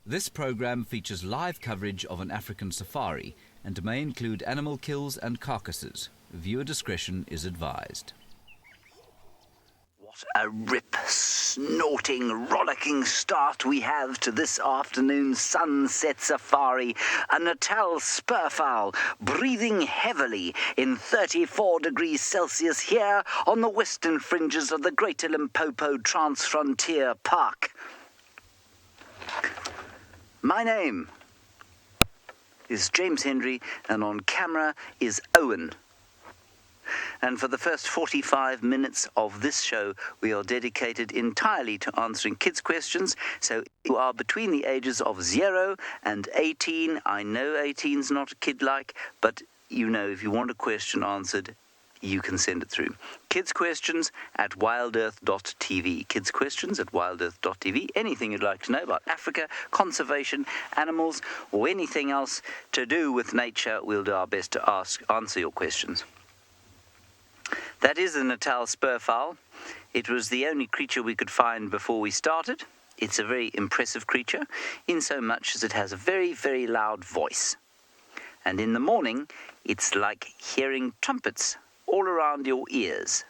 This program features live coverage of an African safari and may include animal kills and carcasses. Viewer discretion is advised. What a rip-snorting, rollicking start we have to this afternoon's sunset safari. A Natal spurfowl breathing heavily in 34 degrees Celsius here on the western fringes of the Greater Limpopo Transfrontier Park. My name is James Henry, and on camera is Owen. And for the first 45 minutes of this show, we are dedicated entirely to answering kids' questions. So if you are between the ages of 0 and 18, I know 18's not kid-like, but you know if you want a question answered, you can send it through. Kids questions at WildEarth.tv. Kids questions at WildEarth.tv. Anything you'd like to know about Africa, conservation, animals, or anything else to do with nature, we'll do our best to answer your questions. That is the Natal spurfowl. It was the only creature we could find before we started. It's a very impressive creature, in so much as it has a very, very loud voice. And in the morning, it's like hearing trumpets all around your ears.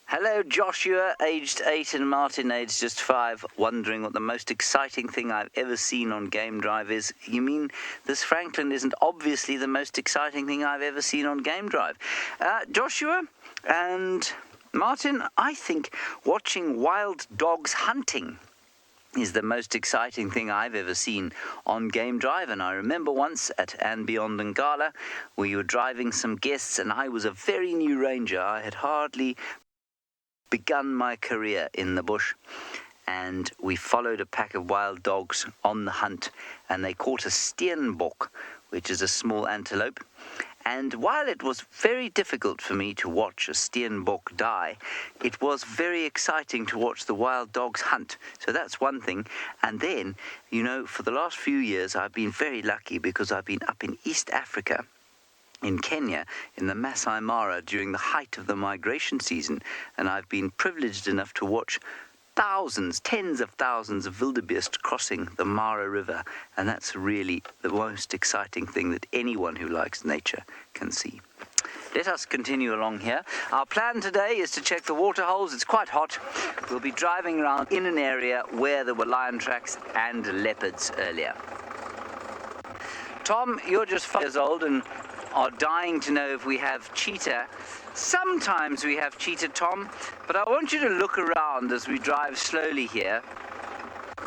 Hello, Joshua, aged 8, and Martin, aged just 5, wondering what the most exciting thing I've ever seen on Game Drive is. You mean this Franklin isn't obviously the most exciting thing I've ever seen on Game Drive? Joshua and Martin, I think watching wild dogs hunting is the most exciting thing I've ever seen on Game Drive. And I remember once at andBeyond in Ngala, we were driving some guests, and I was a very new ranger. I had hardly begun my career in the bush, and we followed a pack of wild dogs on the hunt, and they caught a steenbok, which is a small antelope. And while it was very difficult for me to watch a steenbok die, it was very exciting to watch the wild dogs hunt. So that's one thing. And then, you know, for the last few years, I've been very lucky because I've been up in East Africa, in Kenya, in the Masai Mara, during the height of the migration season. And I've been privileged enough to watch thousands, tens of thousands of wildebeest crossing the Mara River, and that's really the most exciting thing that anyone who likes nature can see. Let us continue along here. Our plan today is to check the waterholes. It's quite hot. We'll be driving around in an area where there were lion tracks and leopards earlier. Tom, you're just 5 years old and are dying to know if we have cheetah. Sometimes we have cheetah, Tom, but I want you to look around as we drive slowly here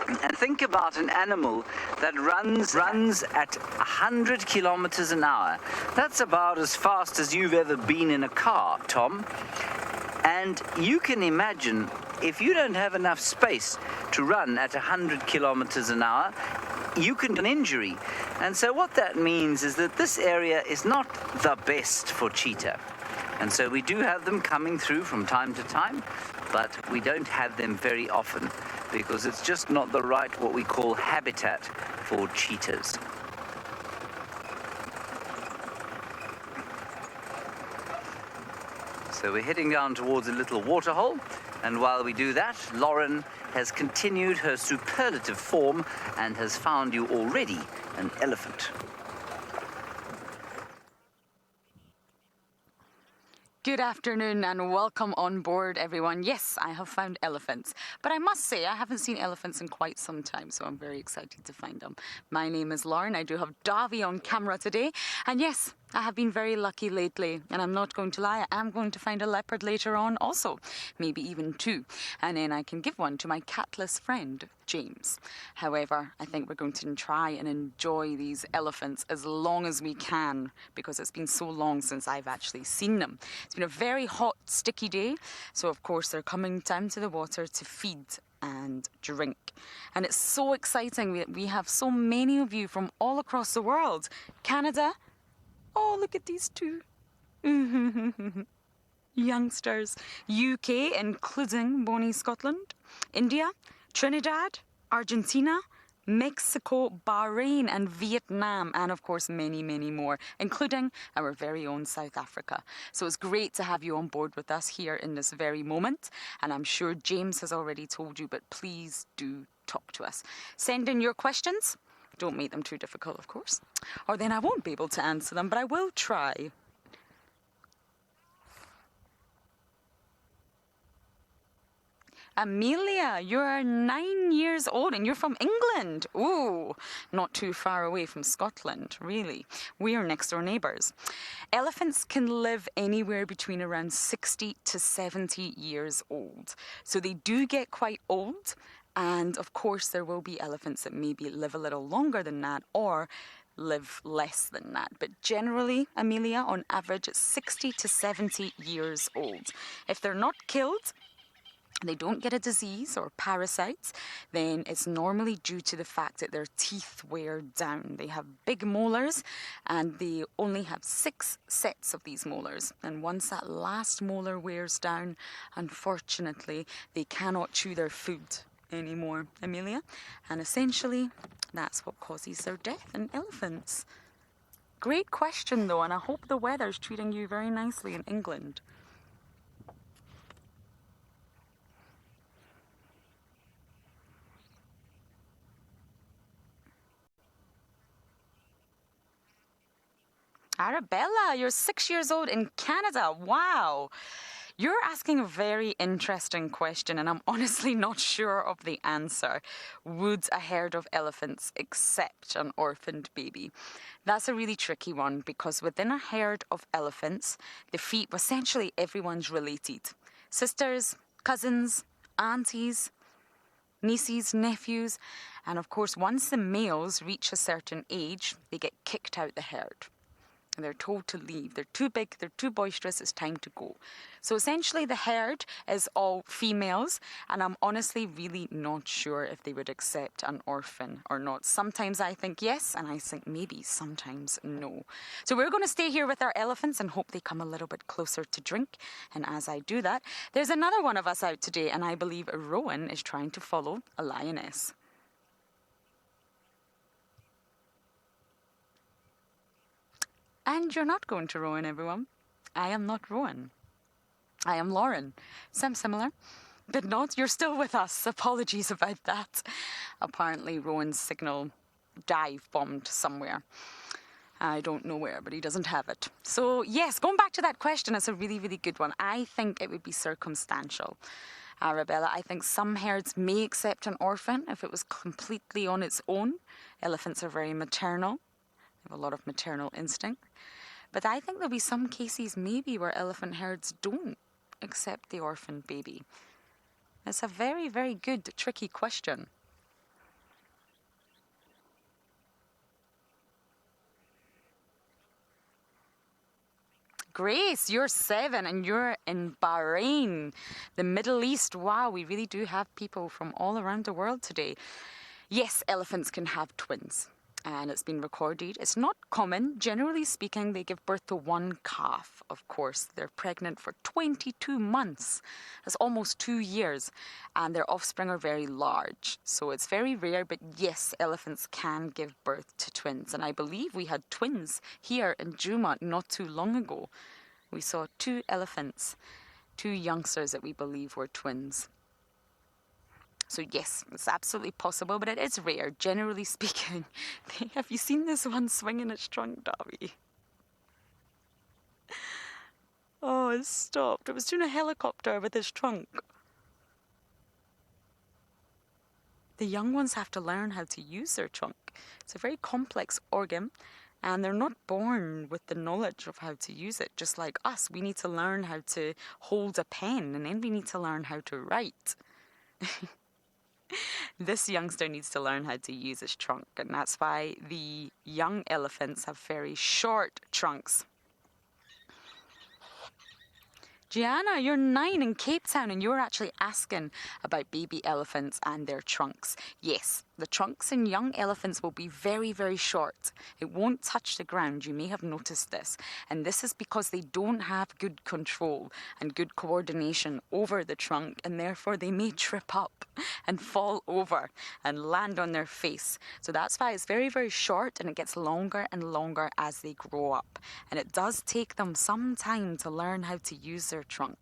and think about an animal that runs at 100 kilometers an hour. That's about as fast as you've ever been in a car, Tom. And you can imagine, if you don't have enough space to run at 100 kilometers an hour, you can get an injury. And so what that means is that this area is not the best for cheetah. And so we do have them coming through from time to time, but we don't have them very often because it's just not the right, what we call, habitat for cheetahs. So we're heading down towards a little waterhole, and while we do that, Lauren has continued her superlative form and has found you already an elephant. Good afternoon and welcome on board, everyone. Yes, I have found elephants, but I must say I haven't seen elephants in quite some time, so I'm very excited to find them. My name is Lauren. I do have Davy on camera today, and yes, I have been very lucky lately, and I'm not going to lie, I am going to find a leopard later on also, maybe even 2, and then I can give one to my catless friend, James. However, I think we're going to try and enjoy these elephants as long as we can, because it's been so long since I've actually seen them. It's been a very hot, sticky day, so of course they're coming down to the water to feed and drink. And it's so exciting. We have so many of you from all across the world. Canada. Oh, look at these 2. Youngsters. UK, including Bonnie, Scotland. India, Trinidad, Argentina, Mexico, Bahrain and Vietnam, and of course many, many more, including our very own South Africa. So it's great to have you on board with us here in this very moment, and I'm sure James has already told you, but please do talk to us. Send in your questions. Don't make them too difficult, of course, or then I won't be able to answer them, but I will try. Amelia, you're 9 years old and you're from England. Ooh, not too far away from Scotland, really. We are next door neighbours. Elephants can live anywhere between around 60 to 70 years old. So they do get quite old. And of course, there will be elephants that maybe live a little longer than that or live less than that. But generally, Amelia, on average, it's 60 to 70 years old. If they're not killed, they don't get a disease or parasites, then it's normally due to the fact that their teeth wear down. They have big molars and they only have 6 sets of these molars. And once that last molar wears down, unfortunately, they cannot chew their food anymore, Amelia. And essentially, that's what causes their death in elephants. Great question though, and I hope the weather's treating you very nicely in England. Arabella, you're 6 years old in Canada. Wow. You're asking a very interesting question, and I'm honestly not sure of the answer. Would a herd of elephants accept an orphaned baby? That's a really tricky one because within a herd of elephants, essentially everyone's related. Sisters, cousins, aunties, nieces, nephews, and of course, once the males reach a certain age, they get kicked out the herd. And they're told to leave. They're too big, they're too boisterous, it's time to go. So essentially the herd is all females, and I'm honestly really not sure if they would accept an orphan or not. Sometimes I think yes, and I think maybe sometimes no. So we're going to stay here with our elephants and hope they come a little bit closer to drink. And as I do that, there's another one of us out today, and I believe Rowan is trying to follow a lioness. And you're not going to Rowan, everyone. I am not Rowan. I am Lauren. Sounds similar, but not. You're still with us. Apologies about that. Apparently, Rowan's signal dive-bombed somewhere. I don't know where, but he doesn't have it. So, yes, going back to that question, it's a really, really good one. I think it would be circumstantial. Arabella, I think some herds may accept an orphan if it was completely on its own. Elephants are very maternal. A lot of maternal instinct. But I think there'll be some cases maybe where elephant herds don't accept the orphan baby. It's a very, very good, tricky question. Grace, you're 7 and you're in Bahrain, the Middle East. Wow, we really do have people from all around the world today. Yes, elephants can have twins. And it's been recorded. It's not common. Generally speaking, they give birth to 1 calf, of course. They're pregnant for 22 months. That's almost 2 years. And their offspring are very large. So it's very rare, but yes, elephants can give birth to twins. And I believe we had twins here in Djuma not too long ago. We saw 2 elephants, 2 youngsters that we believe were twins. So yes, it's absolutely possible, but it is rare, generally speaking. Have you seen this one swinging its trunk, Darby? Oh, it stopped. It was doing a helicopter with its trunk. The young ones have to learn how to use their trunk. It's a very complex organ, and they're not born with the knowledge of how to use it, just like us. We need to learn how to hold a pen, and then we need to learn how to write. This youngster needs to learn how to use his trunk, and that's why the young elephants have very short trunks. Gianna, you're 9 in Cape Town, and you're actually asking about baby elephants and their trunks. Yes, The trunks in young elephants will be very, very short. It won't touch the ground. You may have noticed this. And this is because they don't have good control and good coordination over the trunk, and therefore they may trip up and fall over and land on their face. So that's why it's very, very short, and it gets longer and longer as they grow up. And it does take them some time to learn how to use their trunk.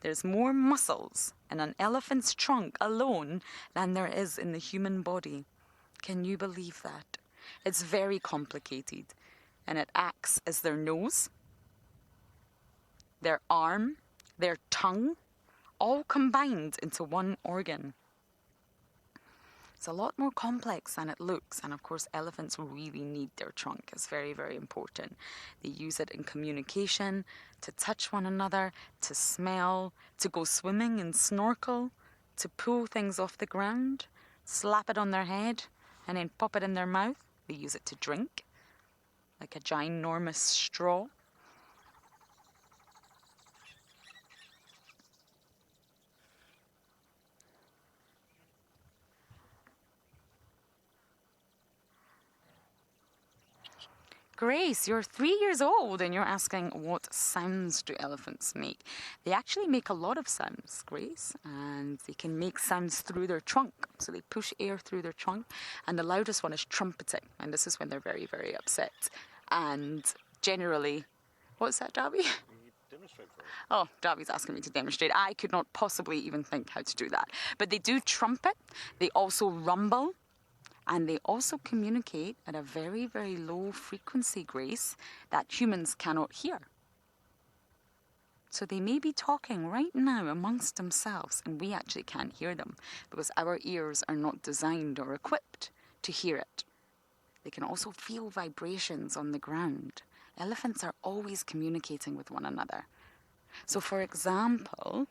There's more muscles in an elephant's trunk alone than there is in the human body. Can you believe that? It's very complicated, and it acts as their nose, their arm, their tongue, all combined into one organ. It's a lot more complex than it looks, and of course elephants really need their trunk. It's very, very important. They use it in communication, to touch one another, to smell, to go swimming and snorkel, to pull things off the ground, slap it on their head, and then pop it in their mouth. They use it to drink, like a ginormous straw. Grace, you're 3 years old and you're asking what sounds do elephants make. They actually make a lot of sounds, Grace, and they can make sounds through their trunk. So they push air through their trunk, and the loudest one is trumpeting, and this is when they're very, very upset. And generally, what's that, Darby? Demonstrate for us. Oh, Darby's asking me to demonstrate. I could not possibly even think how to do that. But they do trumpet, they also rumble, and they also communicate at a very, very low frequency, Grace, that humans cannot hear. So they may be talking right now amongst themselves, and we actually can't hear them because our ears are not designed or equipped to hear it. They can also feel vibrations on the ground. Elephants are always communicating with one another. So, for example,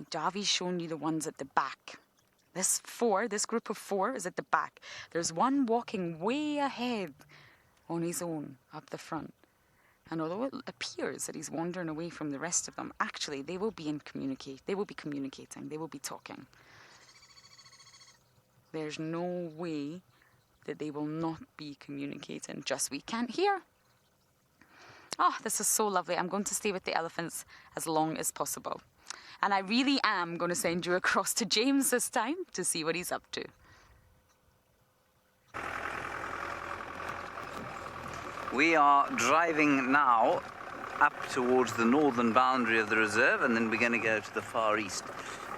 Davi's shown you the ones at the back. This group of four is at the back. There's one walking way ahead on his own up the front. And although it appears that he's wandering away from the rest of them, actually they will be communicating, they will be talking. There's no way that they will not be communicating, just we can't hear. Oh, this is so lovely. I'm going to stay with the elephants as long as possible. And I really am going to send you across to James this time to see what he's up to. We are driving now up towards the northern boundary of the reserve, and then we're going to go to the far east.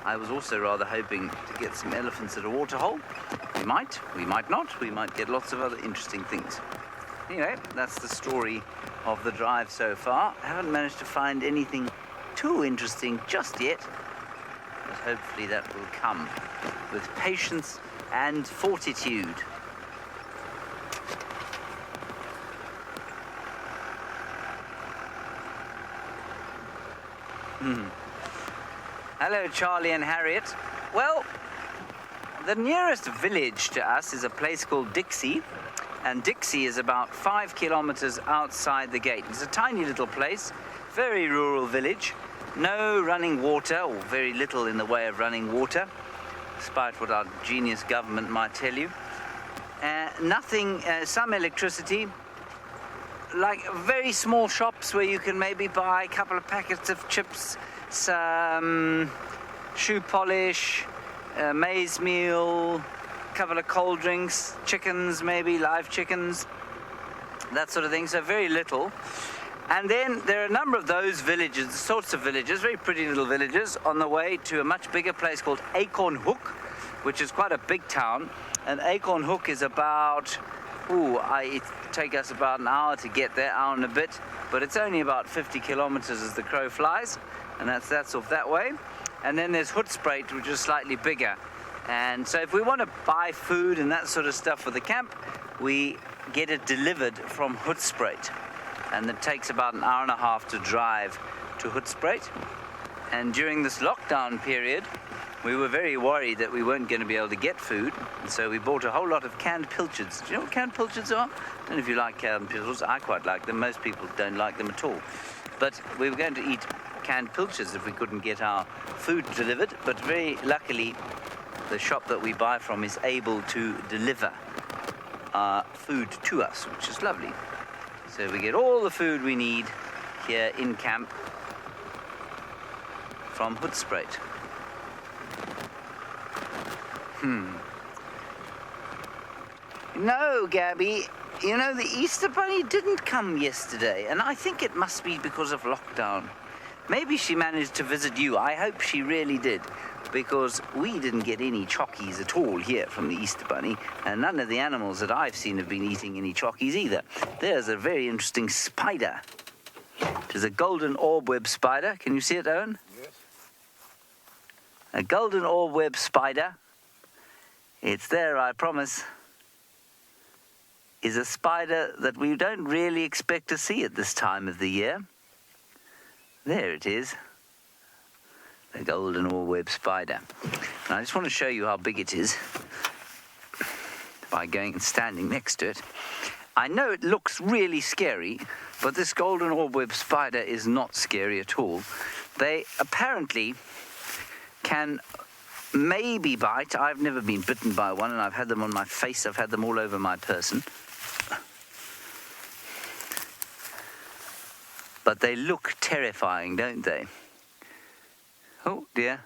I was also rather hoping to get some elephants at a waterhole. We might not. We might get lots of other interesting things. Anyway, that's the story of the drive so far. I haven't managed to find anything too interesting just yet, but hopefully that will come with patience and fortitude. Hello, Charlie and Harriet. Well, the nearest village to us is a place called Dixie, and Dixie is about 5 kilometers outside the gate. It's a tiny little place, very rural village. No running water, or very little in the way of running water, despite what our genius government might tell you. Nothing, some electricity, like very small shops where you can maybe buy a couple of packets of chips, some shoe polish, maize meal, a couple of cold drinks, chickens maybe, live chickens, that sort of thing, so very little. And then there are a number of those villages, sorts of villages, very pretty little villages, on the way to a much bigger place called Acorn Hook, which is quite a big town. And Acorn Hook is about, it take us about an hour to get there, hour and a bit, but it's only about 50 kilometers as the crow flies, and that's off that way. And then there's Hoedspruit, which is slightly bigger. And so if we want to buy food and that sort of stuff for the camp, we get it delivered from Hoedspruit. And it takes about an hour and a half to drive to Hoedspruit. And during this lockdown period, we were very worried that we weren't going to be able to get food, and so we bought a whole lot of canned pilchards. Do you know what canned pilchards are? I don't know if you like canned pilchards. I quite like them. Most people don't like them at all. But we were going to eat canned pilchards if we couldn't get our food delivered, but very luckily the shop that we buy from is able to deliver food to us, which is lovely. So we get all the food we need here in camp from Hoedspruit. No, Gabby, you know, the Easter Bunny didn't come yesterday, and I think it must be because of lockdown. Maybe she managed to visit you. I hope she really did, because we didn't get any chockies at all here from the Easter Bunny, and none of the animals that I've seen have been eating any chockies either. There's a very interesting spider. There's a golden orbweb spider. Can you see it, Owen? Yes. A golden orbweb spider. It's there, I promise. Is a spider that we don't really expect to see at this time of the year. There it is. The golden orbweb spider. And I just want to show you how big it is by going and standing next to it. I know it looks really scary, but this golden orbweb spider is not scary at all. They apparently can maybe bite. I've never been bitten by one, and I've had them on my face. I've had them all over my person. But they look terrifying, don't they? Oh, dear.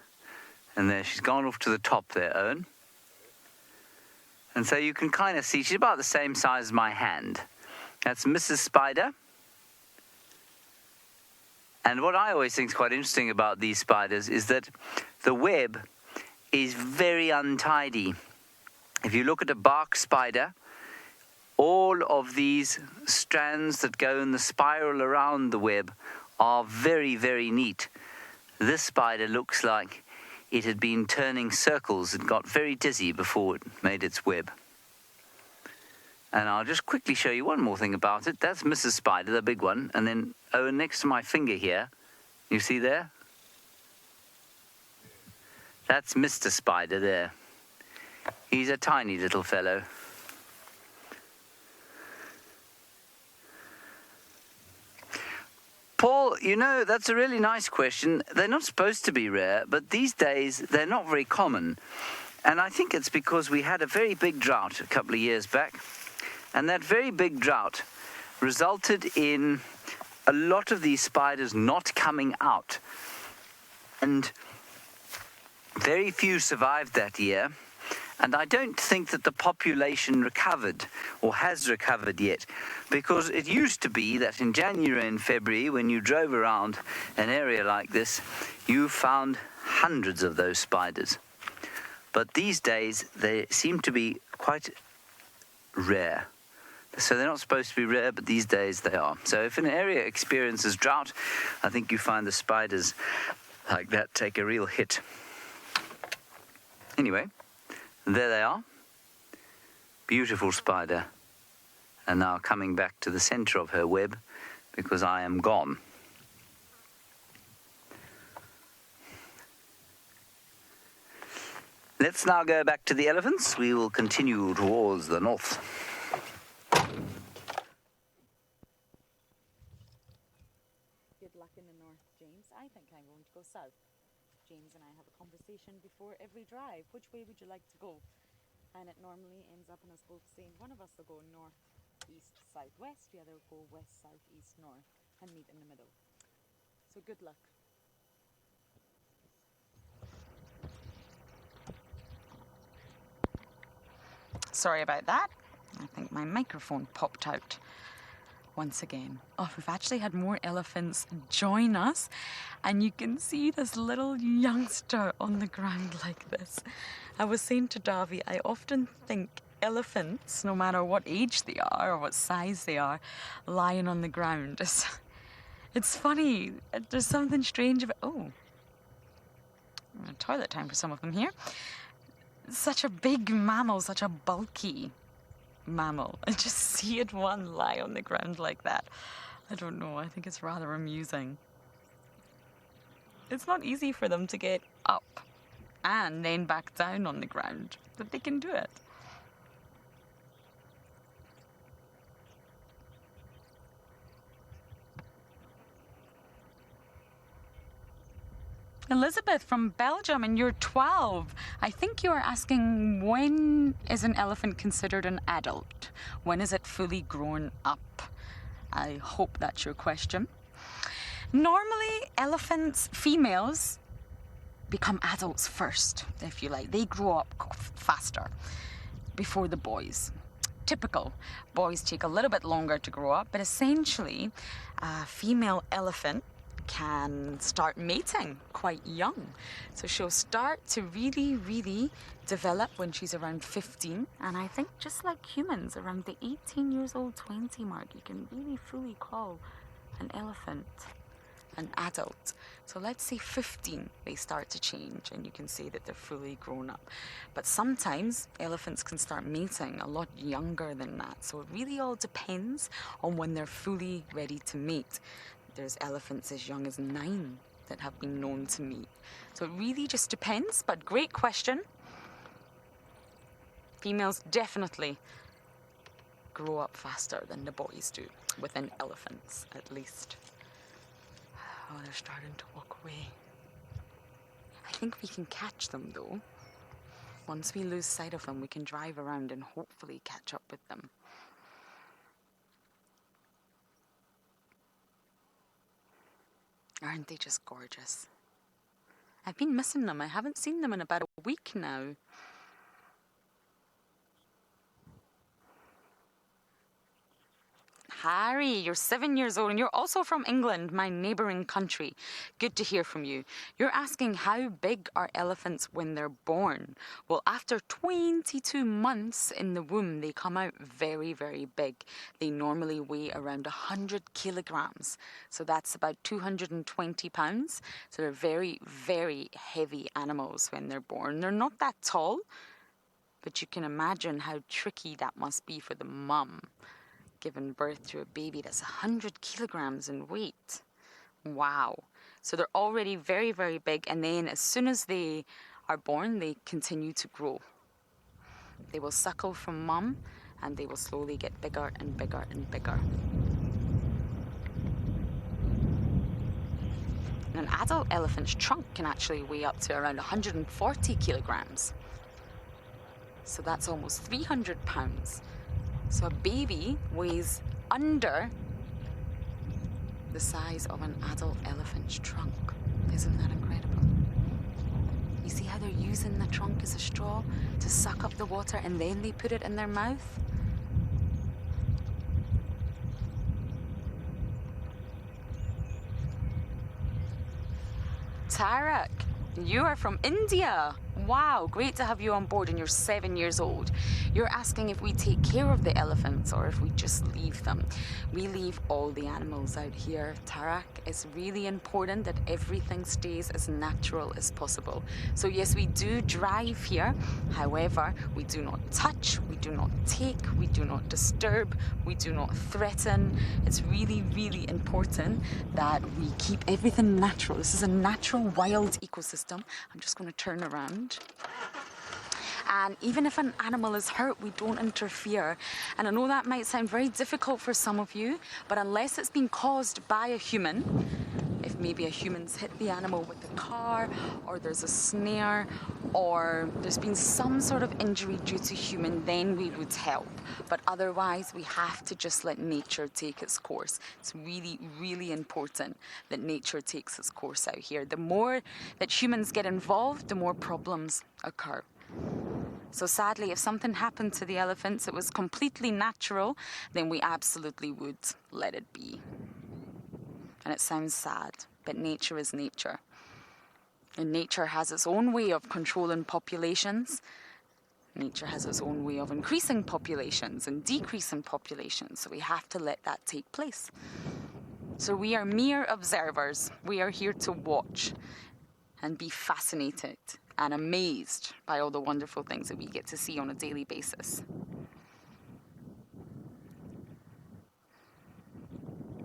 And there, she's gone off to the top there, Owen. And so you can kind of see, she's about the same size as my hand. That's Mrs. Spider. And what I always think is quite interesting about these spiders is that the web is very untidy. If you look at a bark spider, all of these strands that go in the spiral around the web are very, very neat. This spider looks like it had been turning circles and got very dizzy before it made its web. And I'll just quickly show you one more thing about it. That's Mrs. Spider, the big one. And then, oh, next to my finger here, you see there? That's Mr. Spider there. He's a tiny little fellow. Paul, you know, that's a really nice question. They're not supposed to be rare, but these days they're not very common. And I think it's because we had a very big drought a couple of years back. And that very big drought resulted in a lot of these spiders not coming out. And very few survived that year. And I don't think that the population recovered or has recovered yet, because it used to be that in January and February, when you drove around an area like this, you found hundreds of those spiders. But these days, they seem to be quite rare. So they're not supposed to be rare, but these days they are. So if an area experiences drought, I think you find the spiders like that take a real hit. Anyway. There they are. Beautiful spider. And now coming back to the center of her web because I am gone. Let's now go back to the elephants. We will continue towards the north. Good luck in the north, James. I think I'm going to go south. James and I have a conversation before every drive. Which way would you like to go? And it normally ends up in us both saying one of us will go north, east, south, west, the other will go west, south, east, north, and meet in the middle. So good luck. Sorry about that. I think my microphone popped out. Once again. Oh, we've actually had more elephants join us, and you can see this little youngster on the ground like this. I was saying to Davy, I often think elephants, no matter what age they are or what size they are, lying on the ground. It's funny. There's something strange about... Oh. Toilet time for some of them here. Such a big mammal, such a bulky mammal, and just see it one lie on the ground like that. I don't know, I think it's rather amusing. It's not easy for them to get up and then back down on the ground, but they can do it. Elizabeth from Belgium, and you're 12. I think you are asking, when is an elephant considered an adult? When is it fully grown up? I hope that's your question. Normally, elephants, females, become adults first, if you like. They grow up faster before the boys. Typical. Boys take a little bit longer to grow up, but essentially, a female elephant can start mating quite young. So she'll start to really develop when she's around 15. And I think just like humans, around the 18 years old, 20 mark, you can really fully call an elephant an adult. So let's say 15, they start to change and you can say that they're fully grown up. But sometimes elephants can start mating a lot younger than that. So it really all depends on when they're fully ready to mate. There's elephants as young as 9 that have been known to mate. So it really just depends, but great question. Females definitely grow up faster than the boys do, within elephants at least. Oh, they're starting to walk away. I think we can catch them though. Once we lose sight of them, we can drive around and hopefully catch up with them. Aren't they just gorgeous? I've been missing them. I haven't seen them in about a week now. Harry, you're 7 years old and you're also from England, my neighbouring country. Good to hear from you. You're asking how big are elephants when they're born? Well, after 22 months in the womb, they come out very big. They normally weigh around 100 kilograms. So that's about 220 pounds. So they're very heavy animals when they're born. They're not that tall, but you can imagine how tricky that must be for the mum, giving birth to a baby that's 100 kilograms in weight. Wow. So they're already very big, and then as soon as they are born, they continue to grow. They will suckle from mum, and they will slowly get bigger and bigger and bigger. An adult elephant's trunk can actually weigh up to around 140 kilograms. So that's almost 300 pounds. So a baby weighs under the size of an adult elephant's trunk. Isn't that incredible? You see how they're using the trunk as a straw to suck up the water and then they put it in their mouth? Tarak, you are from India. Wow, great to have you on board, and you're 7 years old. You're asking if we take care of the elephants or if we just leave them. We leave all the animals out here, Tarak. It's really important that everything stays as natural as possible. So yes, we do drive here. However, we do not touch, we do not take, we do not disturb, we do not threaten. It's really important that we keep everything natural. This is a natural wild ecosystem. I'm just going to turn around. And even if an animal is hurt, we don't interfere. And I know that might sound very difficult for some of you, but unless it's been caused by a human, if maybe a human's hit the animal with a car, or there's a snare, or there's been some sort of injury due to human, then we would help. But otherwise, we have to just let nature take its course. It's really important that nature takes its course out here. The more that humans get involved, the more problems occur. So sadly, if something happened to the elephants, it was completely natural, then we absolutely would let it be. And it sounds sad, but nature is nature. And nature has its own way of controlling populations. Nature has its own way of increasing populations and decreasing populations. So we have to let that take place. So we are mere observers. We are here to watch and be fascinated and amazed by all the wonderful things that we get to see on a daily basis.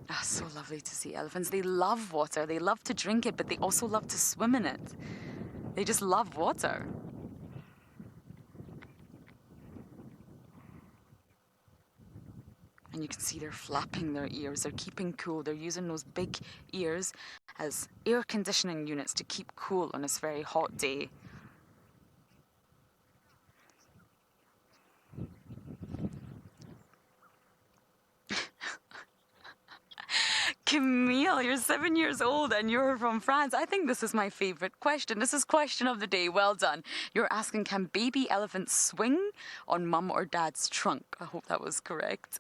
Ah, so lovely to see elephants. They love water. They love to drink it, but they also love to swim in it. They just love water. And you can see they're flapping their ears. They're keeping cool. They're using those big ears as air conditioning units to keep cool on this very hot day. Camille, you're 7 years old and you're from France. I think this is my favorite question. This is question of the day. Well done. You're asking, can baby elephants swing on mum or dad's trunk? I hope that was correct.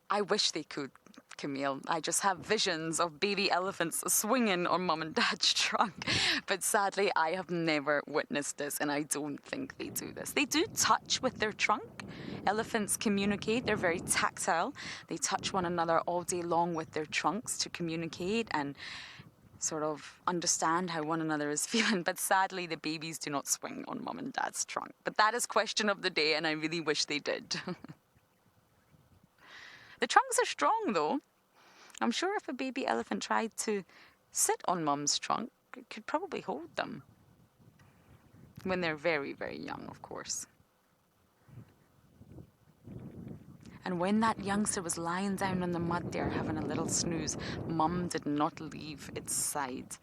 I wish they could, Camille. I just have visions of baby elephants swinging on mum and dad's trunk. But sadly, I have never witnessed this, and I don't think they do this. They do touch with their trunk. Elephants communicate. They're very tactile. They touch one another all day long with their trunks to communicate and sort of understand how one another is feeling. But sadly, the babies do not swing on mum and dad's trunk. But that is question of the day, and I really wish they did. The trunks are strong, though. I'm sure if a baby elephant tried to sit on mum's trunk, it could probably hold them. When they're very, very young, of course. And when that youngster was lying down on the mud there having a little snooze, mum did not leave its side.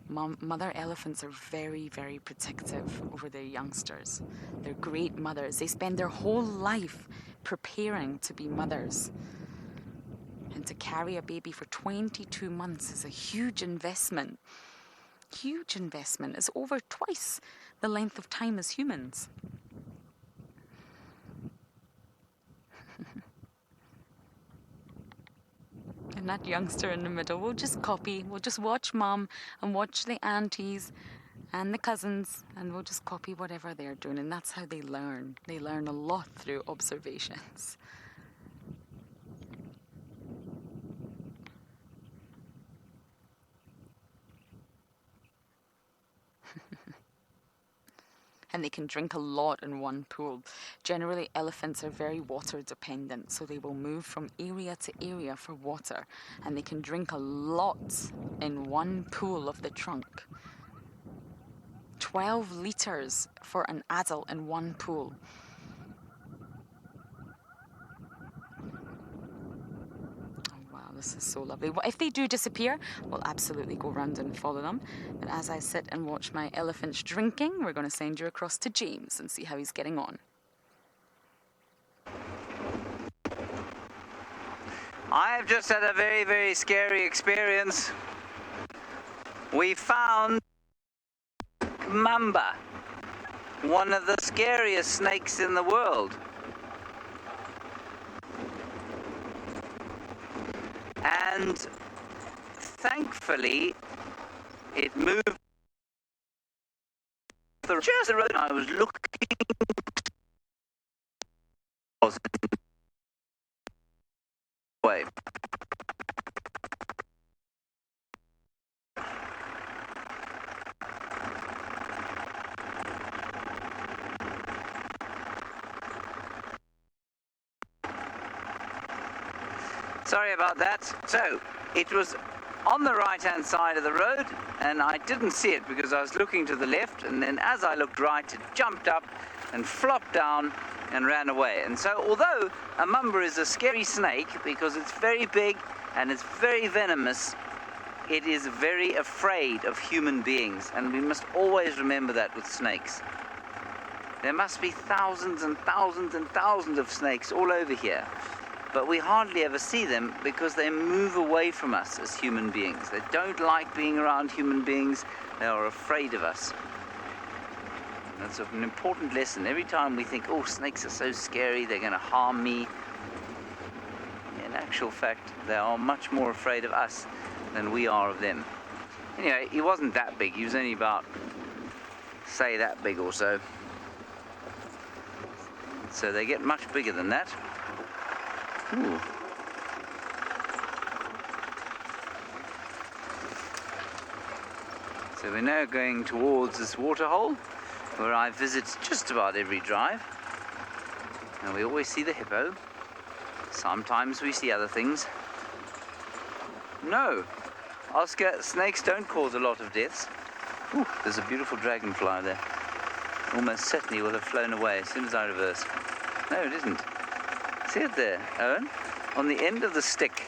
Mother elephants are very, very protective over their youngsters. They're great mothers. They spend their whole life preparing to be mothers. And to carry a baby for 22 months is a huge investment. Huge investment. It's over twice the length of time as humans. And that youngster in the middle will just copy. We'll just watch mum and watch the aunties and the cousins, and we'll just copy whatever they're doing. And that's how they learn. They learn a lot through observations. And they can drink a lot in one pool. Generally, elephants are very water dependent, so they will move from area to area for water, and they can drink a lot in one pool of the trunk. 12 litres for an adult in one pool. This is so lovely. If they do disappear, we'll absolutely go round and follow them. But as I sit and watch my elephants drinking, we're going to send you across to James and see how he's getting on. I've just had a very, very scary experience. We found Mamba, one of the scariest snakes in the world. And thankfully, it moved just the road. I was looking away. Sorry about that. So, it was on the right-hand side of the road, and I didn't see it because I was looking to the left, and then as I looked right, it jumped up and flopped down and ran away. And so, although a mamba is a scary snake because it's very big and it's very venomous, it is very afraid of human beings, and we must always remember that with snakes. There must be thousands and thousands and thousands of snakes all over here. But we hardly ever see them because they move away from us as human beings. They don't like being around human beings. They are afraid of us. That's an important lesson. Every time we think, oh, snakes are so scary, they're going to harm me. In actual fact, they are much more afraid of us than we are of them. Anyway, he wasn't that big. He was only about, say, that big or so. So they get much bigger than that. Ooh. So we're now going towards this waterhole where I visit just about every drive. And we always see the hippo. Sometimes we see other things. No, Oscar, snakes don't cause a lot of deaths. Ooh, there's a beautiful dragonfly there. Almost certainly will have flown away as soon as I reverse. No, it isn't. See it there, Owen? On the end of the stick,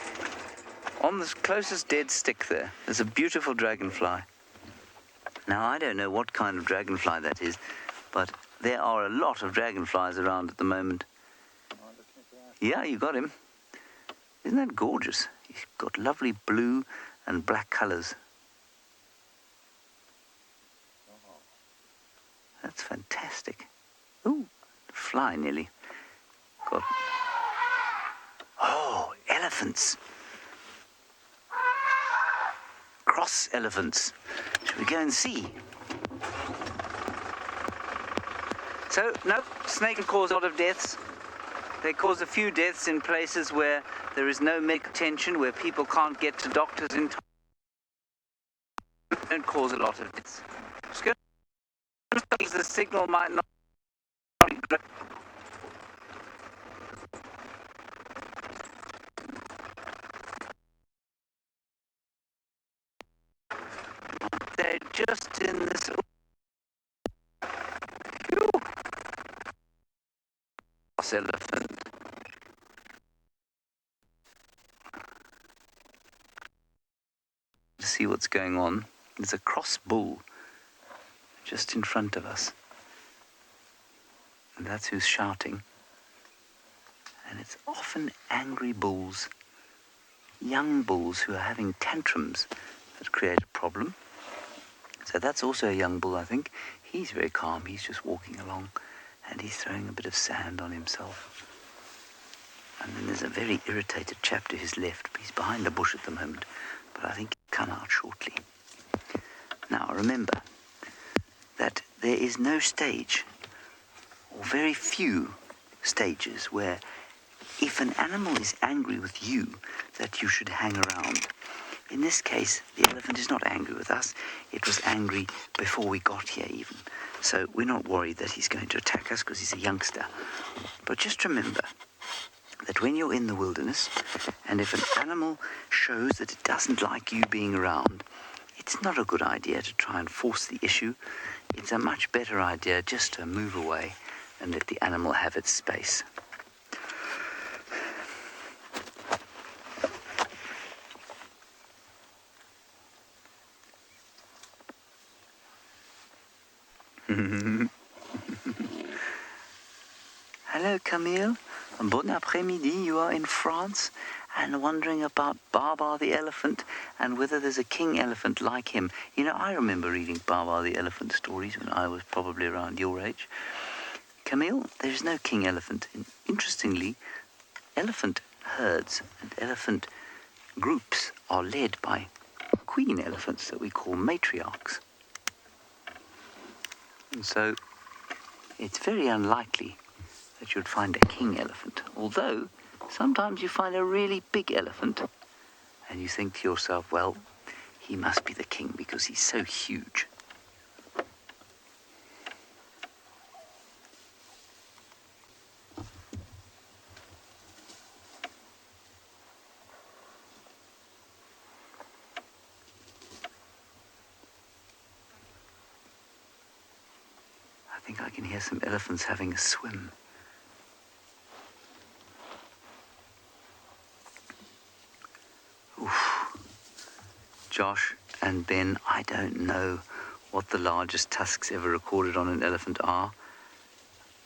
On the closest dead stick there's a beautiful dragonfly. Now, I don't know what kind of dragonfly that is, but there are a lot of dragonflies around at the moment. Yeah, you got him. Isn't that gorgeous? He's got lovely blue and black colours. That's fantastic. Ooh, fly nearly. Got... Oh, elephants. Cross elephants. Shall we go and see? So, no, snake can cause a lot of deaths. They cause a few deaths in places where there is no medical attention, where people can't get to doctors in time. They don't cause a lot of deaths. The signal might not be great. They're just in this elephant. To see what's going on, there's a cross bull just in front of us. And that's who's shouting. And it's often angry bulls, young bulls who are having tantrums that create a problem. So that's also a young bull, I think. He's very calm. He's just walking along and he's throwing a bit of sand on himself. And then there's a very irritated chap to his left. He's behind a bush at the moment, but I think he'll come out shortly. Now, remember that there is no stage, or very few stages, where if an animal is angry with you, that you should hang around. In this case, the elephant is not angry with us. It was angry before we got here even. So we're not worried that he's going to attack us because he's a youngster. But just remember that when you're in the wilderness, and if an animal shows that it doesn't like you being around, it's not a good idea to try and force the issue. It's a much better idea just to move away and let the animal have its space. Hello, Camille. Bon après-midi. You are in France and wondering about Baba the elephant and whether there's a king elephant like him. You know, I remember reading Baba the elephant stories when I was probably around your age. Camille, there's no king elephant. And interestingly, elephant herds and elephant groups are led by queen elephants that we call matriarchs. And so it's very unlikely that you'd find a king elephant, although sometimes you find a really big elephant and you think to yourself, well, he must be the king because he's so huge. I think I can hear some elephants having a swim. Oof. Josh and Ben, I don't know what the largest tusks ever recorded on an elephant are.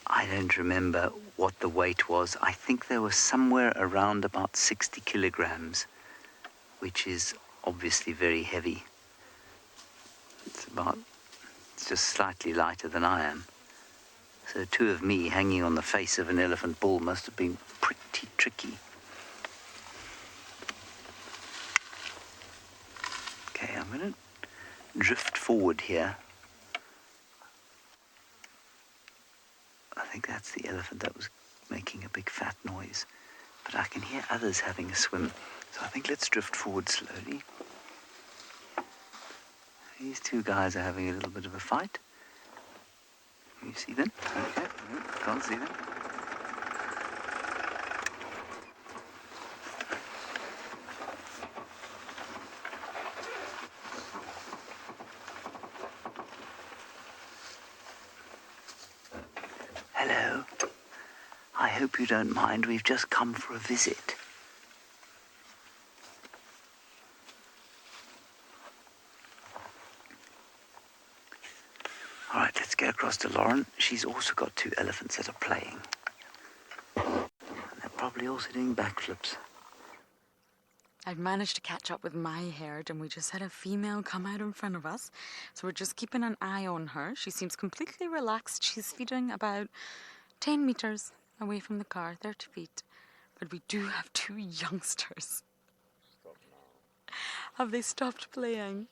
I don't remember what the weight was. I think they were somewhere around about 60 kilograms, which is obviously very heavy. It's just slightly lighter than I am. So two of me hanging on the face of an elephant bull must have been pretty tricky. Okay, I'm going to drift forward here. I think that's the elephant that was making a big fat noise. But I can hear others having a swim. So I think let's drift forward slowly. These two guys are having a little bit of a fight. You see them? Okay, can't see them. Hello. I hope you don't mind. We've just come for a visit. across to Lauren. She's also got 2 elephants that are playing. They're probably also doing backflips. I've managed to catch up with my herd, and we just had a female come out in front of us. So we're just keeping an eye on her. She seems completely relaxed. She's feeding about 10 meters away from the car, 30 feet. But we do have 2 youngsters. Have they stopped playing?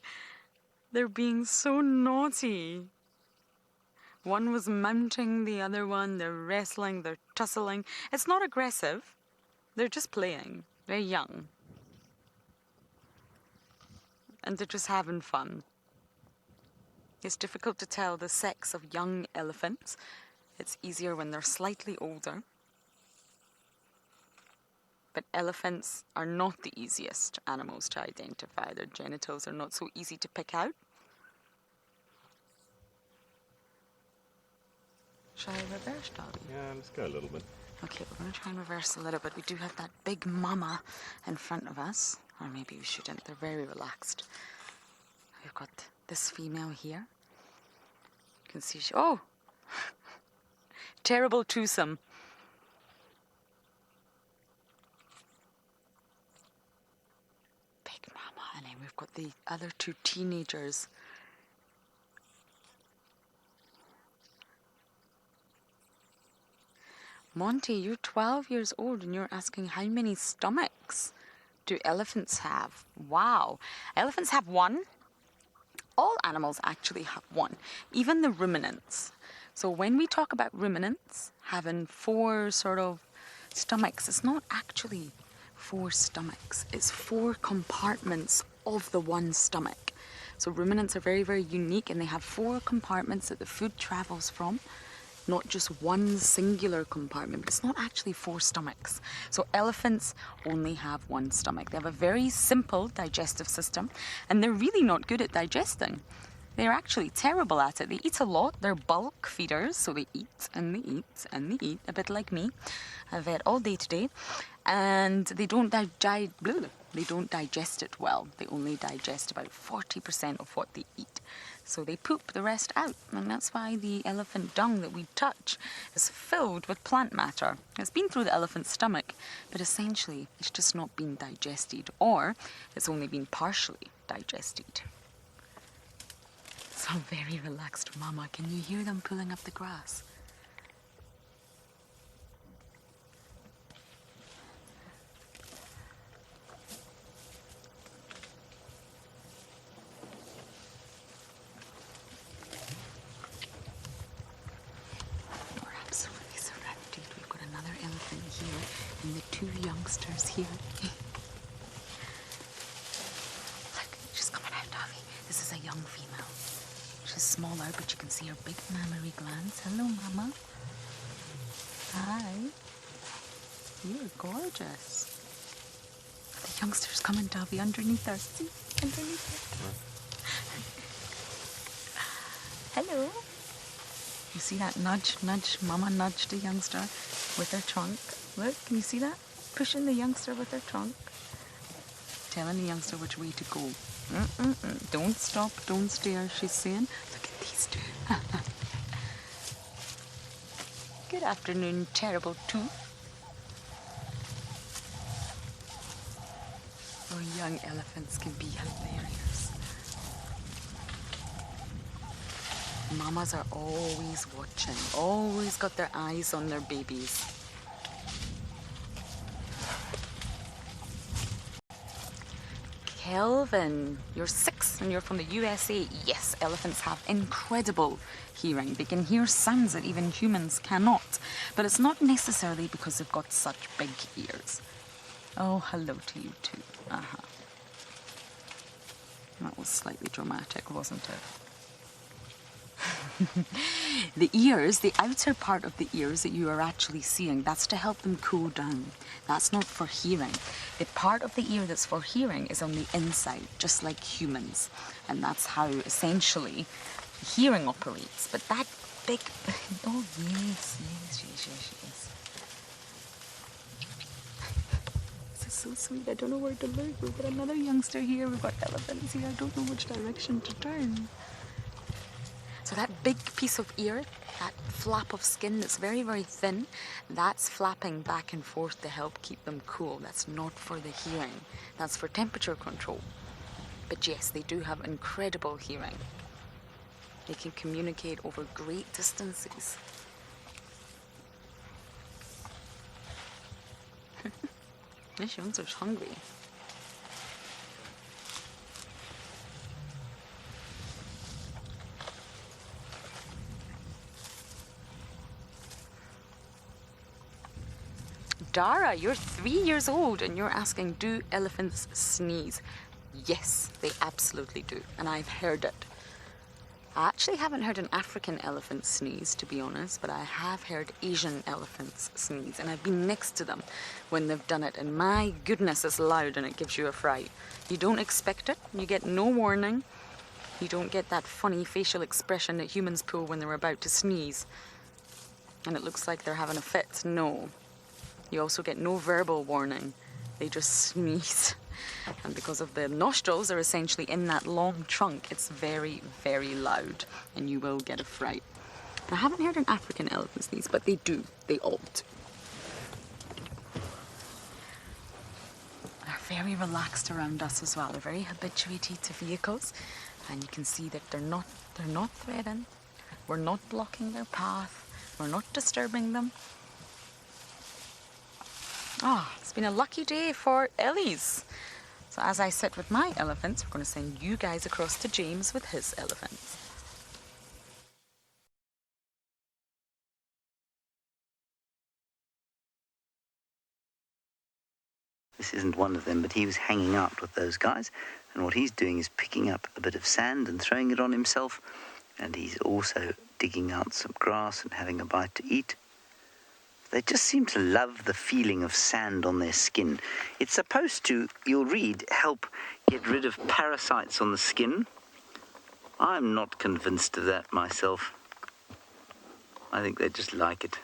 They're being so naughty. One was mounting the other one. They're wrestling, they're tussling. It's not aggressive. They're just playing. They're young. And they're just having fun. It's difficult to tell the sex of young elephants. It's easier when they're slightly older. But elephants are not the easiest animals to identify. Their genitals are not so easy to pick out. Shall I reverse, Dobby? Yeah, let's go a little bit. Okay, we're going to try and reverse a little bit. We do have that big mama in front of us. Or maybe we shouldn't. They're very relaxed. We've got this female here. You can see oh! Terrible twosome. Big mama. And then we've got the other 2 teenagers. Monty, you're 12 years old and you're asking how many stomachs do elephants have? Wow. Elephants have 1. All animals actually have 1, even the ruminants. So when we talk about ruminants having 4 sort of stomachs, it's not actually 4 stomachs. It's 4 compartments of the one stomach. So ruminants are very, very unique, and they have 4 compartments that the food travels from. Not just one singular compartment, but it's not actually 4 stomachs. So elephants only have 1 stomach. They have a very simple digestive system, and they're really not good at digesting. They're actually terrible at it. They eat a lot. They're bulk feeders, so they eat and they eat and they eat, a bit like me. I've ate all day today, and they don't digest it well. They only digest about 40% of what they eat. So they poop the rest out, and that's why the elephant dung that we touch is filled with plant matter. It's been through the elephant's stomach, but essentially it's just not been digested, or it's only been partially digested. So very relaxed, Mama. Can you hear them pulling up the grass? And the 2 youngsters here. Look, she's coming out, Davy. This is a young female. She's smaller, but you can see her big mammary glands. Hello, Mama. Hi. You're gorgeous. The youngster's coming, Davy, underneath her. See? Underneath her. Hello. You see that nudge? Nudge. Mama nudged the youngster with her trunk. Look, can you see that? Pushing the youngster with her trunk. Telling the youngster which way to go. Don't stop, don't stare, she's saying. Look at these 2. Good afternoon, terrible 2. Oh, young elephants can be hilarious. Mamas are always watching, always got their eyes on their babies. Kelvin, you're 6 and you're from the USA. Yes, elephants have incredible hearing. They can hear sounds that even humans cannot. But it's not necessarily because they've got such big ears. Oh, hello to you too. That was slightly dramatic, wasn't it? The ears, the outer part of the ears that you are actually seeing, that's to help them cool down. That's not for hearing. The part of the ear that's for hearing is on the inside, just like humans. And that's how, essentially, hearing operates. But that big... Oh, yes. This is so sweet. I don't know where to look. We've got another youngster here. We've got elephants here. I don't know which direction to turn. So that big piece of ear, that flap of skin that's very, very thin, that's flapping back and forth to help keep them cool. That's not for the hearing. That's for temperature control. But yes, they do have incredible hearing. They can communicate over great distances. This youngster's hungry. Dara, you're 3 years old and you're asking, do elephants sneeze? Yes, they absolutely do, and I've heard it. I actually haven't heard an African elephant sneeze, to be honest, but I have heard Asian elephants sneeze, and I've been next to them when they've done it, and my goodness, it's loud and it gives you a fright. You don't expect it, you get no warning, you don't get that funny facial expression that humans pull when they're about to sneeze, and it looks like they're having a fit. No. You also get no verbal warning, they just sneeze. And because of the nostrils are essentially in that long trunk, it's very, very loud, and you will get a fright. I haven't heard an African elephant sneeze, but they do. They all do. They're very relaxed around us as well. They're very habituated to vehicles, and you can see that they're not threatened. We're not blocking their path. We're not disturbing them. It's been a lucky day for Ellies. So as I sit with my elephants, we're going to send you guys across to James with his elephants. This isn't one of them, but he was hanging out with those guys, and what he's doing is picking up a bit of sand and throwing it on himself, and he's also digging out some grass and having a bite to eat. They just seem to love the feeling of sand on their skin. It's supposed to, you'll read, help get rid of parasites on the skin. I'm not convinced of that myself. I think they just like it.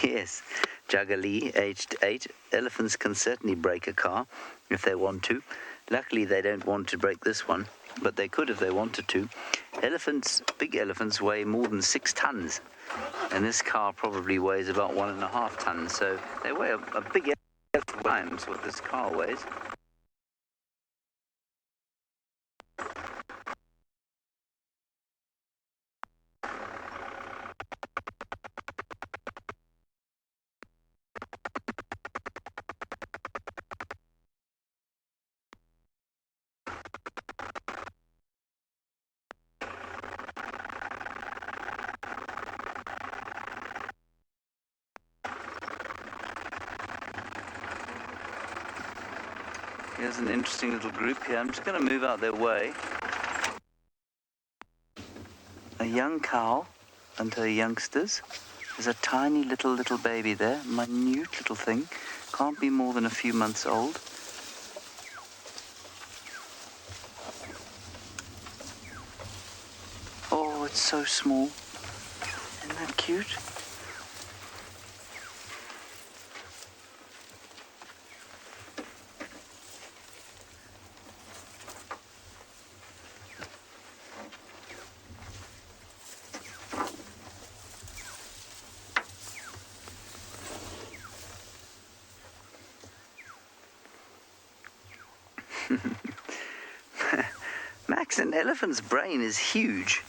Yes, Juggly, aged 8. Elephants can certainly break a car if they want to. Luckily, they don't want to break this one, but they could if they wanted to. Big elephants weigh more than 6 tons, and this car probably weighs about 1.5 tons, so they weigh a big elephant times what this car weighs. Here's an interesting little group here. I'm just going to move out their way. A young cow and her youngsters. There's a tiny little baby there, minute little thing. Can't be more than a few months old. Oh, it's so small. Isn't that cute? Max, an elephant's brain is huge.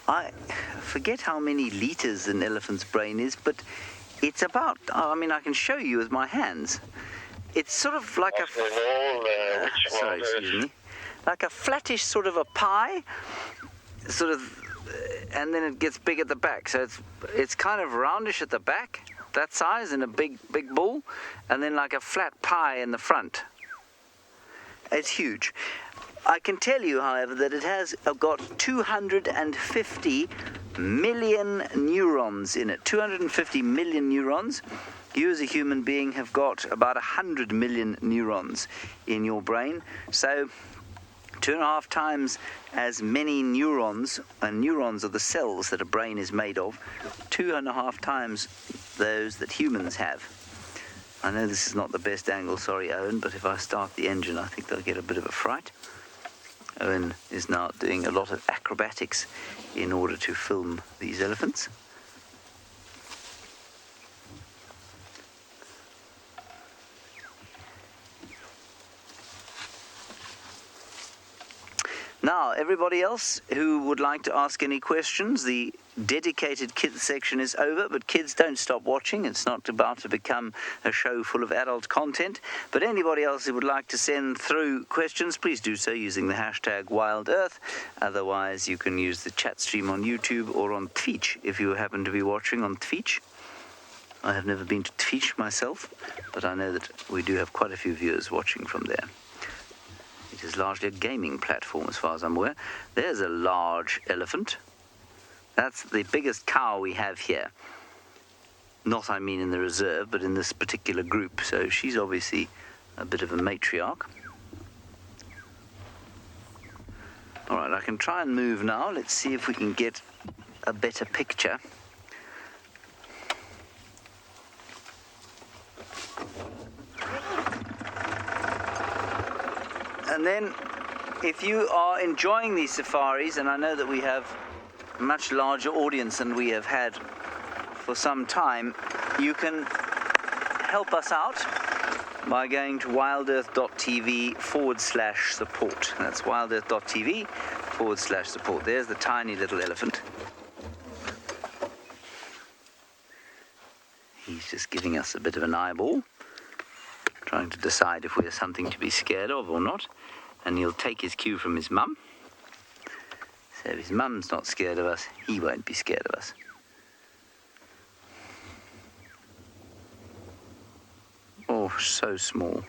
I forget how many liters an elephant's brain is, but it's about, I can show you with my hands. It's sort of like like a flattish sort of a pie, and then it gets big at the back. So it's kind of roundish at the back, that size, and a big ball, and then like a flat pie in the front. It's huge. I can tell you, however, that it has got 250 million neurons in it. 250 million neurons. You as a human being have got about 100 million neurons in your brain. So 2.5 times as many neurons, and neurons are the cells that a brain is made of, 2.5 times those that humans have. I know this is not the best angle, sorry Owen, but if I start the engine I think they'll get a bit of a fright. Owen is now doing a lot of acrobatics in order to film these elephants. Now, everybody else who would like to ask any questions, the dedicated kids section is over, but kids, don't stop watching. It's not about to become a show full of adult content. But anybody else who would like to send through questions, please do so using the hashtag WildEarth. Otherwise, you can use the chat stream on YouTube or on Twitch if you happen to be watching on Twitch. I have never been to Twitch myself, but I know that we do have quite a few viewers watching from there. It is largely a gaming platform as far as I'm aware. There's a large elephant. That's the biggest cow we have here. Not, I mean, in the reserve, but in this particular group. So she's obviously a bit of a matriarch. All right, I can try and move now. Let's see if we can get a better picture. And then, if you are enjoying these safaris, and I know that we have a much larger audience than we have had for some time, you can help us out by going to wildearth.tv/support. That's wildearth.tv/support. There's the tiny little elephant. He's just giving us a bit of an eyeball, trying to decide if we're something to be scared of or not. And he'll take his cue from his mum. So if his mum's not scared of us, he won't be scared of us. Oh, so small.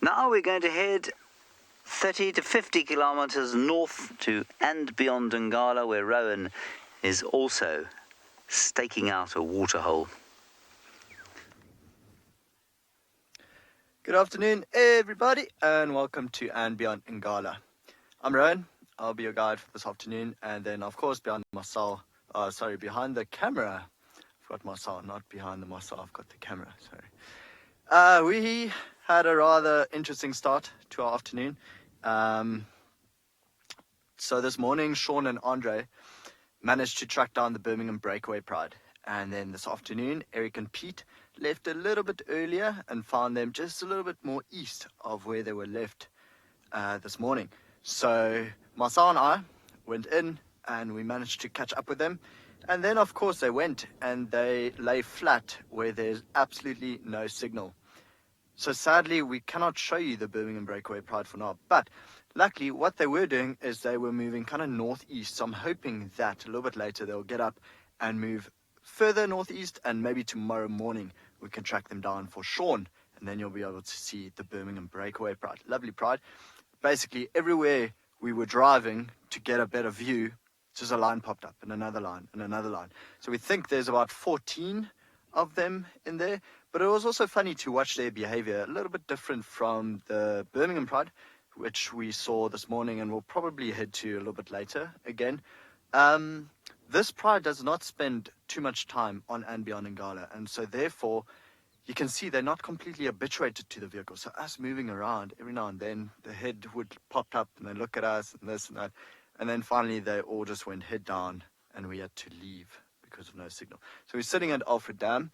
Now we're going to head 30 to 50 kilometers north to andBeyond Ngala, where Rowan is also staking out a waterhole. Good afternoon, everybody, and welcome to andBeyond Ngala. I'm Rowan. I'll be your guide for this afternoon, and then, of course, behind the camera. I've got Marcel, not behind the Marcel. I've got the camera. Sorry. We had a rather interesting start to our afternoon. So this morning, Sean and Andre managed to track down the Birmingham Breakaway Pride. And then this afternoon, Eric and Pete left a little bit earlier and found them just a little bit more east of where they were left this morning. So Marcel and I went in and we managed to catch up with them. And then, of course, they went and they lay flat where there's absolutely no signal. So sadly, we cannot show you the Birmingham Breakaway Pride for now. But luckily, what they were doing is they were moving kind of northeast. So I'm hoping that a little bit later they'll get up and move further northeast, and maybe tomorrow morning we can track them down for Sean, and then you'll be able to see the Birmingham Breakaway Pride. Lovely pride. Basically, everywhere we were driving to get a better view, just a line popped up, and another line, and another line. So we think there's about 14 of them in there. But it was also funny to watch their behavior, a little bit different from the Birmingham Pride, which we saw this morning and we'll probably head to a little bit later again. This pride does not spend too much time on andBeyond Ngala, and so therefore you can see they're not completely habituated to the vehicle. So us moving around, every now and then the head would pop up and they look at us and this and that, and then finally they all just went head down and we had to leave because of no signal. So we're sitting at Alfred Dam.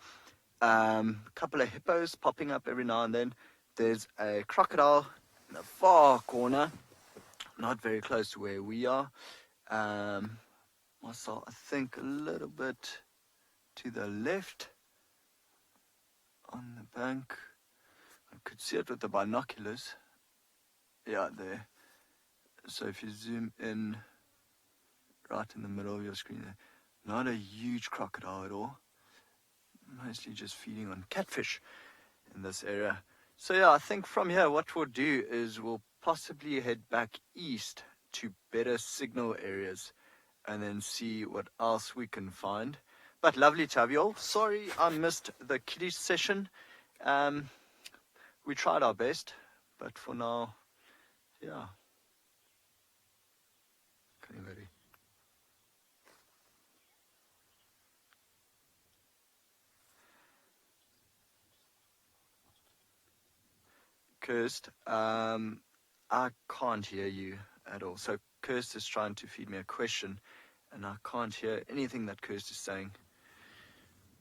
A couple of hippos popping up every now and then. There's a crocodile in the far corner, not very close to where we are. Marcel, I think a little bit to the left on the bank. I could see it with the binoculars. Yeah, there. So if you zoom in right in the middle of your screen there, not a huge crocodile at all. Mostly just feeding on catfish in this area. So yeah, I think from here what we'll do is we'll possibly head back east to better signal areas and then see what else we can find. But lovely to have you all. Sorry I missed the kiddie session. We tried our best, but for now, yeah. Can you maybe? Kirst, I can't hear you at all. So Kirst is trying to feed me a question, and I can't hear anything that Kirst is saying.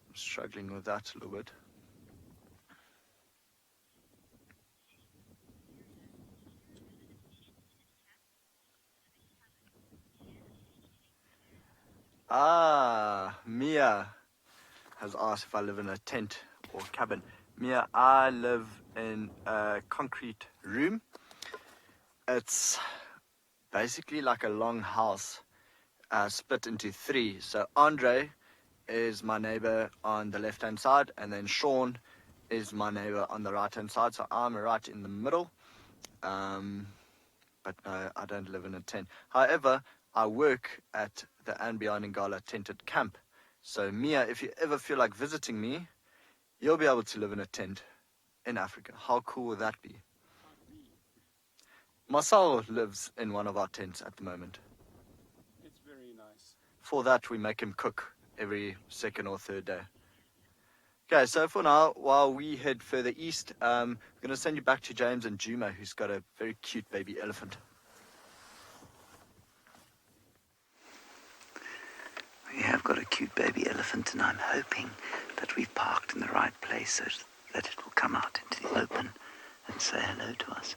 I'm struggling with that a little bit. Mia has asked if I live in a tent or cabin. Mia, I live in a concrete room. It's basically like a long house, split into three. So Andre is my neighbor on the left-hand side, and then Sean is my neighbor on the right-hand side. So I'm right in the middle. But no, I don't live in a tent. However, I work at the andBeyond Ngala tented camp. So Mia, if you ever feel like visiting me, you'll be able to live in a tent in Africa. How cool would that be? Marcel lives in one of our tents at the moment. It's very nice. For that, we make him cook every second or third day. Okay, so for now, while we head further east, I'm going to send you back to James and Djuma, who's got a very cute baby elephant. We have got a cute baby elephant, and I'm hoping that we've parked in the right place so that it will come out into the open and say hello to us.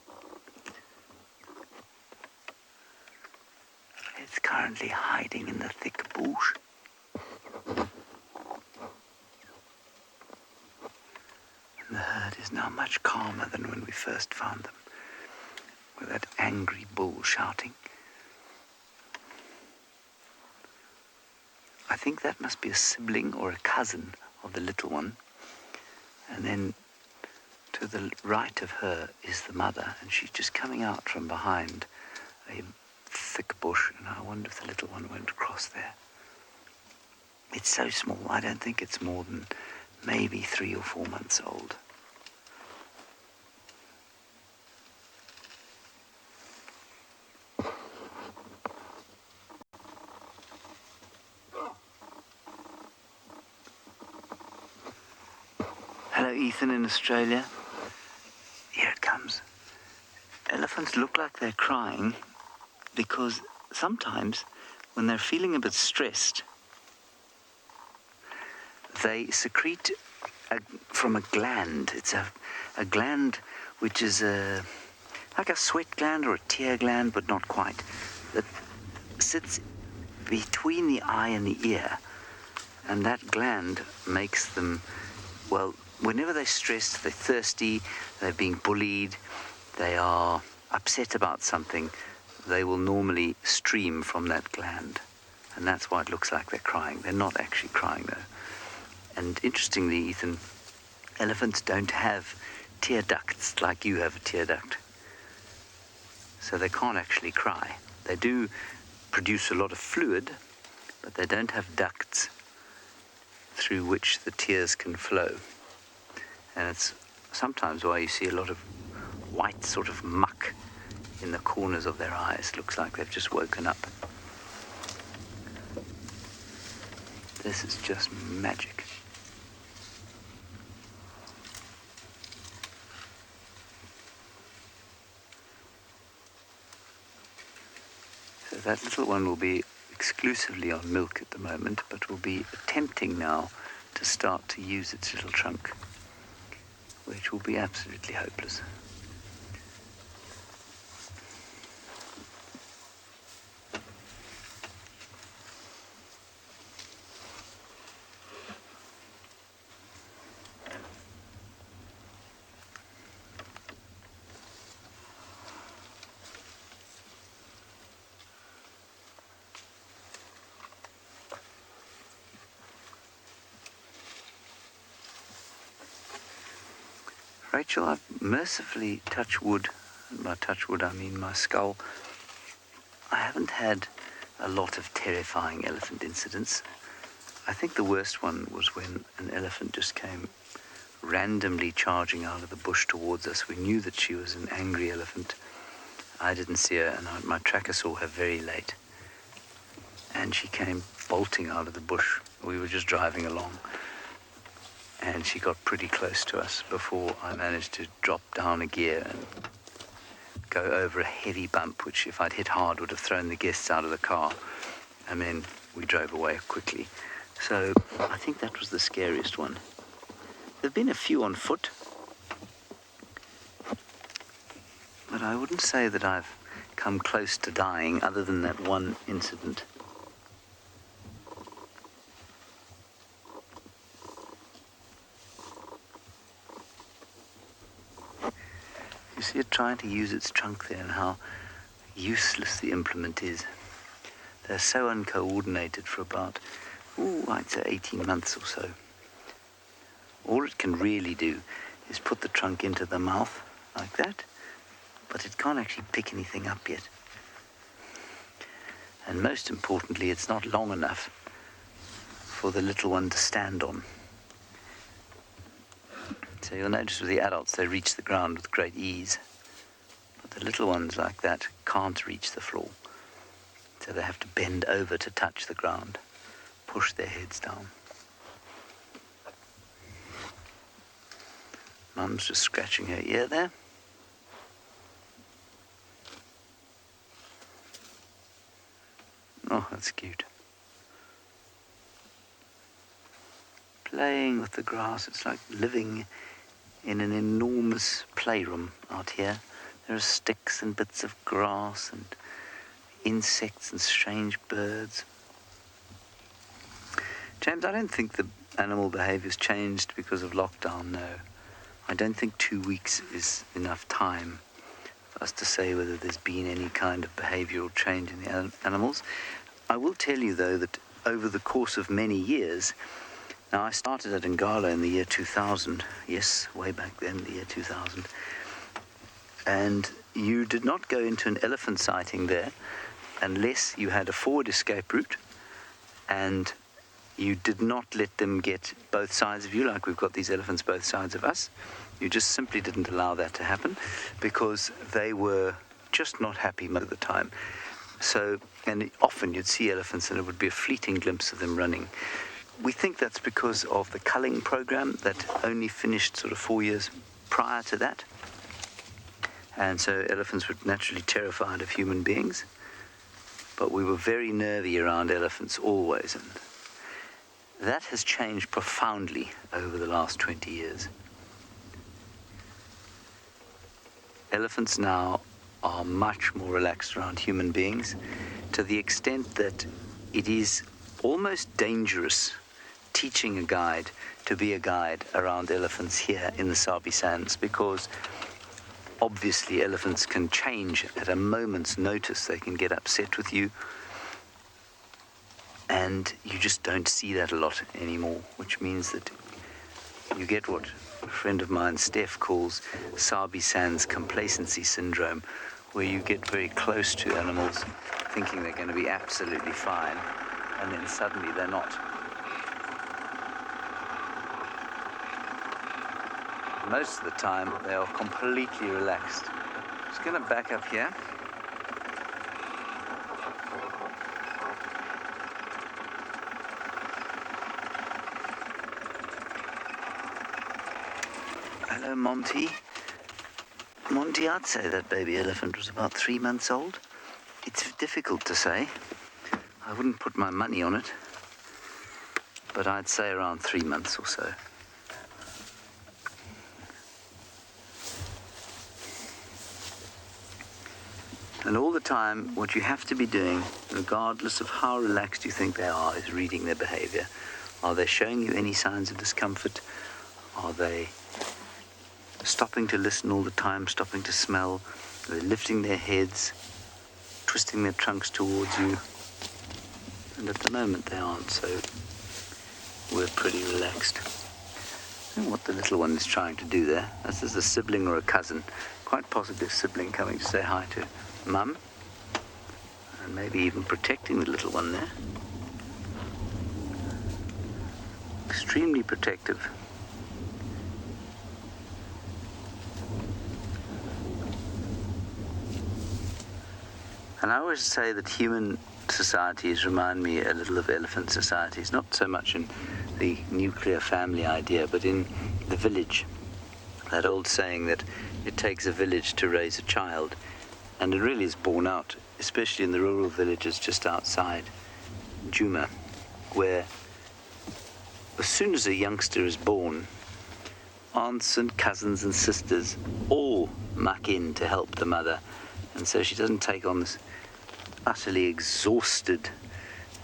It's currently hiding in the thick bush. And the herd is now much calmer than when we first found them, with that angry bull shouting. I think that must be a sibling or a cousin of the little one. And then to the right of her is the mother, and she's just coming out from behind a thick bush, and I wonder if the little one went across there. It's so small, I don't think it's more than maybe 3 or 4 months old. Hello, Ethan in Australia. Here it comes. Elephants look like they're crying because sometimes when they're feeling a bit stressed, they secrete from a gland. It's a gland which is like a sweat gland or a tear gland, but not quite. That sits between the eye and the ear. And that gland makes them, well, whenever they're stressed, they're thirsty, they're being bullied, they are upset about something, they will normally stream from that gland. And that's why it looks like they're crying. They're not actually crying, though. And interestingly, Ethan, elephants don't have tear ducts like you have a tear duct. So they can't actually cry. They do produce a lot of fluid, but they don't have ducts through which the tears can flow. And it's sometimes why you see a lot of white sort of muck in the corners of their eyes. Looks like they've just woken up. This is just magic. So that little one will be exclusively on milk at the moment, but will be attempting now to start to use its little trunk, which will be absolutely hopeless. Rachel, I've mercifully touched wood, and by touch wood I mean my skull. I haven't had a lot of terrifying elephant incidents. I think the worst one was when an elephant just came randomly charging out of the bush towards us. We knew that she was an angry elephant. I didn't see her, and my tracker saw her very late. And she came bolting out of the bush. We were just driving along, and she got pretty close to us before I managed to drop down a gear and go over a heavy bump, which if I'd hit hard would have thrown the guests out of the car. And then we drove away quickly. So I think that was the scariest one. There have been a few on foot, but I wouldn't say that I've come close to dying other than that one incident. You see it trying to use its trunk there, and how useless the implement is. They're so uncoordinated for about, I'd say 18 months or so. All it can really do is put the trunk into the mouth like that, but it can't actually pick anything up yet. And most importantly, it's not long enough for the little one to stand on. So you'll notice with the adults, they reach the ground with great ease. But the little ones like that can't reach the floor. So they have to bend over to touch the ground, push their heads down. Mum's just scratching her ear there. Oh, that's cute. Playing with the grass, it's like living in an enormous playroom out here. There are sticks and bits of grass and insects and strange birds. James, I don't think the animal behavior's changed because of lockdown, no. I don't think 2 weeks is enough time for us to say whether there's been any kind of behavioral change in the animals. I will tell you, though, that over the course of many years, now I started at Ngala in the year 2000, yes, way back then, the year 2000, and you did not go into an elephant sighting there unless you had a forward escape route, and you did not let them get both sides of you, like we've got these elephants both sides of us. You just simply didn't allow that to happen because they were just not happy most of the time. So, and often you'd see elephants and it would be a fleeting glimpse of them running. We think that's because of the culling program that only finished sort of 4 years prior to that. And so elephants were naturally terrified of human beings. But we were very nervy around elephants always. And that has changed profoundly over the last 20 years. Elephants now are much more relaxed around human beings, to the extent that it is almost dangerous teaching a guide to be a guide around elephants here in the Sabi Sands, because obviously elephants can change at a moment's notice. They can get upset with you, and you just don't see that a lot anymore, which means that you get what a friend of mine, Steph, calls Sabi Sands complacency syndrome, where you get very close to animals thinking they're going to be absolutely fine, and then suddenly they're not. Most of the time, they are completely relaxed. Just going to back up here. Hello, Monty. Monty, I'd say that baby elephant was about 3 months old. It's difficult to say. I wouldn't put my money on it, but I'd say around 3 months or so. And all the time, what you have to be doing, regardless of how relaxed you think they are, is reading their behavior. Are they showing you any signs of discomfort? Are they stopping to listen all the time, stopping to smell? Are they lifting their heads, twisting their trunks towards you? And at the moment they aren't, so we're pretty relaxed. I don't know what the little one is trying to do there. This is a sibling or a cousin, quite possibly a sibling coming to say hi to Mum. And maybe even protecting the little one there. Extremely protective. And I always say that human societies remind me a little of elephant societies, not so much in the nuclear family idea, but in the village. That old saying that it takes a village to raise a child, and it really is borne out, especially in the rural villages just outside Djuma, where as soon as a youngster is born, aunts and cousins and sisters all muck in to help the mother, and so she doesn't take on this utterly exhausted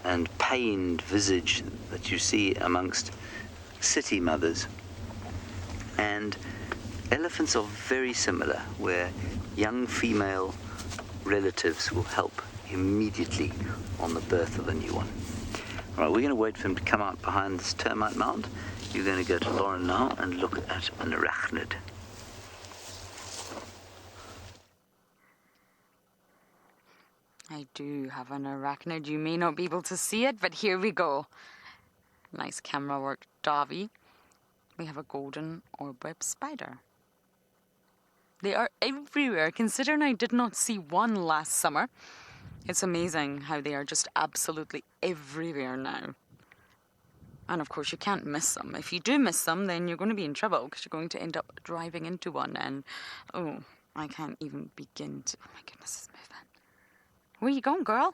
and pained visage that you see amongst city mothers. And elephants are very similar, where young female relatives will help immediately on the birth of a new one. All right, we're going to wait for him to come out behind this termite mound. You're going to go to Lauren now and look at an arachnid. I do have an arachnid. You may not be able to see it, but here we go. Nice camera work, Davy. We have a golden orb web spider. They are everywhere, considering I did not see one last summer. It's amazing how they are just absolutely everywhere now. And of course, you can't miss them. If you do miss them, then you're going to be in trouble, because you're going to end up driving into one. And, oh, I can't even begin to... Oh my goodness, it's moving. Where you going, girl?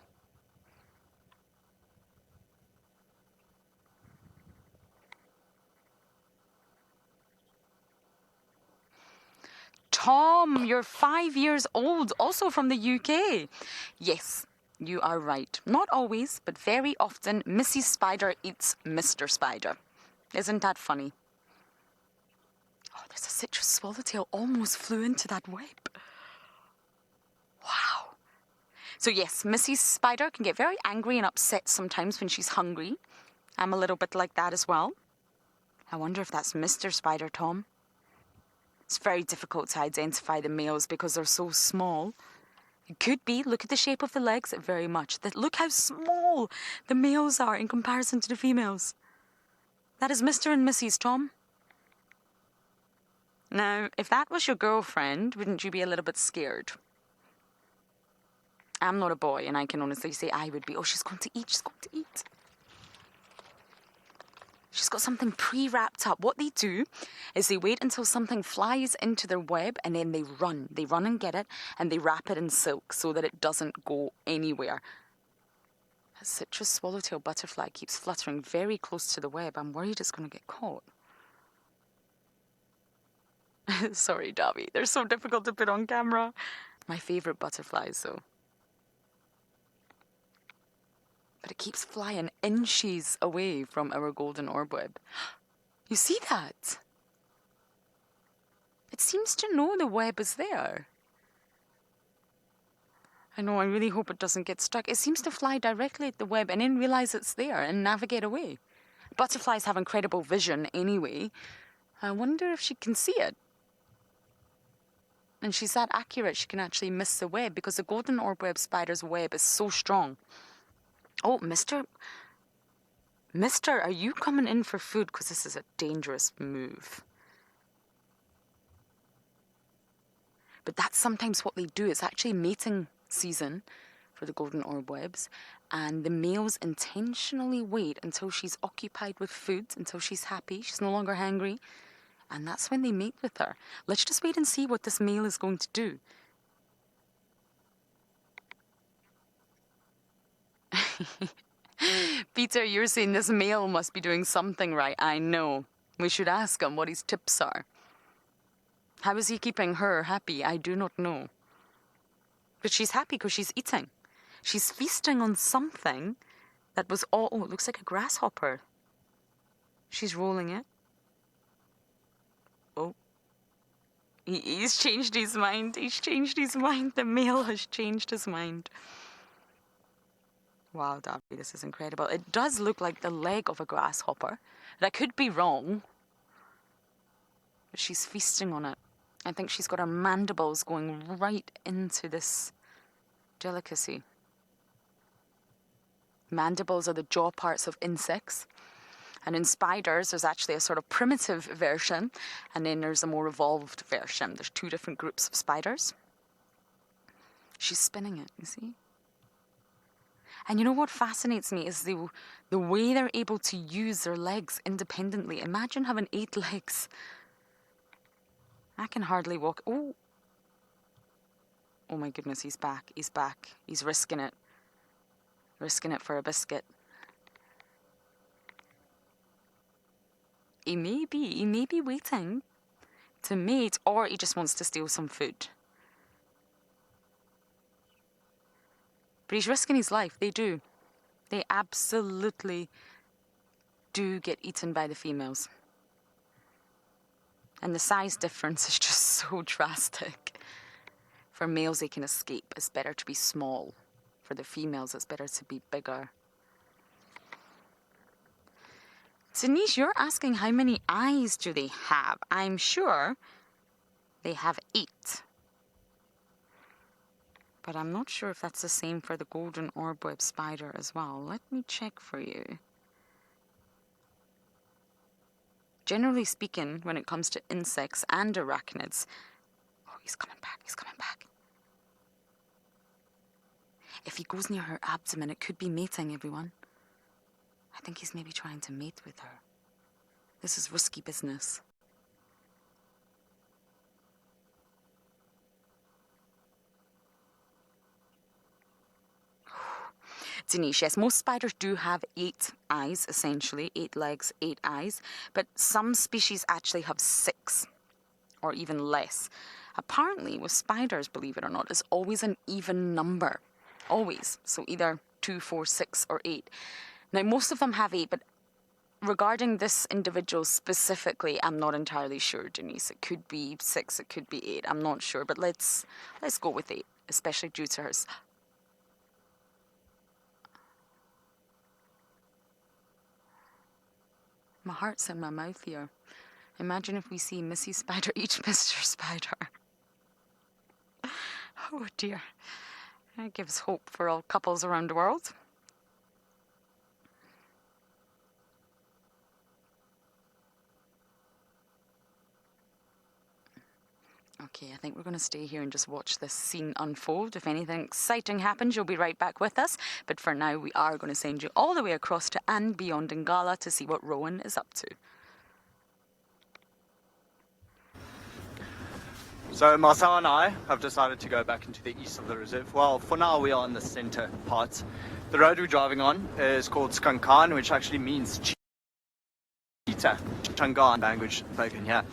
Tom, you're 5 years old, also from the UK. Yes, you are right. Not always, but very often, Mrs. Spider eats Mr. Spider. Isn't that funny? Oh, there's a citrus swallowtail almost flew into that web. Wow. So yes, Mrs. Spider can get very angry and upset sometimes when she's hungry. I'm a little bit like that as well. I wonder if that's Mr. Spider, Tom. It's very difficult to identify the males because they're so small. It could be. Look at the shape of the legs, very much. Look how small the males are in comparison to the females. That is Mr. and Mrs. Tom. Now, if that was your girlfriend, wouldn't you be a little bit scared? I'm not a boy, and I can honestly say I would be. Oh, she's going to eat. She's going to eat. She's got something pre-wrapped up. What they do is they wait until something flies into their web, and then they run. They run and get it, and they wrap it in silk so that it doesn't go anywhere. A citrus swallowtail butterfly keeps fluttering very close to the web. I'm worried it's going to get caught. Sorry, Davy. They're so difficult to put on camera. My favourite butterflies, though. But it keeps flying inches away from our golden orb web. You see that? It seems to know the web is there. I know, I really hope it doesn't get stuck. It seems to fly directly at the web and then realise it's there and navigate away. Butterflies have incredible vision anyway. I wonder if she can see it. And she's that accurate she can actually miss the web, because the golden orb web spider's web is so strong. Oh, Mister, are you coming in for food? Because this is a dangerous move. But that's sometimes what they do. It's actually mating season for the golden orb webs. And the males intentionally wait until she's occupied with food, until she's happy, she's no longer hungry. And that's when they mate with her. Let's just wait and see what this male is going to do. Peter, you're saying this male must be doing something right. I know. We should ask him what his tips are. How is he keeping her happy? I do not know. But she's happy because she's eating. She's feasting on something that was all... Oh, it looks like a grasshopper. She's rolling it. Oh. He's changed his mind. He's changed his mind. The male has changed his mind. Wow, Davy, this is incredible. It does look like the leg of a grasshopper. I could be wrong. But she's feasting on it. I think she's got her mandibles going right into this delicacy. Mandibles are the jaw parts of insects. And in spiders, there's actually a sort of primitive version, and then there's a more evolved version. There's 2 different groups of spiders. She's spinning it, you see? And you know what fascinates me is the way they're able to use their legs independently. Imagine having 8 legs. I can hardly walk. Oh my goodness, he's back. He's back. He's risking it. Risking it for a biscuit. He may be waiting to mate, or he just wants to steal some food. But he's risking his life. They do. They absolutely do get eaten by the females. And the size difference is just so drastic. For males, they can escape. It's better to be small. For the females, it's better to be bigger. Denise, you're asking how many eyes do they have? I'm sure they have 8. But I'm not sure if that's the same for the golden orbweb spider as well. Let me check for you. Generally speaking, when it comes to insects and arachnids... Oh, he's coming back, he's coming back. If he goes near her abdomen, it could be mating, everyone. I think he's maybe trying to mate with her. This is risky business. Denise, yes, most spiders do have 8 eyes, essentially. 8 legs, 8 eyes. But some species actually have 6, or even less. Apparently, with spiders, believe it or not, it's always an even number. Always. So either 2, 4, 6, or 8. Now, most of them have 8, but regarding this individual specifically, I'm not entirely sure, Denise. It could be 6, it could be 8. I'm not sure, but let's go with 8, especially due to her... My heart's in my mouth here. Imagine if we see Missy Spider eat Mr. Spider. Oh dear. That gives hope for all couples around the world. Okay, I think we're going to stay here and just watch this scene unfold. If anything exciting happens, you'll be right back with us. But for now, we are going to send you all the way across to andBeyond in Ngala to see what Rowan is up to. So Marcel and I have decided to go back into the east of the reserve. Well, for now we are in the center part. The road we're driving on is called Skankan, which actually means cheetah, Changan language spoken here.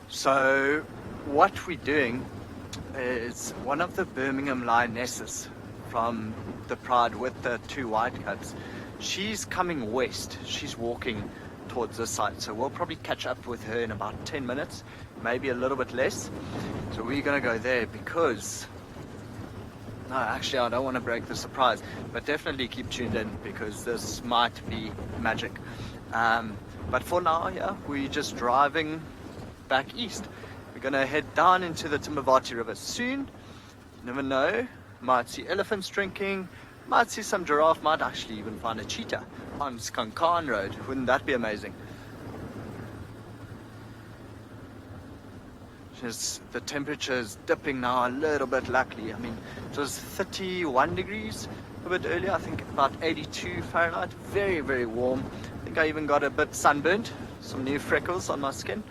So what we're doing is one of the Birmingham lionesses from the Pride with the 2 white cubs. She's coming west. She's walking towards this side. So we'll probably catch up with her in about 10 minutes, maybe a little bit less. So we're going to go there because... No, actually, I don't want to break the surprise, but definitely keep tuned in because this might be magic. But for now, yeah, we're just driving back east. We're going to head down into the Timbavati River soon. You never know. Might see elephants drinking. Might see some giraffe. Might actually even find a cheetah on Skankan Road. Wouldn't that be amazing? Just the temperature is dipping now a little bit, luckily. I mean, it was 31 degrees a bit earlier. I think about 82 Fahrenheit. Very, very warm. I think I even got a bit sunburnt. Some new freckles on my skin.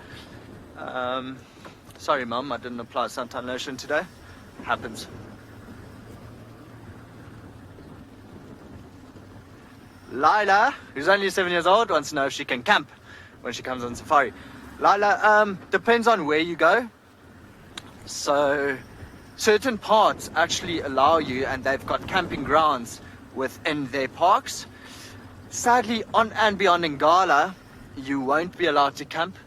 Sorry, Mum, I didn't apply suntan lotion today. Happens. Lila, who's only 7 years old, wants to know if she can camp when she comes on safari. Lila, depends on where you go. So, certain parts actually allow you, and they've got camping grounds within their parks. Sadly, on andBeyond in Ngala, you won't be allowed to camp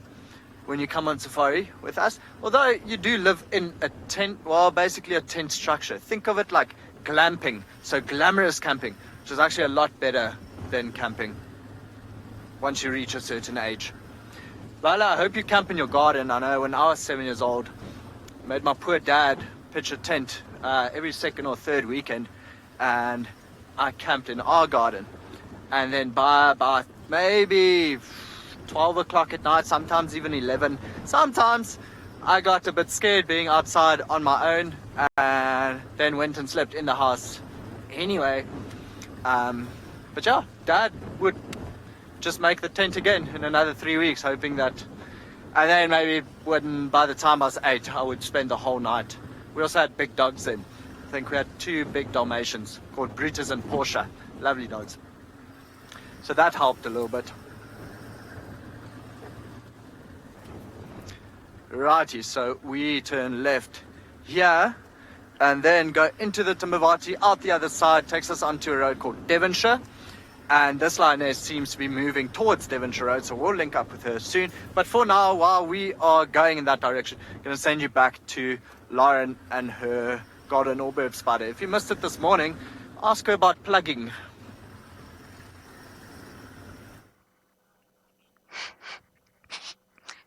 when you come on safari with us. Although you do live in a tent, well, basically a tent structure. Think of it like glamping, so glamorous camping, which is actually a lot better than camping once you reach a certain age. Lila, I hope you camp in your garden. I know when I was 7 years old, I made my poor dad pitch a tent every second or third weekend, and I camped in our garden. And then by about maybe 12 o'clock at night, sometimes even 11, sometimes I got a bit scared being outside on my own, and then went and slept in the house anyway. But yeah, Dad would just make the tent again in another 3 weeks, hoping that, and then maybe by the time I was 8, I would spend the whole night. We also had big dogs then. I think we had 2 big Dalmatians called Brutus and Portia. Lovely dogs. So that helped a little bit. Righty, so we turn left here and then go into the Timbavati out the other side, takes us onto a road called Devonshire. And this lioness seems to be moving towards Devonshire Road, so we'll link up with her soon. But for now, while we are going in that direction, I'm going to send you back to Lauren and her garden orb spider. If you missed it this morning, ask her about plugging.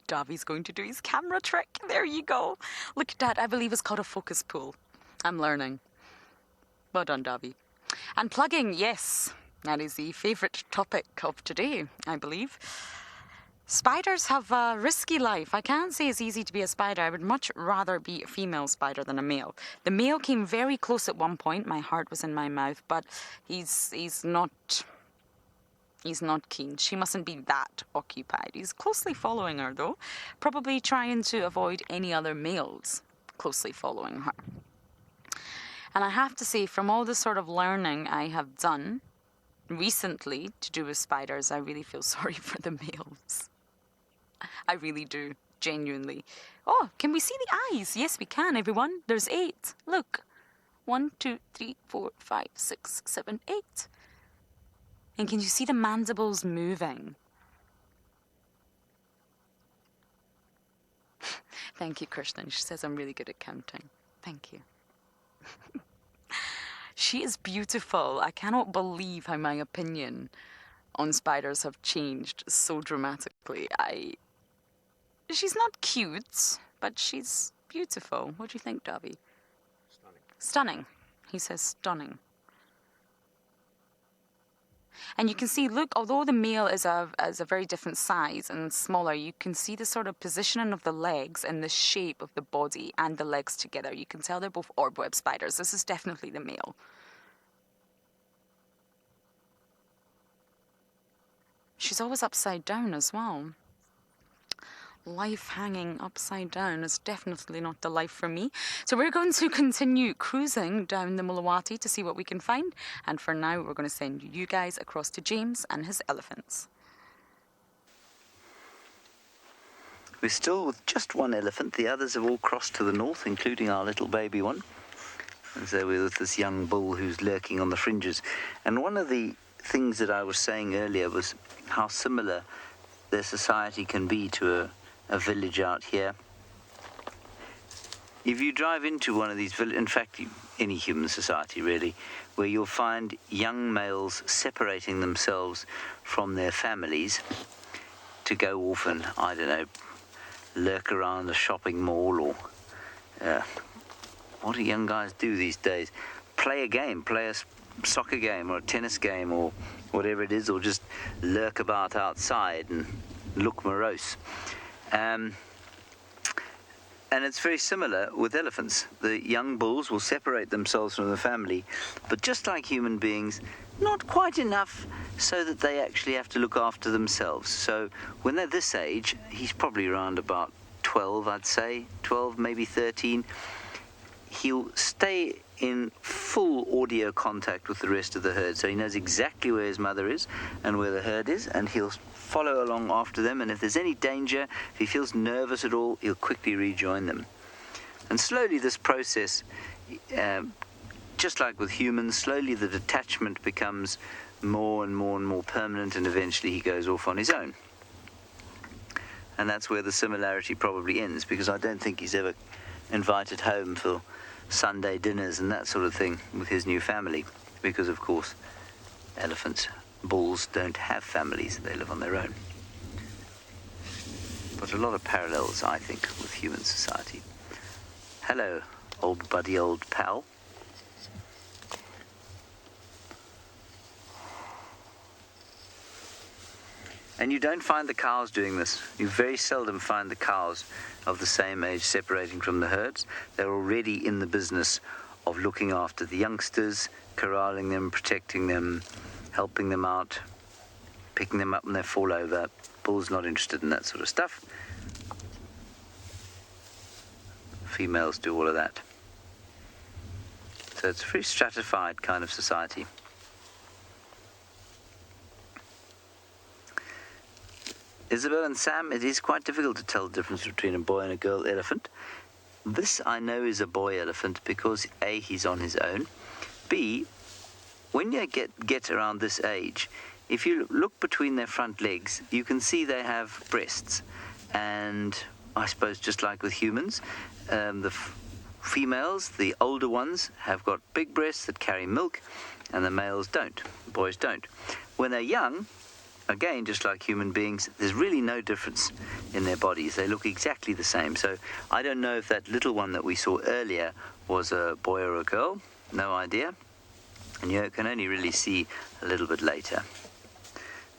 Davi's going to do his camera trick. There you go. Look at that. I believe it's called a focus pull. I'm learning. Well done, Davi. And plugging, yes. That is the favourite topic of today, I believe. Spiders have a risky life. I can't say it's easy to be a spider. I would much rather be a female spider than a male. The male came very close at one point. My heart was in my mouth, but he's not keen. She mustn't be that occupied. He's closely following her, though, probably trying to avoid any other males closely following her. And I have to say, from all the sort of learning I have done recently to do with spiders, I really feel sorry for the males. I really do, genuinely. Oh, can we see the eyes? Yes, we can, everyone. There's 8. Look. 1, 2, 3, 4, 5, 6, 7, 8. And can you see the mandibles moving? Thank you, Kirsten. She says I'm really good at counting. Thank you. She is beautiful. I cannot believe how my opinion on spiders have changed so dramatically. She's not cute, but she's beautiful. What do you think, Davi? Stunning. Stunning. He says stunning. And you can see, look, although the male is a very different size and smaller, you can see the sort of positioning of the legs and the shape of the body and the legs together. You can tell they're both orb web spiders. This is definitely the male. She's always upside down as well. Life hanging upside down is definitely not the life for me. So we're going to continue cruising down the Mulawati to see what we can find. And for now, we're going to send you guys across to James and his elephants. We're still with just one elephant. The others have all crossed to the north, including our little baby one. And so we're with this young bull who's lurking on the fringes. And one of the things that I was saying earlier was how similar their society can be to a village out here. If you drive into one of these villages, in fact, any human society really, where you'll find young males separating themselves from their families to go off and, I don't know, lurk around the shopping mall or what do young guys do these days? Play a game, play a soccer game or a tennis game or whatever it is, or just lurk about outside and look morose. And it's very similar with elephants. The young bulls will separate themselves from the family, but just like human beings, not quite enough so that they actually have to look after themselves. So when they're this age, he's probably around about 12, I'd say, 12, maybe 13, he'll stay in full audio contact with the rest of the herd. So he knows exactly where his mother is and where the herd is, and he'll follow along after them, and if there's any danger, if he feels nervous at all, he'll quickly rejoin them. And slowly this process, just like with humans, slowly the detachment becomes more and more and more permanent, and eventually he goes off on his own. And that's where the similarity probably ends, because I don't think he's ever invited home for Sunday dinners and that sort of thing with his new family, because of course bulls don't have families, they live on their own. But a lot of parallels, I think, with human society. Hello, old buddy, old pal. And you don't find the cows doing this. You very seldom find the cows of the same age separating from the herds. They're already in the business of looking after the youngsters, corralling them, protecting them, helping them out, picking them up when they fall over. Bulls not interested in that sort of stuff. Females do all of that. So it's a very stratified kind of society. Isabel and Sam, it is quite difficult to tell the difference between a boy and a girl elephant. This I know is a boy elephant because A, he's on his own. B, when you get around this age, if you look between their front legs, you can see they have breasts. And I suppose just like with humans, the females, the older ones, have got big breasts that carry milk, and the males don't. The boys don't. When they're young, again, just like human beings, there's really no difference in their bodies. They look exactly the same. So I don't know if that little one that we saw earlier was a boy or a girl. No idea. And you can only really see a little bit later.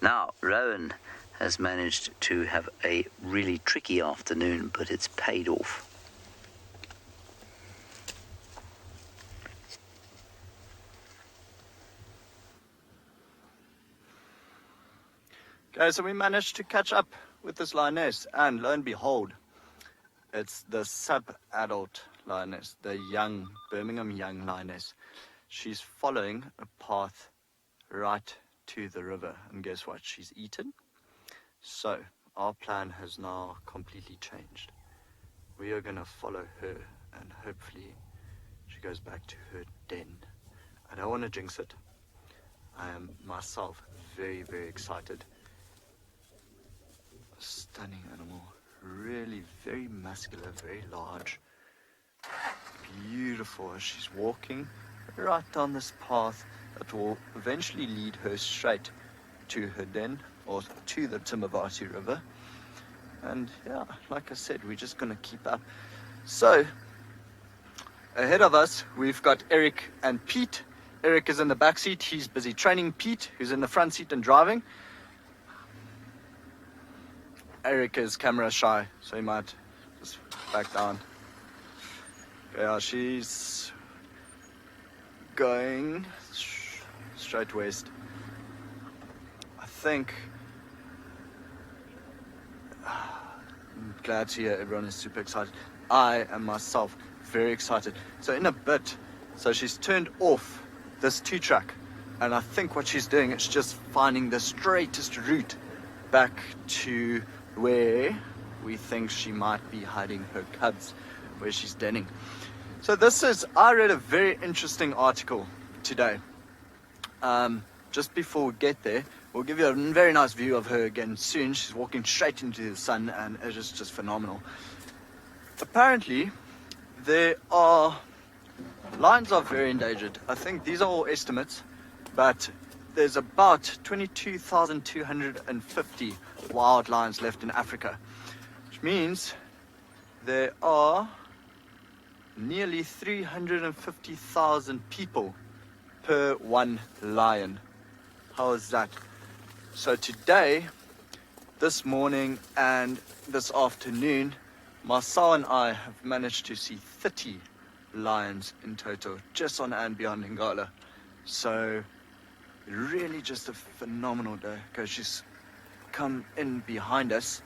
Now, Rowan has managed to have a really tricky afternoon, but it's paid off. Okay, so we managed to catch up with this lioness, and lo and behold, it's the sub-adult lioness, the young, Birmingham young lioness. She's following a path right to the river, and guess what? She's eaten. So, our plan has now completely changed. We are going to follow her, and hopefully she goes back to her den. I don't want to jinx it. I am myself very, very excited. Stunning animal, really very muscular, very large, beautiful. She's walking right down this path that will eventually lead her straight to her den or to the Timavati River. And yeah, like I said, we're just going to keep up. So ahead of us we've got Eric and Pete. Eric is in the back seat. He's busy training Pete, who's in the front seat and driving. Eric is camera shy, so he might just back down. Yeah, she's going straight west. I think, I'm glad to hear everyone is super excited. I am myself very excited. So in a bit, so she's turned off this 2-track, and I think what she's doing is just finding the straightest route back to where we think she might be hiding her cubs, where she's denning. So I read a very interesting article today. Just before we get there, we'll give you a very nice view of her again soon. She's walking straight into the sun, and it is just phenomenal. Apparently, lions are very endangered. I think these are all estimates, but there's about 22,250 wild lions left in Africa, which means there are nearly 350,000 people per one lion. How is that? So today, this morning and this afternoon, Marcel and I have managed to see 30 lions in total, just on andBeyond in Ngala. So really just a phenomenal day, because she's come in behind us.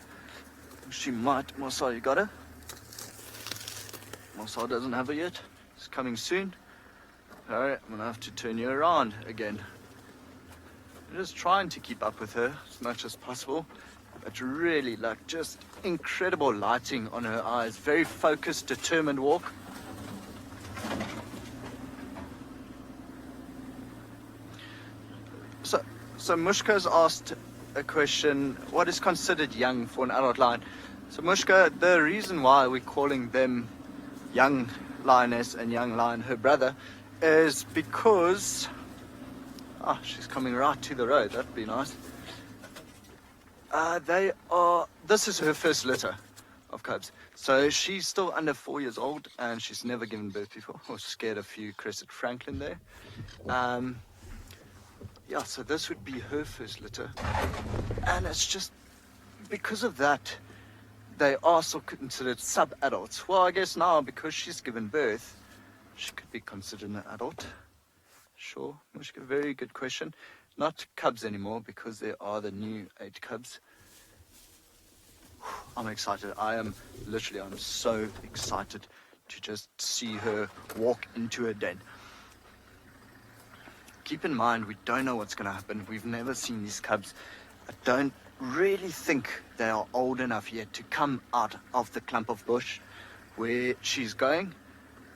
She might. Marcel, you got her? Marcel doesn't have her yet. It's coming soon. Alright, I'm gonna have to turn you around again. I'm just trying to keep up with her as much as possible, but really, like, just incredible lighting on her eyes. Very focused, determined walk. So Mushka's asked a question, what is considered young for an adult lion? So Mushka, the reason why we're calling them young lioness and young lion, her brother, is because, she's coming right to the road, that'd be nice. This is her first litter of cubs. So she's still under 4 years old, and she's never given birth before, or scared a few crested francolin there. Yeah, so this would be her first litter. And it's just because of that, they are still considered sub-adults. Well, I guess now, because she's given birth, she could be considered an adult. Sure, a very good question. Not cubs anymore, because there are the new age cubs. I'm excited. I'm so excited to just see her walk into her den. Keep in mind, we don't know what's going to happen. We've never seen these cubs. I don't really think they are old enough yet to come out of the clump of bush where she's going,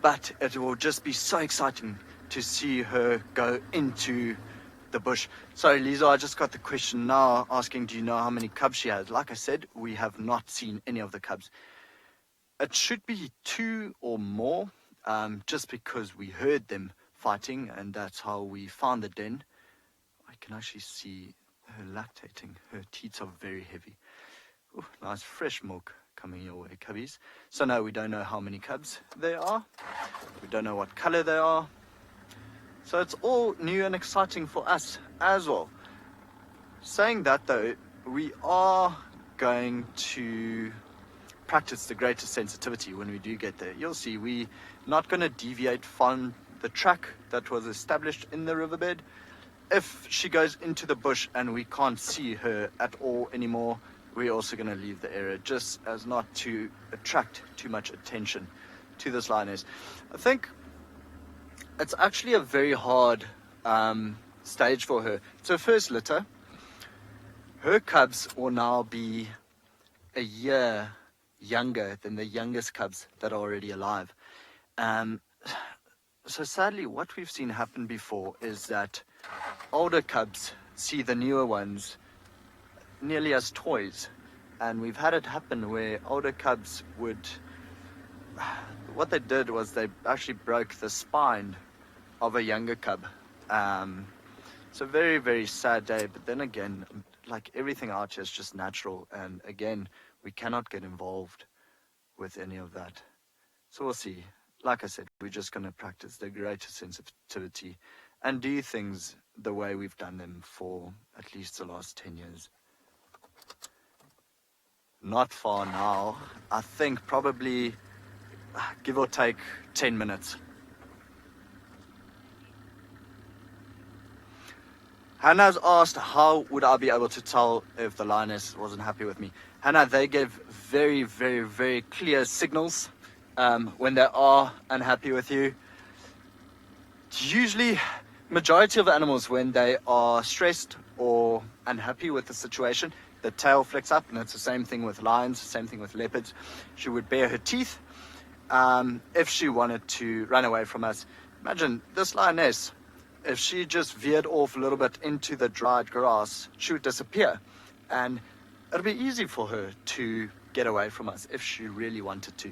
but it will just be so exciting to see her go into the bush. Sorry, Lisa, I just got the question now asking, do you know how many cubs she has? Like I said, we have not seen any of the cubs. It should be 2 or more, just because we heard them fighting, and that's how we found the den. I can actually see her lactating. Her teats are very heavy. Ooh, nice fresh milk coming your way, cubbies. So no, we don't know how many cubs there are. We don't know what color they are. So it's all new and exciting for us as well. Saying that though, we are going to practice the greatest sensitivity when we do get there. You'll see we're not going to deviate from the track that was established in the riverbed. If she goes into the bush and we can't see her at all anymore, we're also going to leave the area, just as not to attract too much attention to this lioness. I think it's actually a very hard stage for her. It's her first litter. Her cubs will now be a year younger than the youngest cubs that are already alive. So sadly, what we've seen happen before is that older cubs see the newer ones nearly as toys. And we've had it happen where older cubs what they did was they actually broke the spine of a younger cub. It's a very, very sad day, but then again, like everything out here is just natural, and again, we cannot get involved with any of that. So we'll see. Like I said, we're just going to practice the greatest sensitivity and do things the way we've done them for at least the last 10 years. Not far now. I think probably, give or take, 10 minutes. Hannah's asked how would I be able to tell if the lioness wasn't happy with me. Hannah, they give very, very, very clear signals when they are unhappy with you. Usually, majority of animals, when they are stressed or unhappy with the situation, the tail flicks up, and it's the same thing with lions, same thing with leopards. She would bare her teeth if she wanted to run away from us. Imagine this lioness, if she just veered off a little bit into the dried grass, she would disappear, and it'll be easy for her to get away from us if she really wanted to.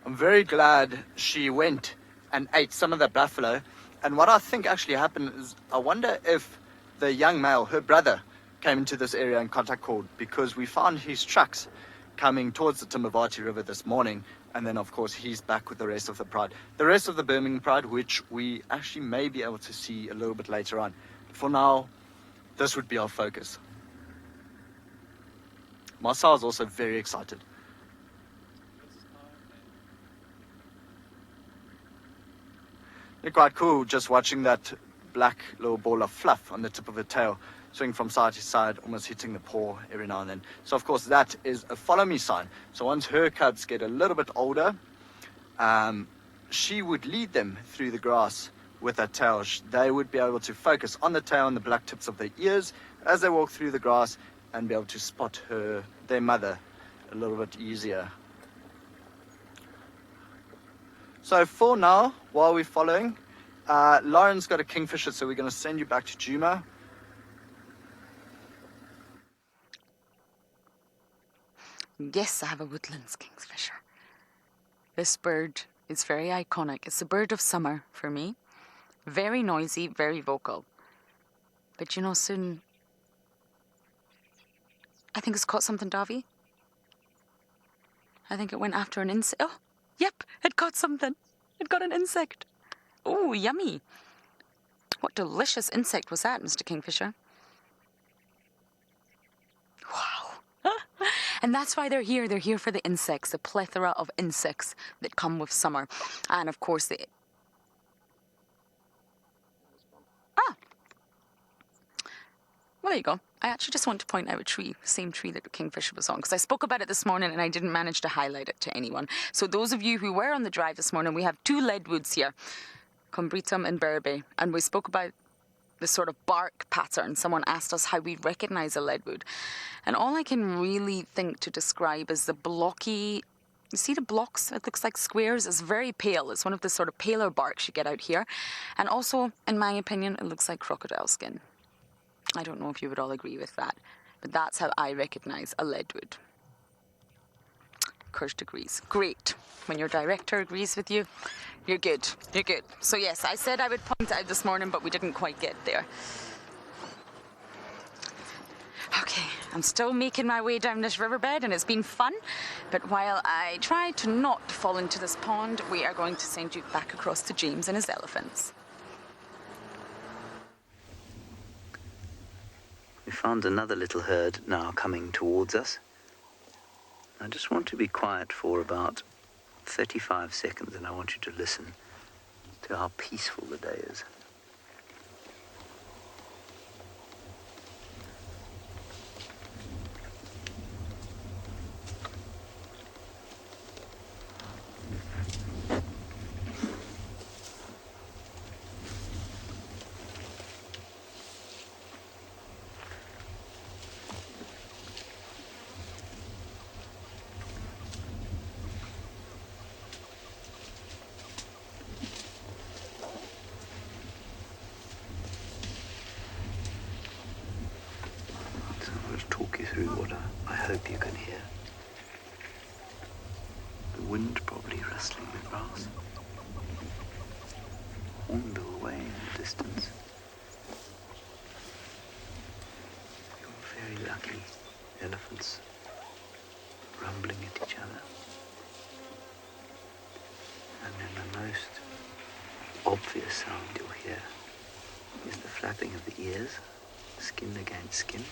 I'm very glad she went and ate some of the buffalo, and what I think actually happened is, I wonder if the young male, her brother, came into this area and contact called, because we found his tracks coming towards the Timbavati River this morning, and then of course he's back with the rest of the pride. The rest of the Birmingham pride, which we actually may be able to see a little bit later on. For now, this would be our focus. Marcel is also very excited. It's quite cool just watching that black little ball of fluff on the tip of her tail swing from side to side, almost hitting the paw every now and then. So of course that is a follow me sign. So once her cubs get a little bit older, she would lead them through the grass with her tail. They would be able to focus on the tail and the black tips of their ears as they walk through the grass, and be able to spot their mother a little bit easier. So for now, while we're following, Lauren's got a Kingfisher, so we're going to send you back to Djuma. Yes, I have a woodlands Kingfisher. This bird is very iconic. It's the bird of summer for me. Very noisy, very vocal. But you know, soon, I think it's caught something, Davi. I think it went after an insect. Oh, yep, it caught something. It got an insect. Oh, yummy. What delicious insect was that, Mr. Kingfisher? Wow. And that's why they're here. They're here for the insects, the plethora of insects that come with summer. And of course, well, there you go. I actually just want to point out a tree, the same tree that the Kingfisher was on, because I spoke about it this morning and I didn't manage to highlight it to anyone. So those of you who were on the drive this morning, we have 2 leadwoods here, Combritum and Berbe, and we spoke about the sort of bark pattern. Someone asked us how we recognise a leadwood. And all I can really think to describe is the blocky, you see the blocks? It looks like squares. It's very pale. It's one of the sort of paler barks you get out here. And also, in my opinion, it looks like crocodile skin. I don't know if you would all agree with that, but that's how I recognise a leadwood. Kirst agrees. Great. When your director agrees with you, you're good. You're good. So yes, I said I would point it out this morning, but we didn't quite get there. Okay, I'm still making my way down this riverbed and it's been fun, but while I try to not fall into this pond, we are going to send you back across to James and his elephants. We found another little herd now coming towards us. I just want to be quiet for about 35 seconds and I want you to listen to how peaceful the day is. Talk you through what I hope you can hear. The wind probably rustling the grass. Hornbill away in the distance. You're very lucky. Elephants rumbling at each other. And then the most obvious sound you'll hear is the flapping of the ears, skin against skin.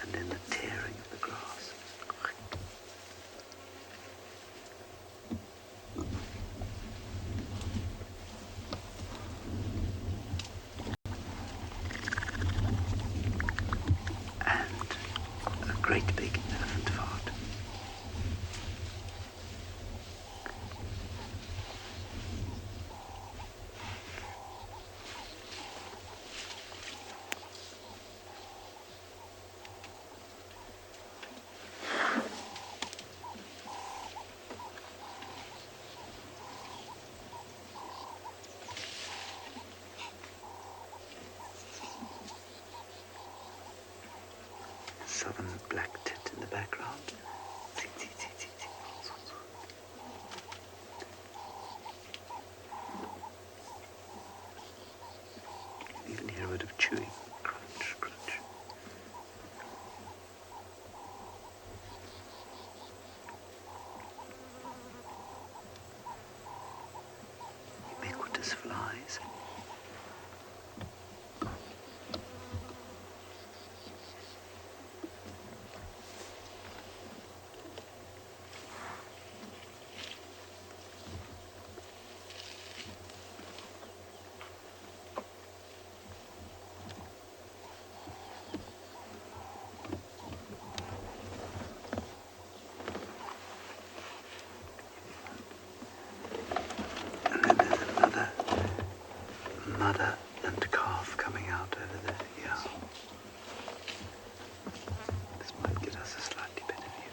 And then the tearing of the grass. And a great big elephant fart. Southern black tit in the background. You even hear a bit of chewing. Crunch, crunch. Ubiquitous flies. Mother and calf coming out over there. Yeah. This might get us a slightly better view.